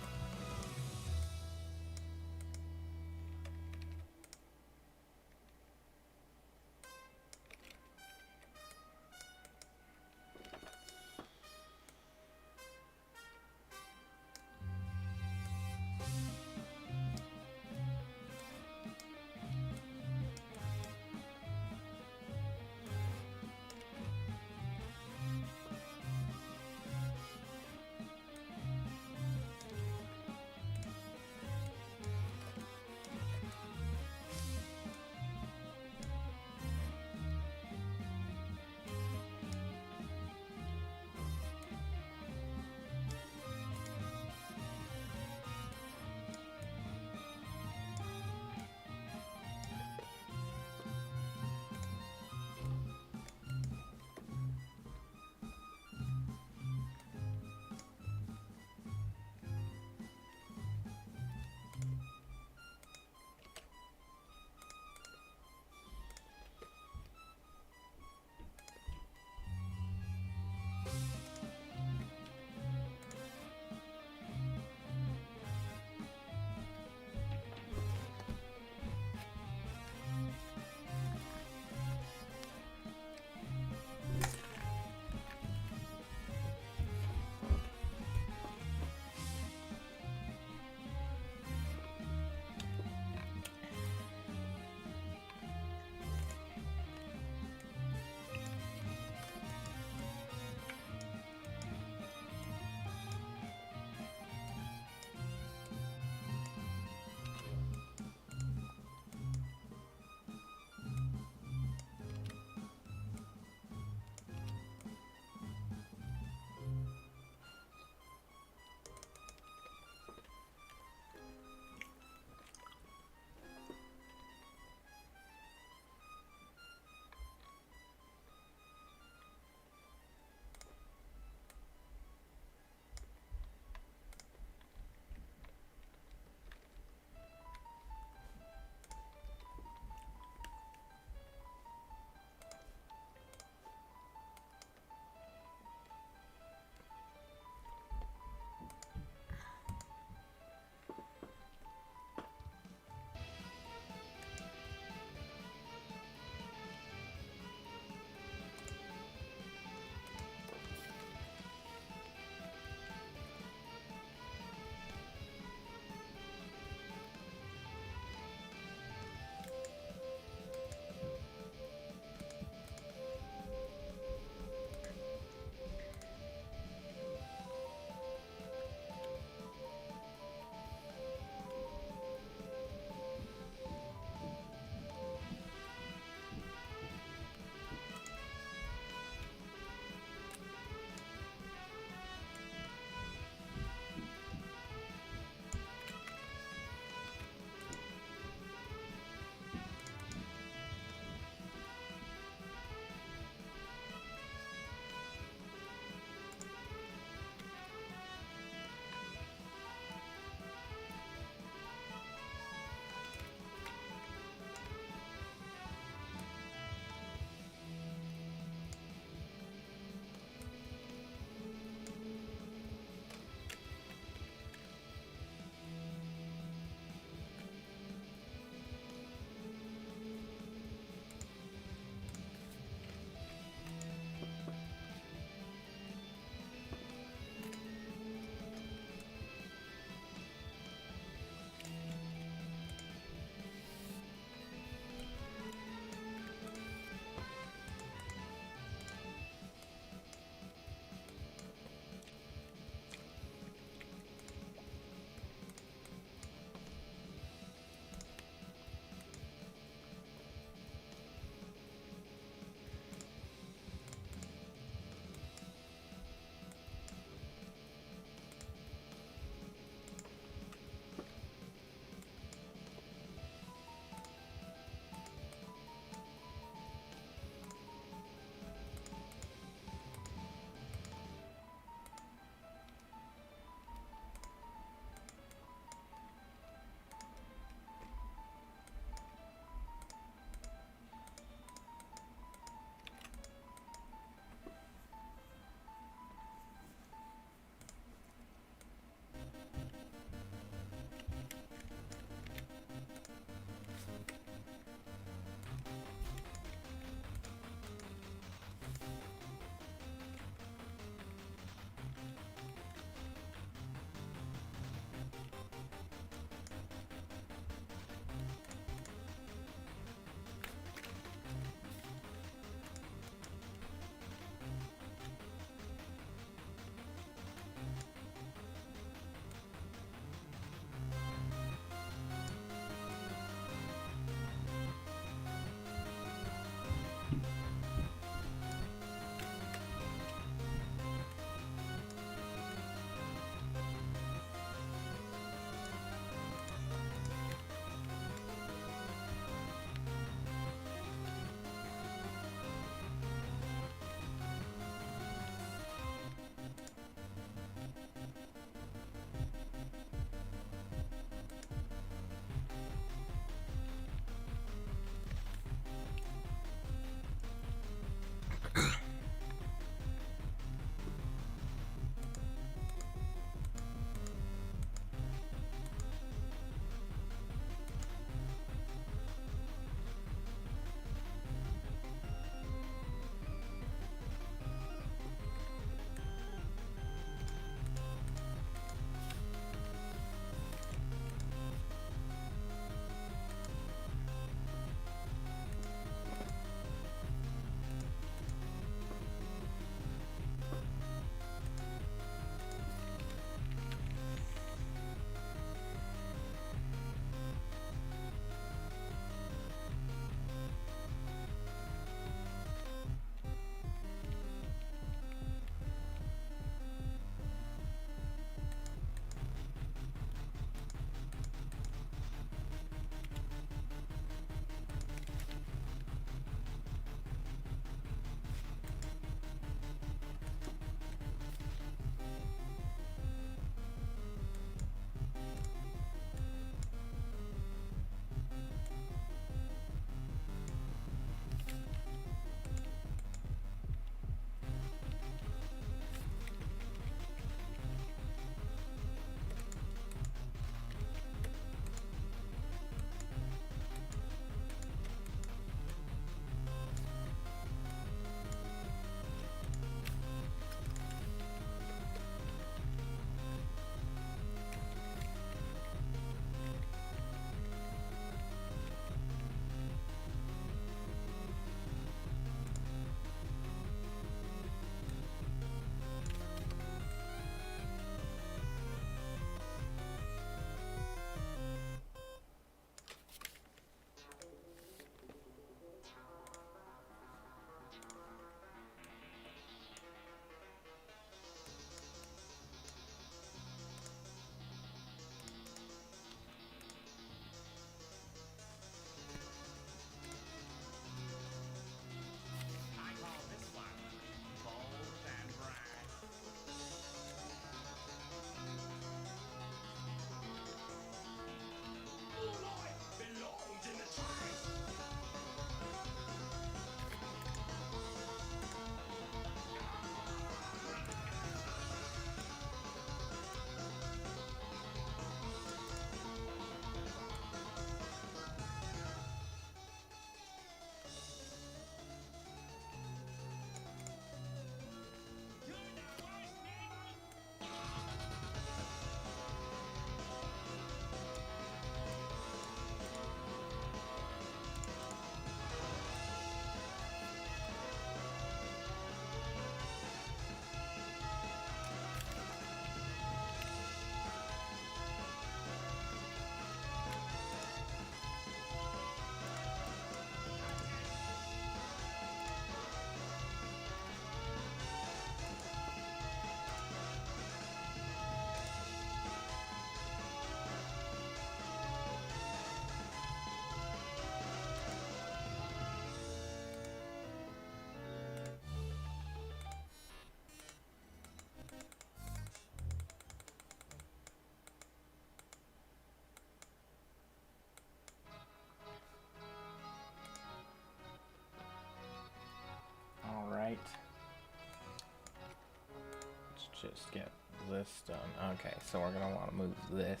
just get this done. Okay, so we're gonna want to move this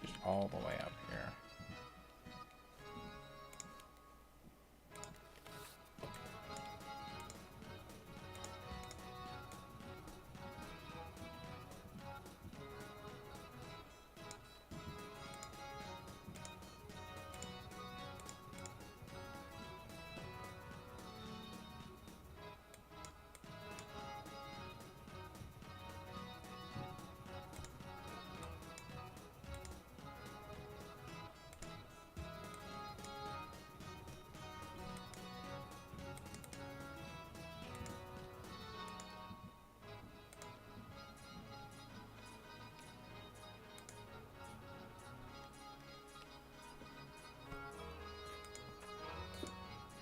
just all the way up here.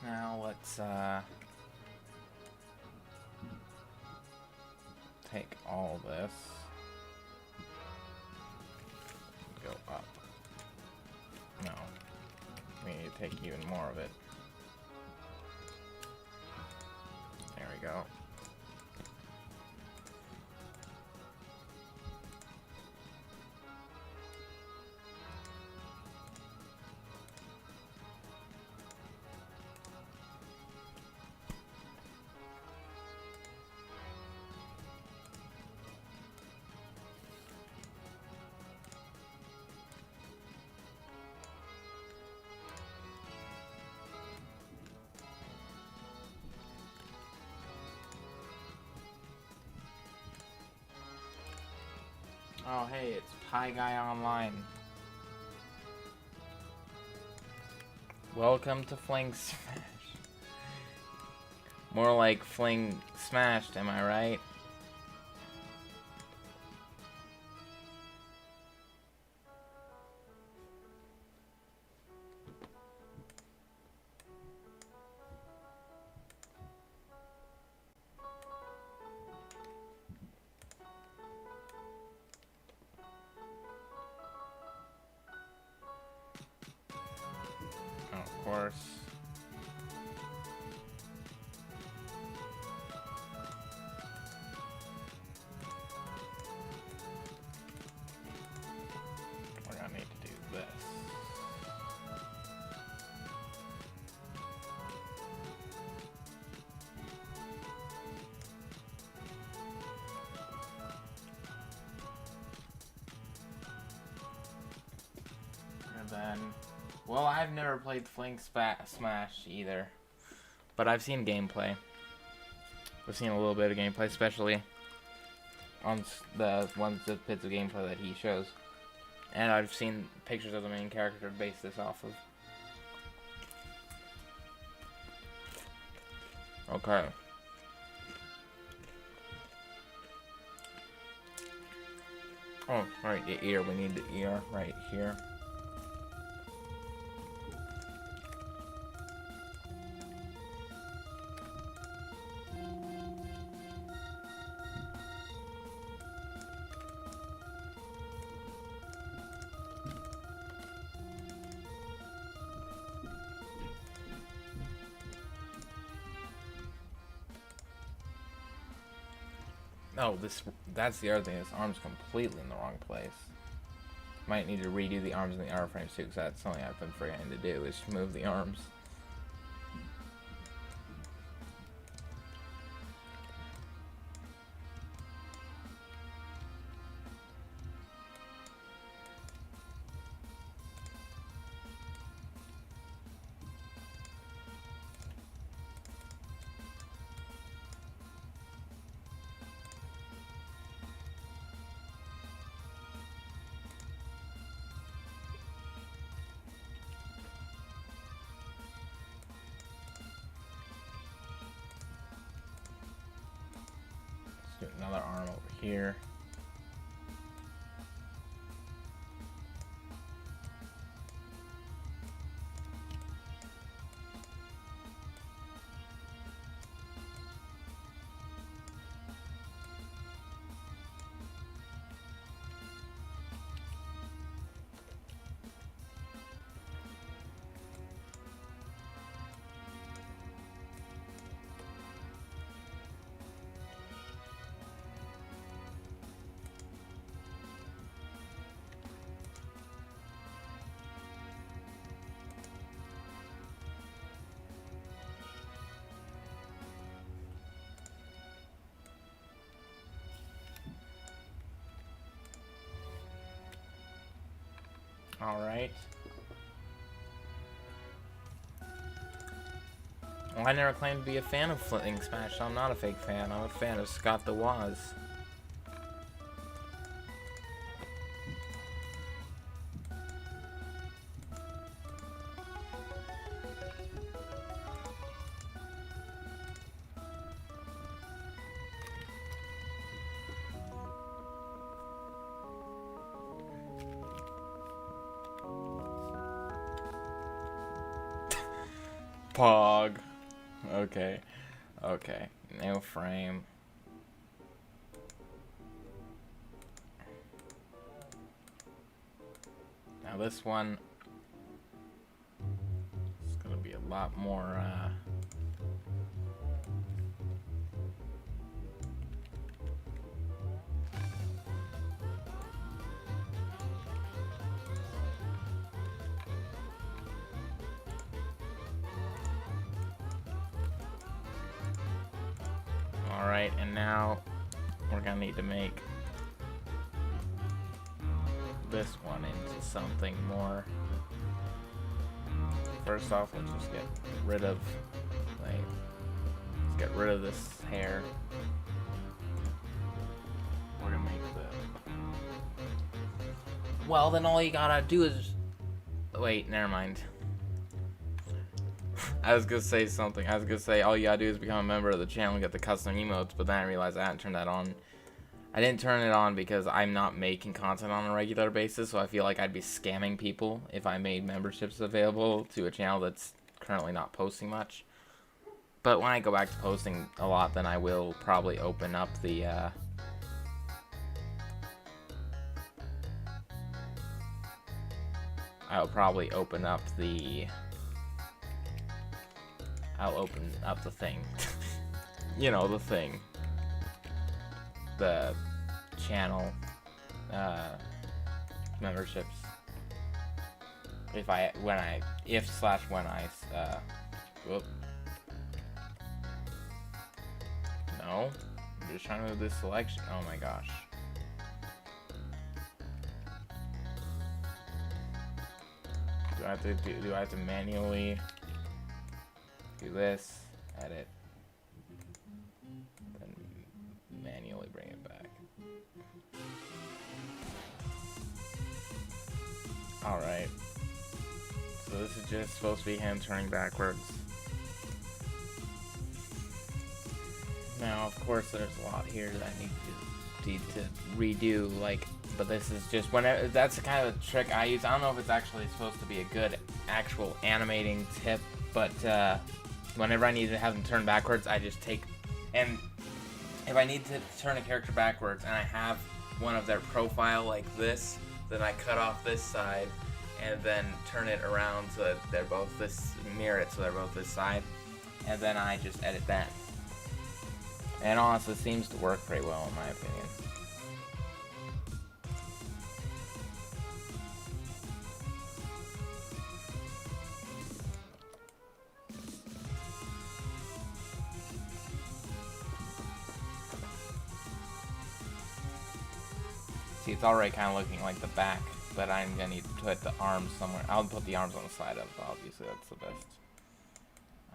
Now let's take all this, go up. No, we need to take even more of it. There we go. Oh, hey, it's Pie Guy Online. Welcome to Fling Smash. More like Fling Smashed, am I right? Of course. We're gonna need to do this. And then, well, I've never played Fling Smash either, but I've seen gameplay. I've seen a little bit of gameplay, especially on the bits of gameplay that he shows. And I've seen pictures of the main character to base this off of. Okay. Oh, right, the ear. We need the ear right here. Oh, that's the other thing. This arm's completely in the wrong place. Might need to redo the arms and the arm frames too, because that's something I've been forgetting to do, is to move the arms. Let's do another arm over here. Alright. Well, I never claimed to be a fan of Flitting Smash, so I'm not a fake fan. I'm a fan of Scott the Woz. Pog. Okay. Okay. New frame. Now this one is gonna be a lot more Alright, and now we're gonna need to make this one into something more. First off, let's just get rid of, like, let's get rid of this hair. We're gonna make the, well, then all you gotta do is, wait, never mind. I was gonna say something. I was gonna say all you gotta do is become a member of the channel and get the custom emotes, but then I realized I hadn't turned that on. I didn't turn it on because I'm not making content on a regular basis, so I feel like I'd be scamming people if I made memberships available to a channel that's currently not posting much. But when I go back to posting a lot, then I will probably open up the I'll open up the thing. You know, the thing. The channel memberships. When I whoop. No. I'm just trying to move this selection. Oh my gosh. Do I have to manually do this, edit, then manually bring it back. Alright. So this is just supposed to be him turning backwards. Now, of course, there's a lot here that I need to redo, like, but this is just whenever, that's the kind of trick I use. I don't know if it's actually supposed to be a good actual animating tip, but whenever I need to have them turn backwards, I just take, and if I need to turn a character backwards and I have one of their profile like this, then I cut off this side and then turn it around so that they're both this, mirror it so they're both this side, and then I just edit that. And honestly, it seems to work pretty well in my opinion. See, it's already kind of looking like the back, but I'm gonna need to put the arms somewhere. I'll put the arms on the side of it, obviously, that's the best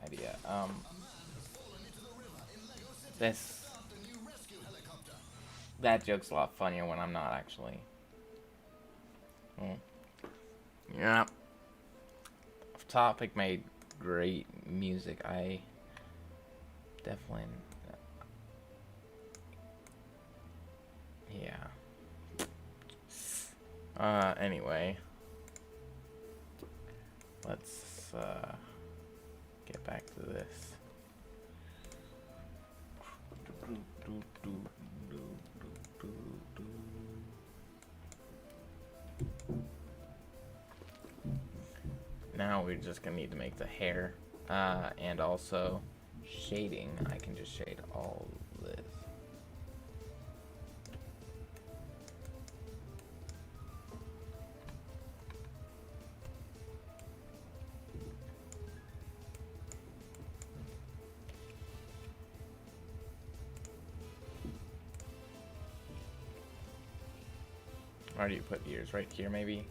idea. That joke's a lot funnier when I'm not actually. Yeah. Off Topic made great music. I definitely. Yeah. Anyway. Let's, get back to this. Now we're just gonna need to make the hair, and also shading. I can just shade all this. Where do you put ears? Right here, maybe?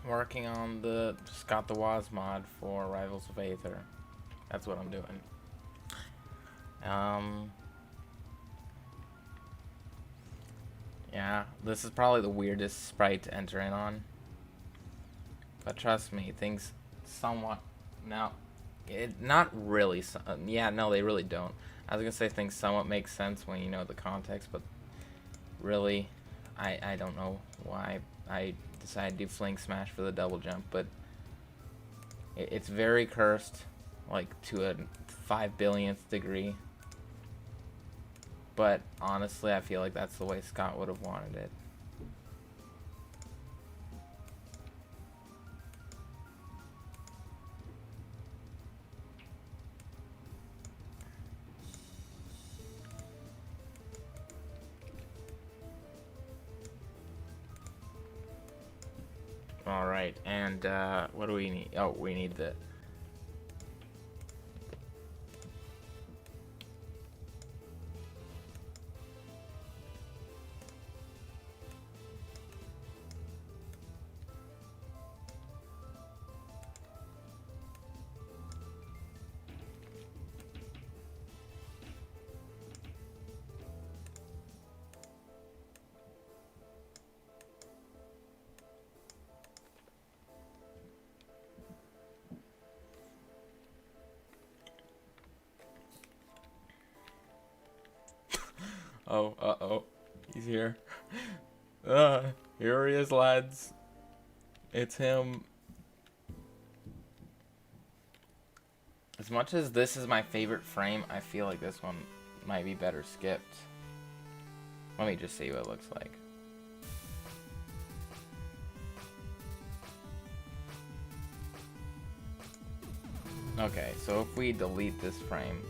Working on the Scott the Woz mod for Rivals of Aether. That's what I'm doing. Yeah, this is probably the weirdest sprite to enter in on. But trust me, things somewhat now. Not really. Yeah, no, they really don't. I was gonna say things somewhat make sense when you know the context, but really, I don't know why I decided to do Fling Smash for the double jump, but it's very cursed, like to a 5 billionth degree. But honestly, I feel like that's the way Scott would have wanted it. Alright, and what do we need? Oh, we need the... Oh, uh-oh. He's here. Here he is, lads. It's him. As much as this is my favorite frame, I feel like this one might be better skipped. Let me just see what it looks like. Okay, so if we delete this frame...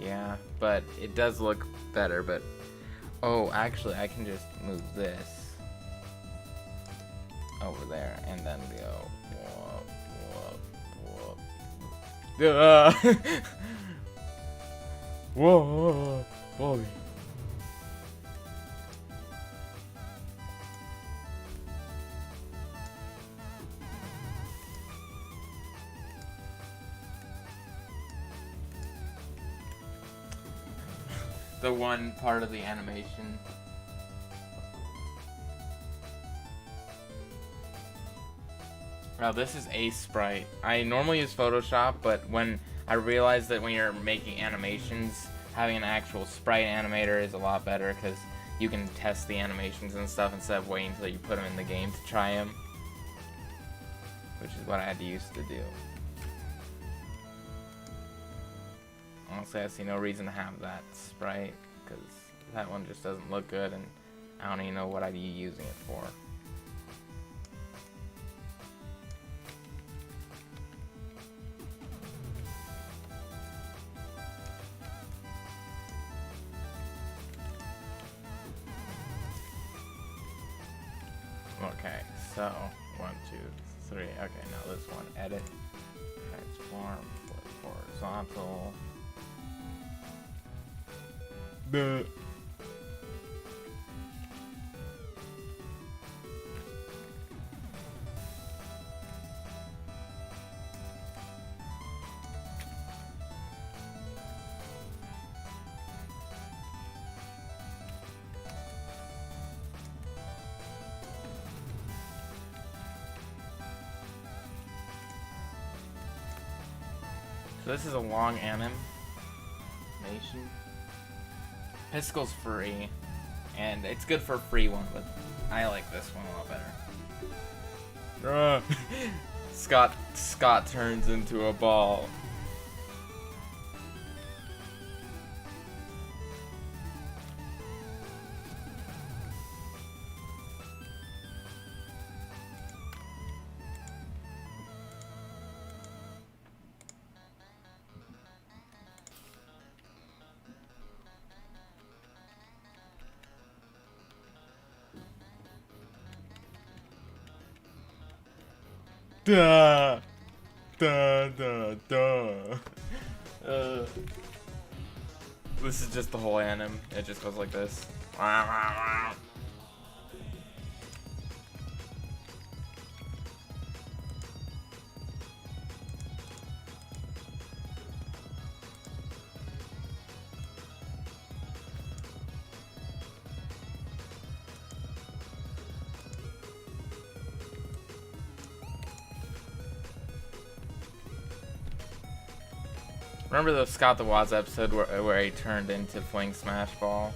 Yeah, but it does look better, but... Oh, actually, I can just move this over there, and then go... Whoa, whoa, whoa. Whoa. The one part of the animation. Wow, this is a sprite. I normally use Photoshop, but when I realized that when you're making animations, having an actual sprite animator is a lot better because you can test the animations and stuff instead of waiting until you put them in the game to try them. Which is what I had to used to do. Honestly, I see no reason to have that sprite, because that one just doesn't look good, and I don't even know what I'd be using it for. Okay, so 1, 2, 3. Okay, now this one, edit, transform, flip horizontal. Duh. So this is a long animation. Piscal's free, and it's good for a free one, but I like this one a lot better. Scott turns into a ball. Da, da, da, da. This is just the whole anim. It just goes like this. Remember the Scott the Woz episode where he turned into Fling Smash Ball?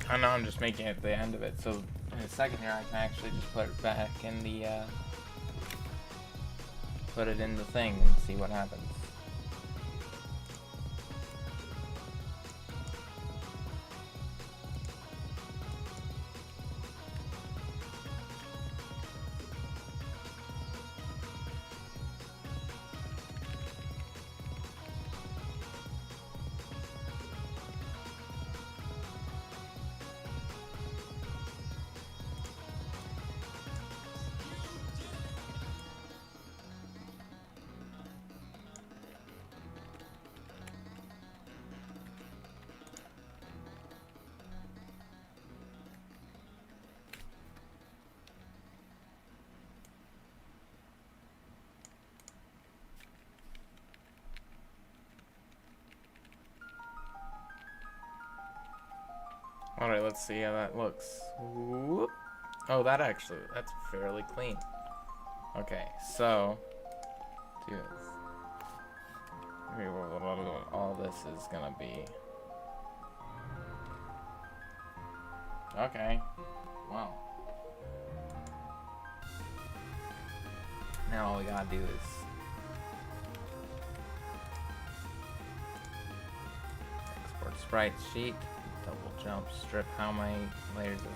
I know I'm just making it the end of it, so in a second here I can actually just put it back in the, put it in the thing and see what happens. Alright, let's see how that looks. Whoop. Oh, that's fairly clean. Okay, so, do this. All this is gonna be... Okay, wow. Now all we gotta do is... export sprite sheet. Double jump, strip how many layers is.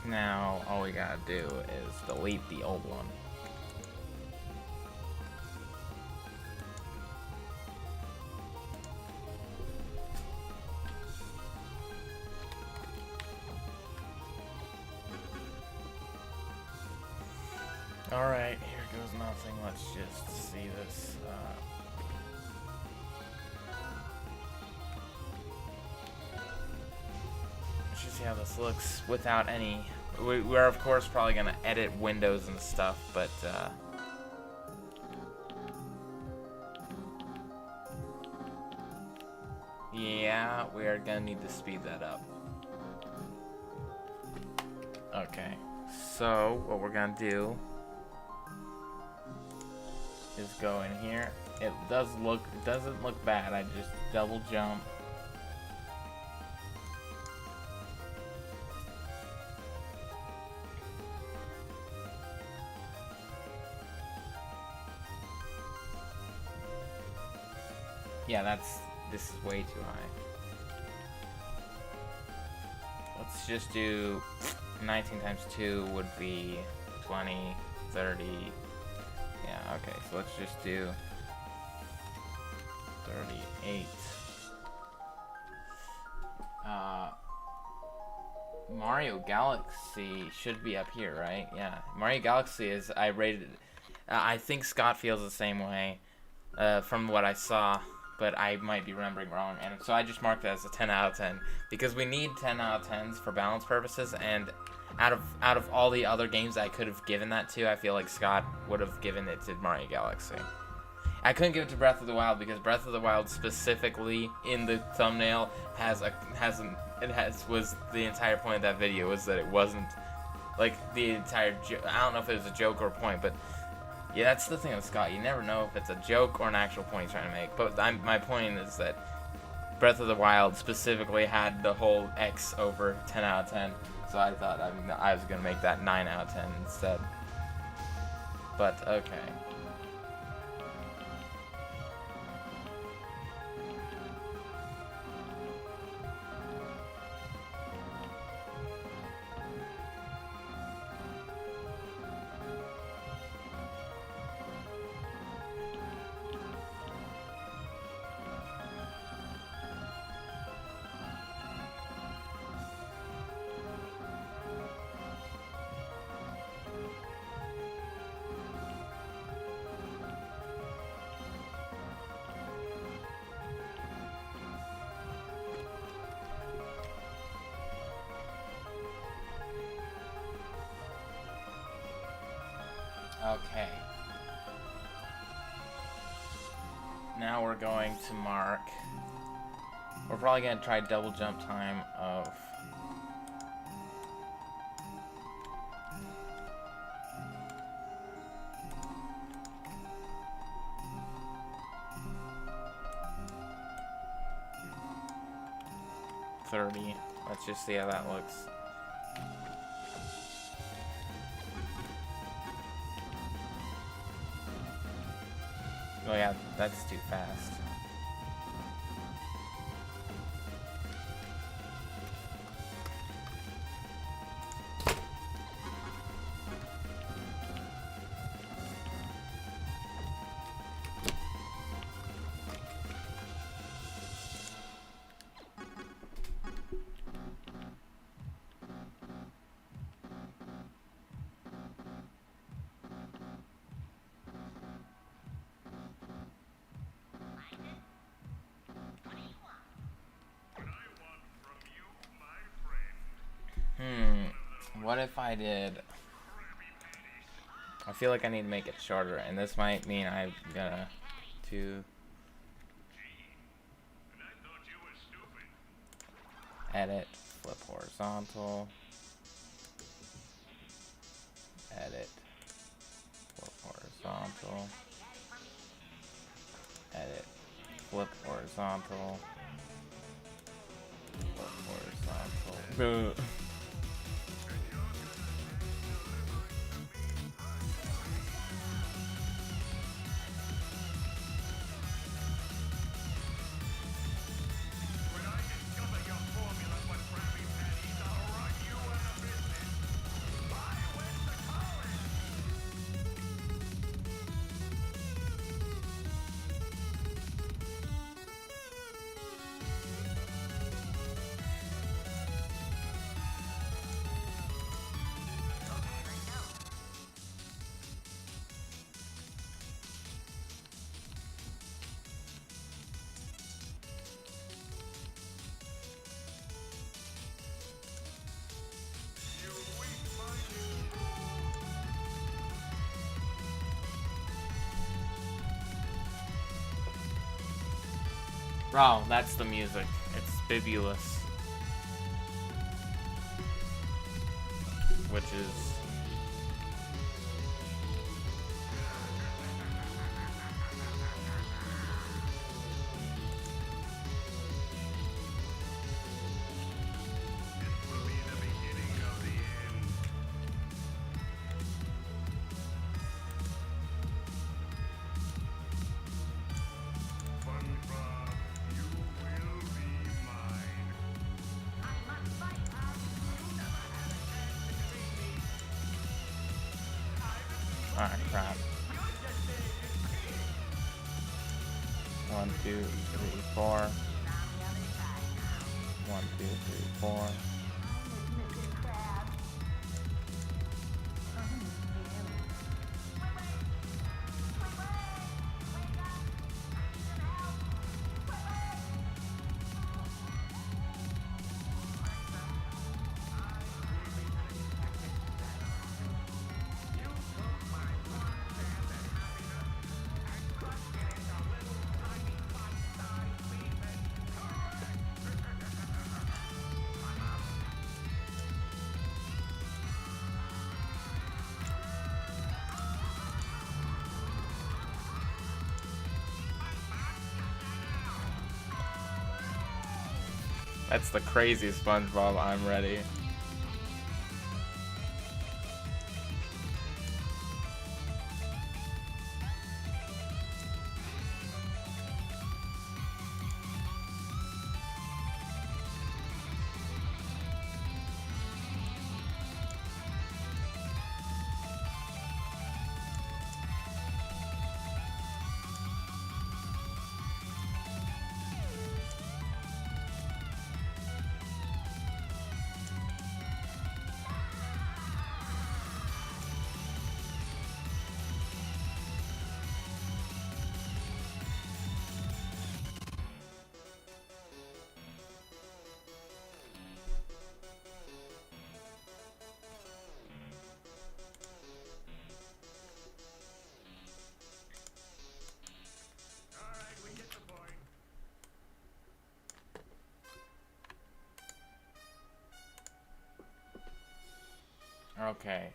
Now all we gotta do is delete the old one. Alright, here goes nothing. Let's just see this. Let's just see how this looks without any... We're of course probably going to edit windows and stuff, but... yeah, we are going to need to speed that up. Okay, so what we're gonna do is go in here. It doesn't look bad. I just double jump. Yeah, this is way too high. Let's just do 19 times 2 would be 20, 30. Yeah, okay, so let's just do 38. Mario Galaxy should be up here, right? Yeah, Mario Galaxy is, I rated, I think Scott feels the same way from what I saw, but I might be remembering wrong, and so I just marked it as a 10 out of 10, because we need 10 out of 10s for balance purposes, and out of all the other games I could have given that to, I feel like Scott would have given it to Mario Galaxy. I couldn't give it to Breath of the Wild because Breath of the Wild specifically in the thumbnail was the entire point of that video was that it wasn't like the entire I don't know if it was a joke or a point, but yeah, that's the thing with Scott. You never know if it's a joke or an actual point he's trying to make. But my point is that Breath of the Wild specifically had the whole X over 10 out of 10. So I thought I was going to make that 9 out of 10 instead. But, okay. Okay. Now we're going to mark. We're probably going to try double jump time of 30. Let's just see how that looks. Oh yeah, that's too fast. What if I did... I feel like I need to make it shorter, and this might mean I'm gonna edit, flip horizontal, edit, flip horizontal, edit, flip horizontal, flip horizontal. Bro, that's the music. It's fabulous. which is ah, crap. 1, 2, 3, 4. 1, 2, 3, 4. That's the craziest SpongeBob. I'm ready. Okay.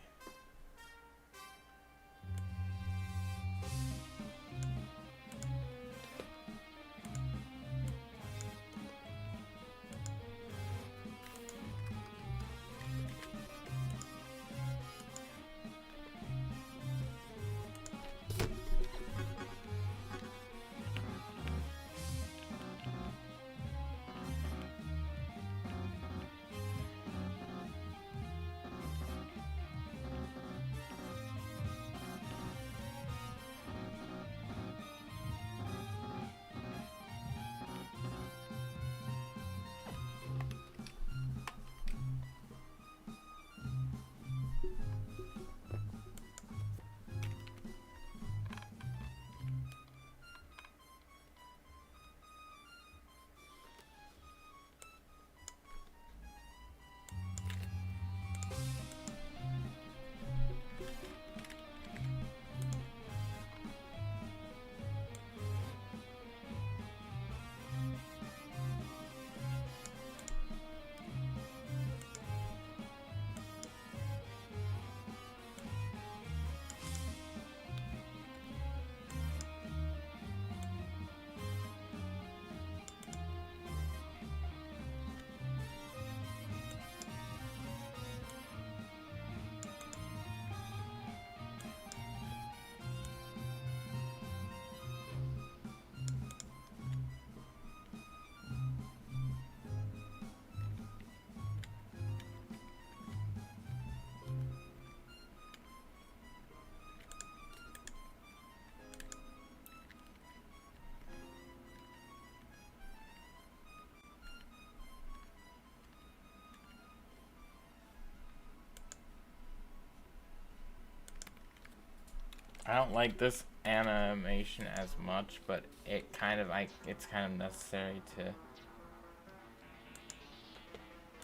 I don't like this animation as much, but it kind of it's kind of necessary to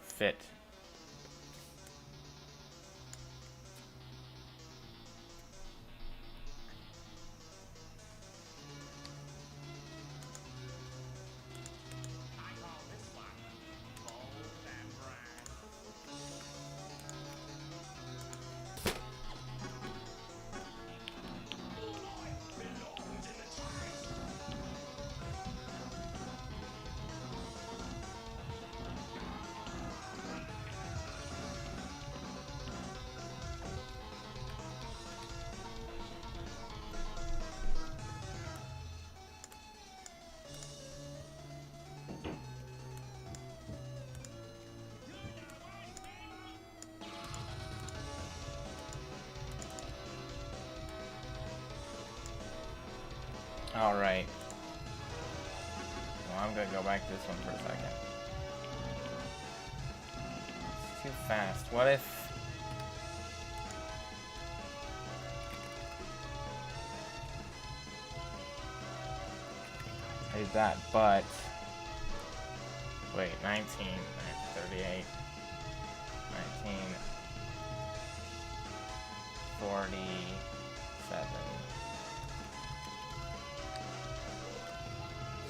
fit. Alright. Well, I'm gonna go back to this one for a second. It's too fast. What if... I did that, but... Wait, 19, 38, 19, 47.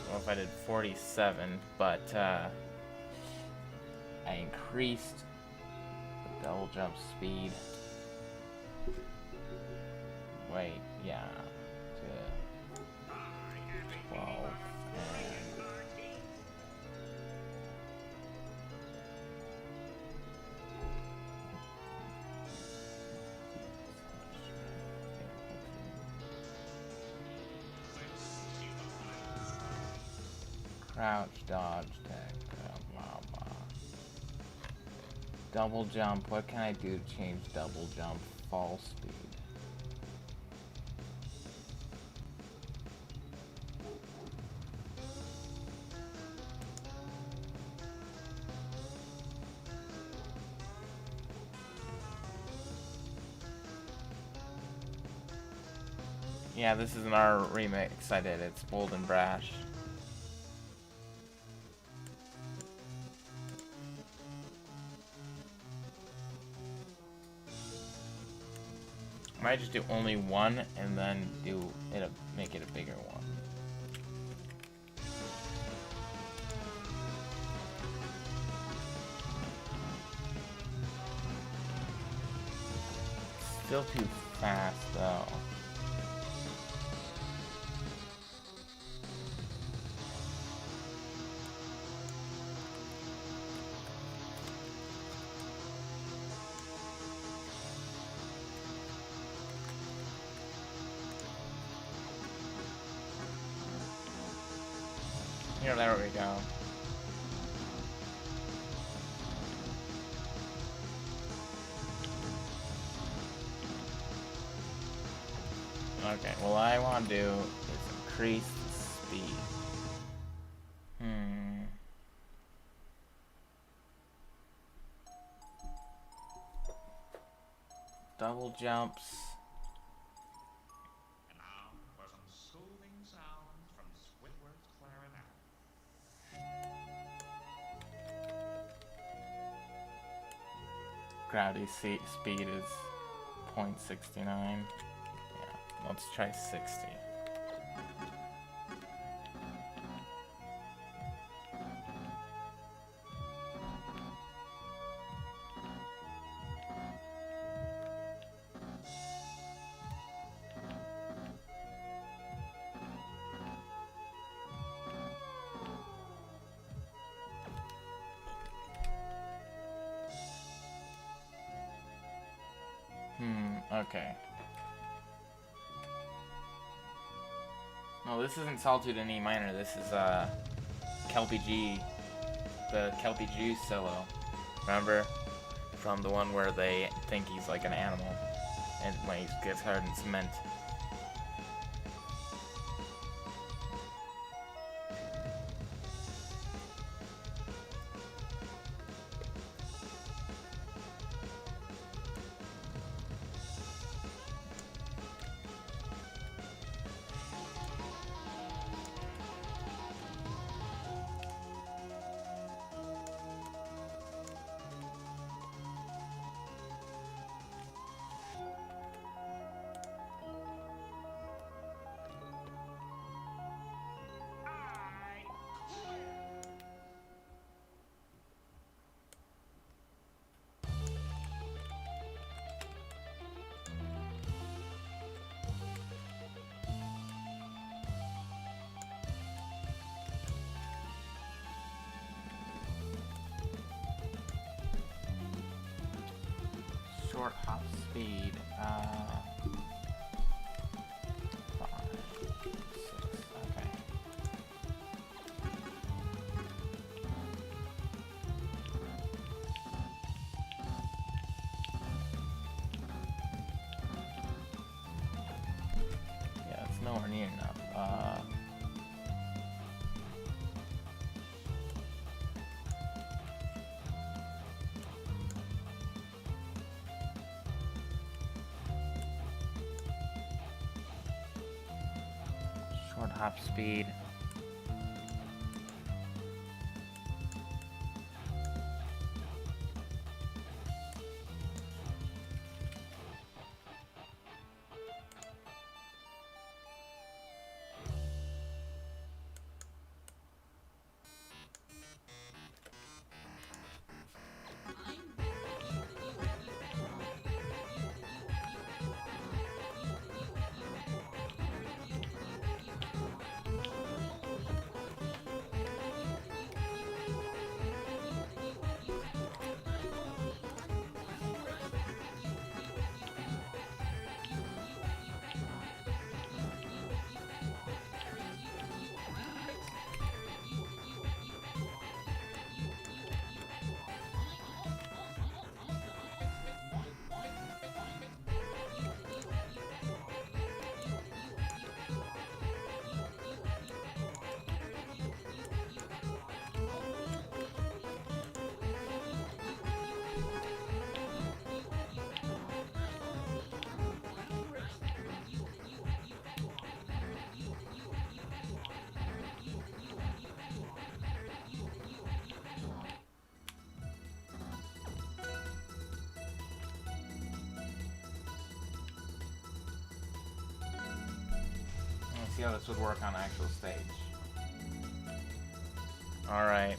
So if I did 47, but I increased the double jump speed. Wait, yeah, to 12 and crouch, dodge, tech, blah, blah. Double jump. What can I do to change double jump fall speed? Yeah, this isn't our remix I did. It's Bold and Brash. I might just do only one and then do it make it a bigger one. Still too fast though. Here, there we go. Okay, well, what I want to do is increase the speed. Double jumps. And now for some soothing sounds from Squidward's clarinet. Gravity speed is 0.69. Yeah, let's try 60. Okay. No, this isn't Solitude in E minor. This is Kelpie G, the Kelpie G solo. Remember, from the one where they think he's like an animal, and when he gets covered in cement. Short hop speed, 5, 6, okay. Yeah, it's nowhere near enough. Hop speed. See how this would work on actual stage. Alright.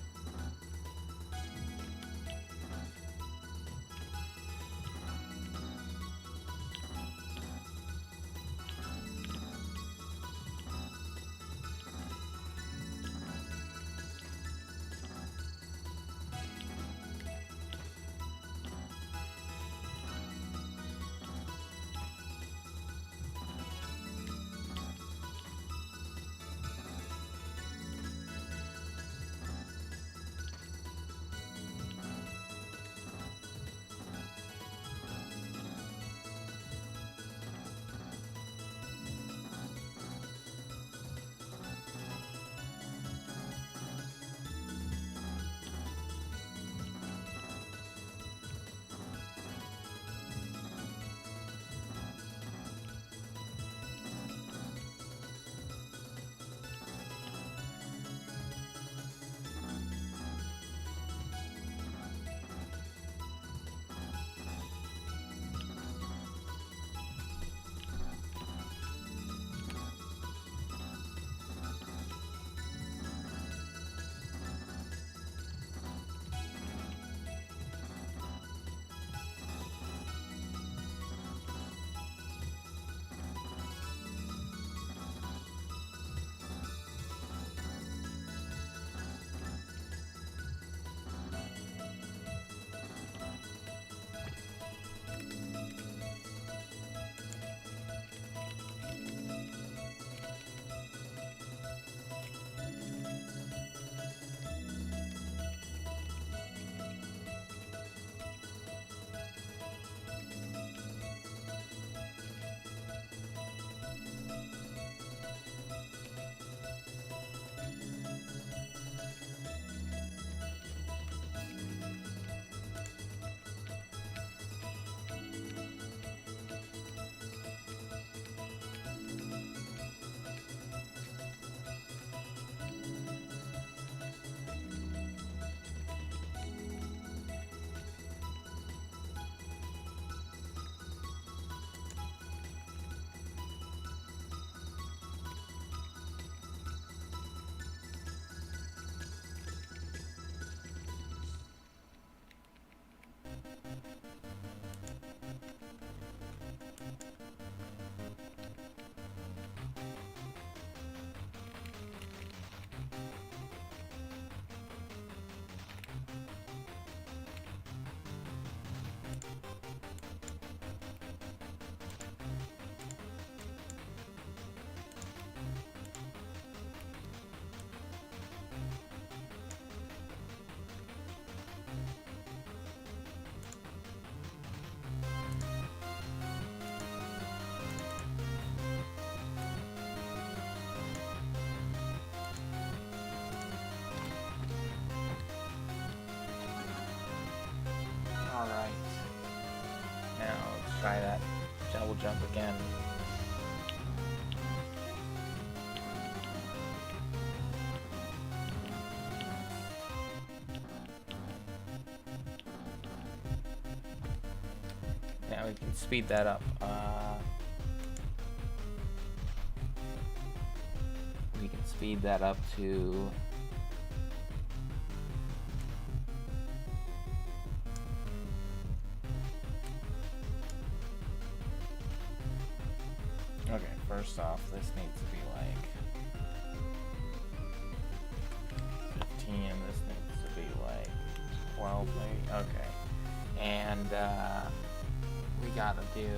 Alright. Now let's try that double jump again. Yeah, we can speed that up. We can speed that up to... Okay, first off, this needs to be like 15, and this needs to be like 12 maybe. Okay. And we gotta do...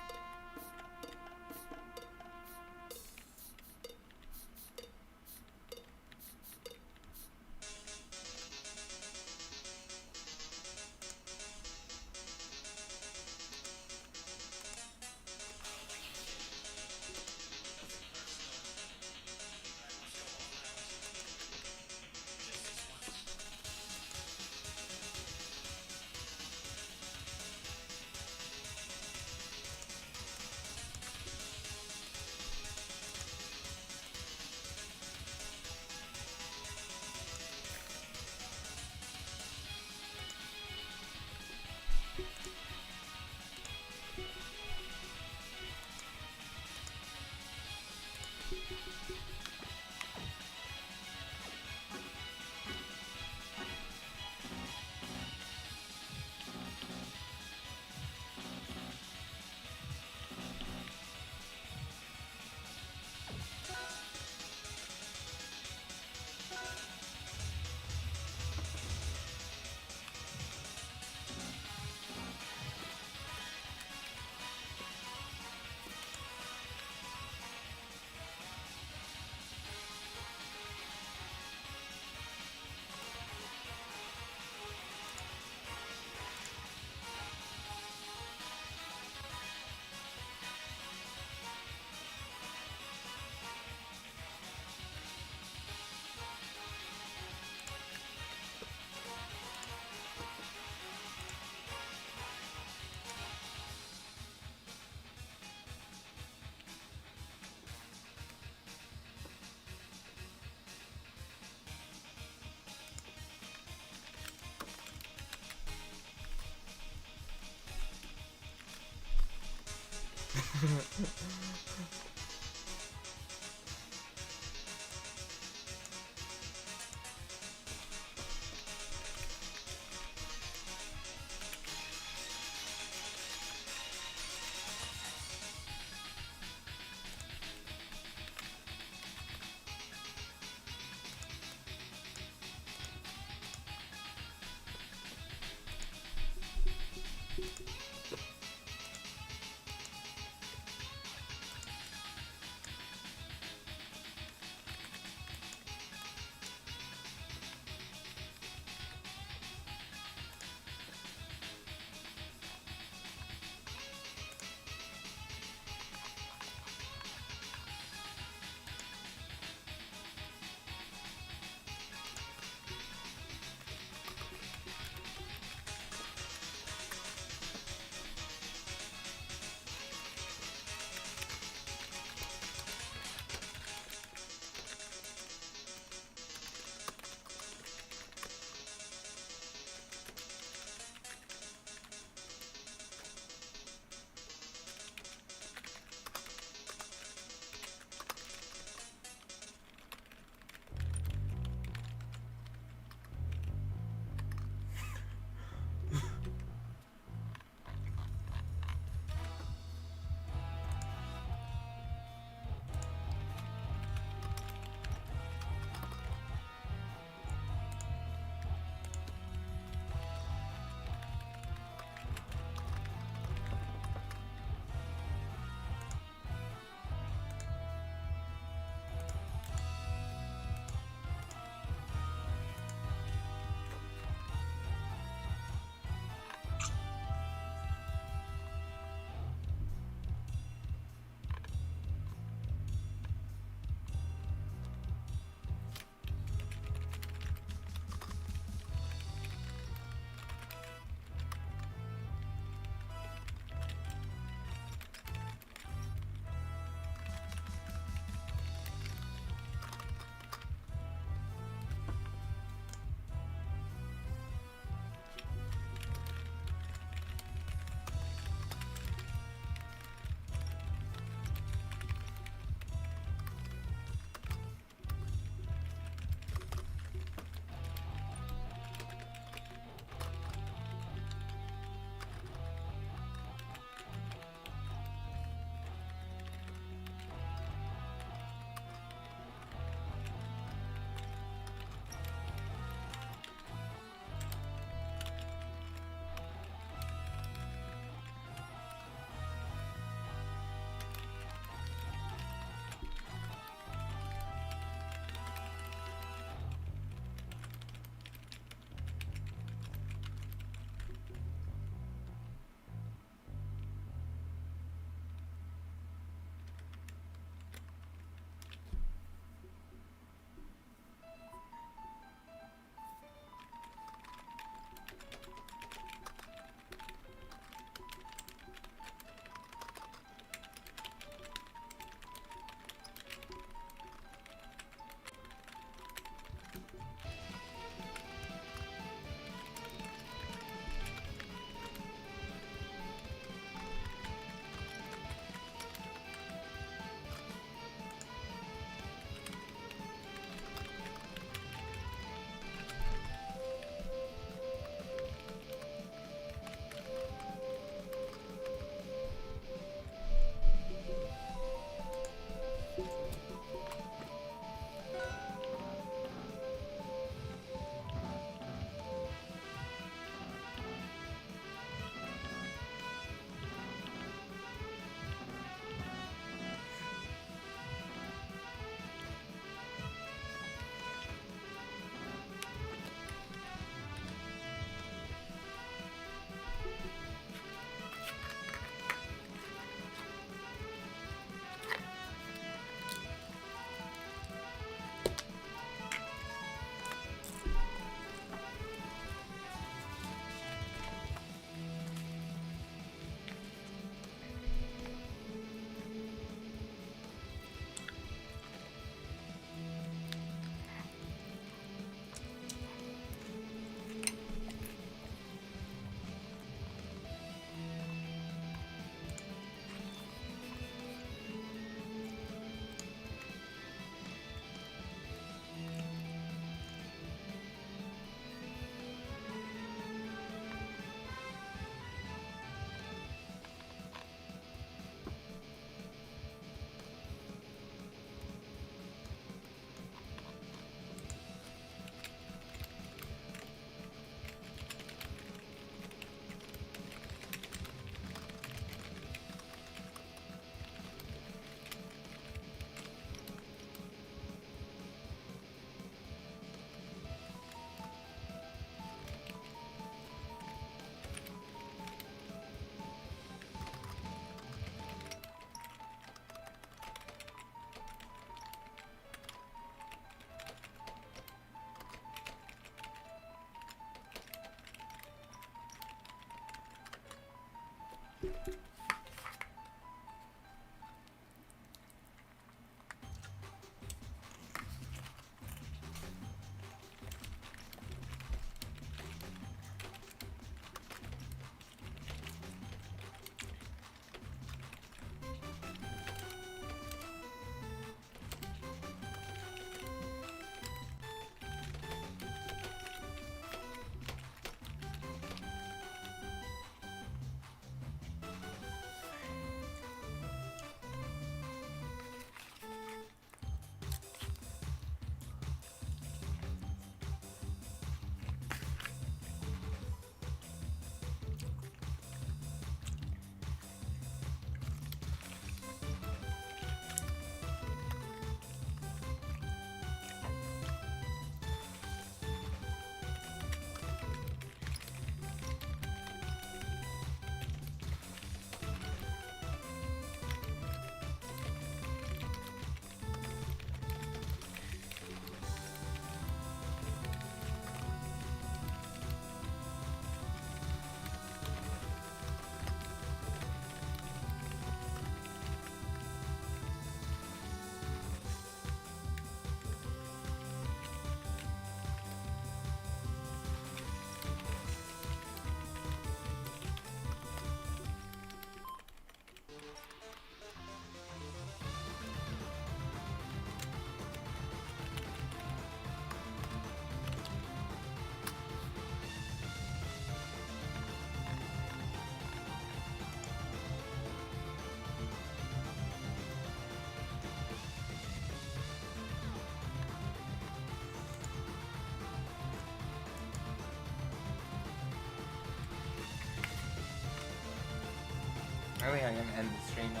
I think I'm gonna end the stream now.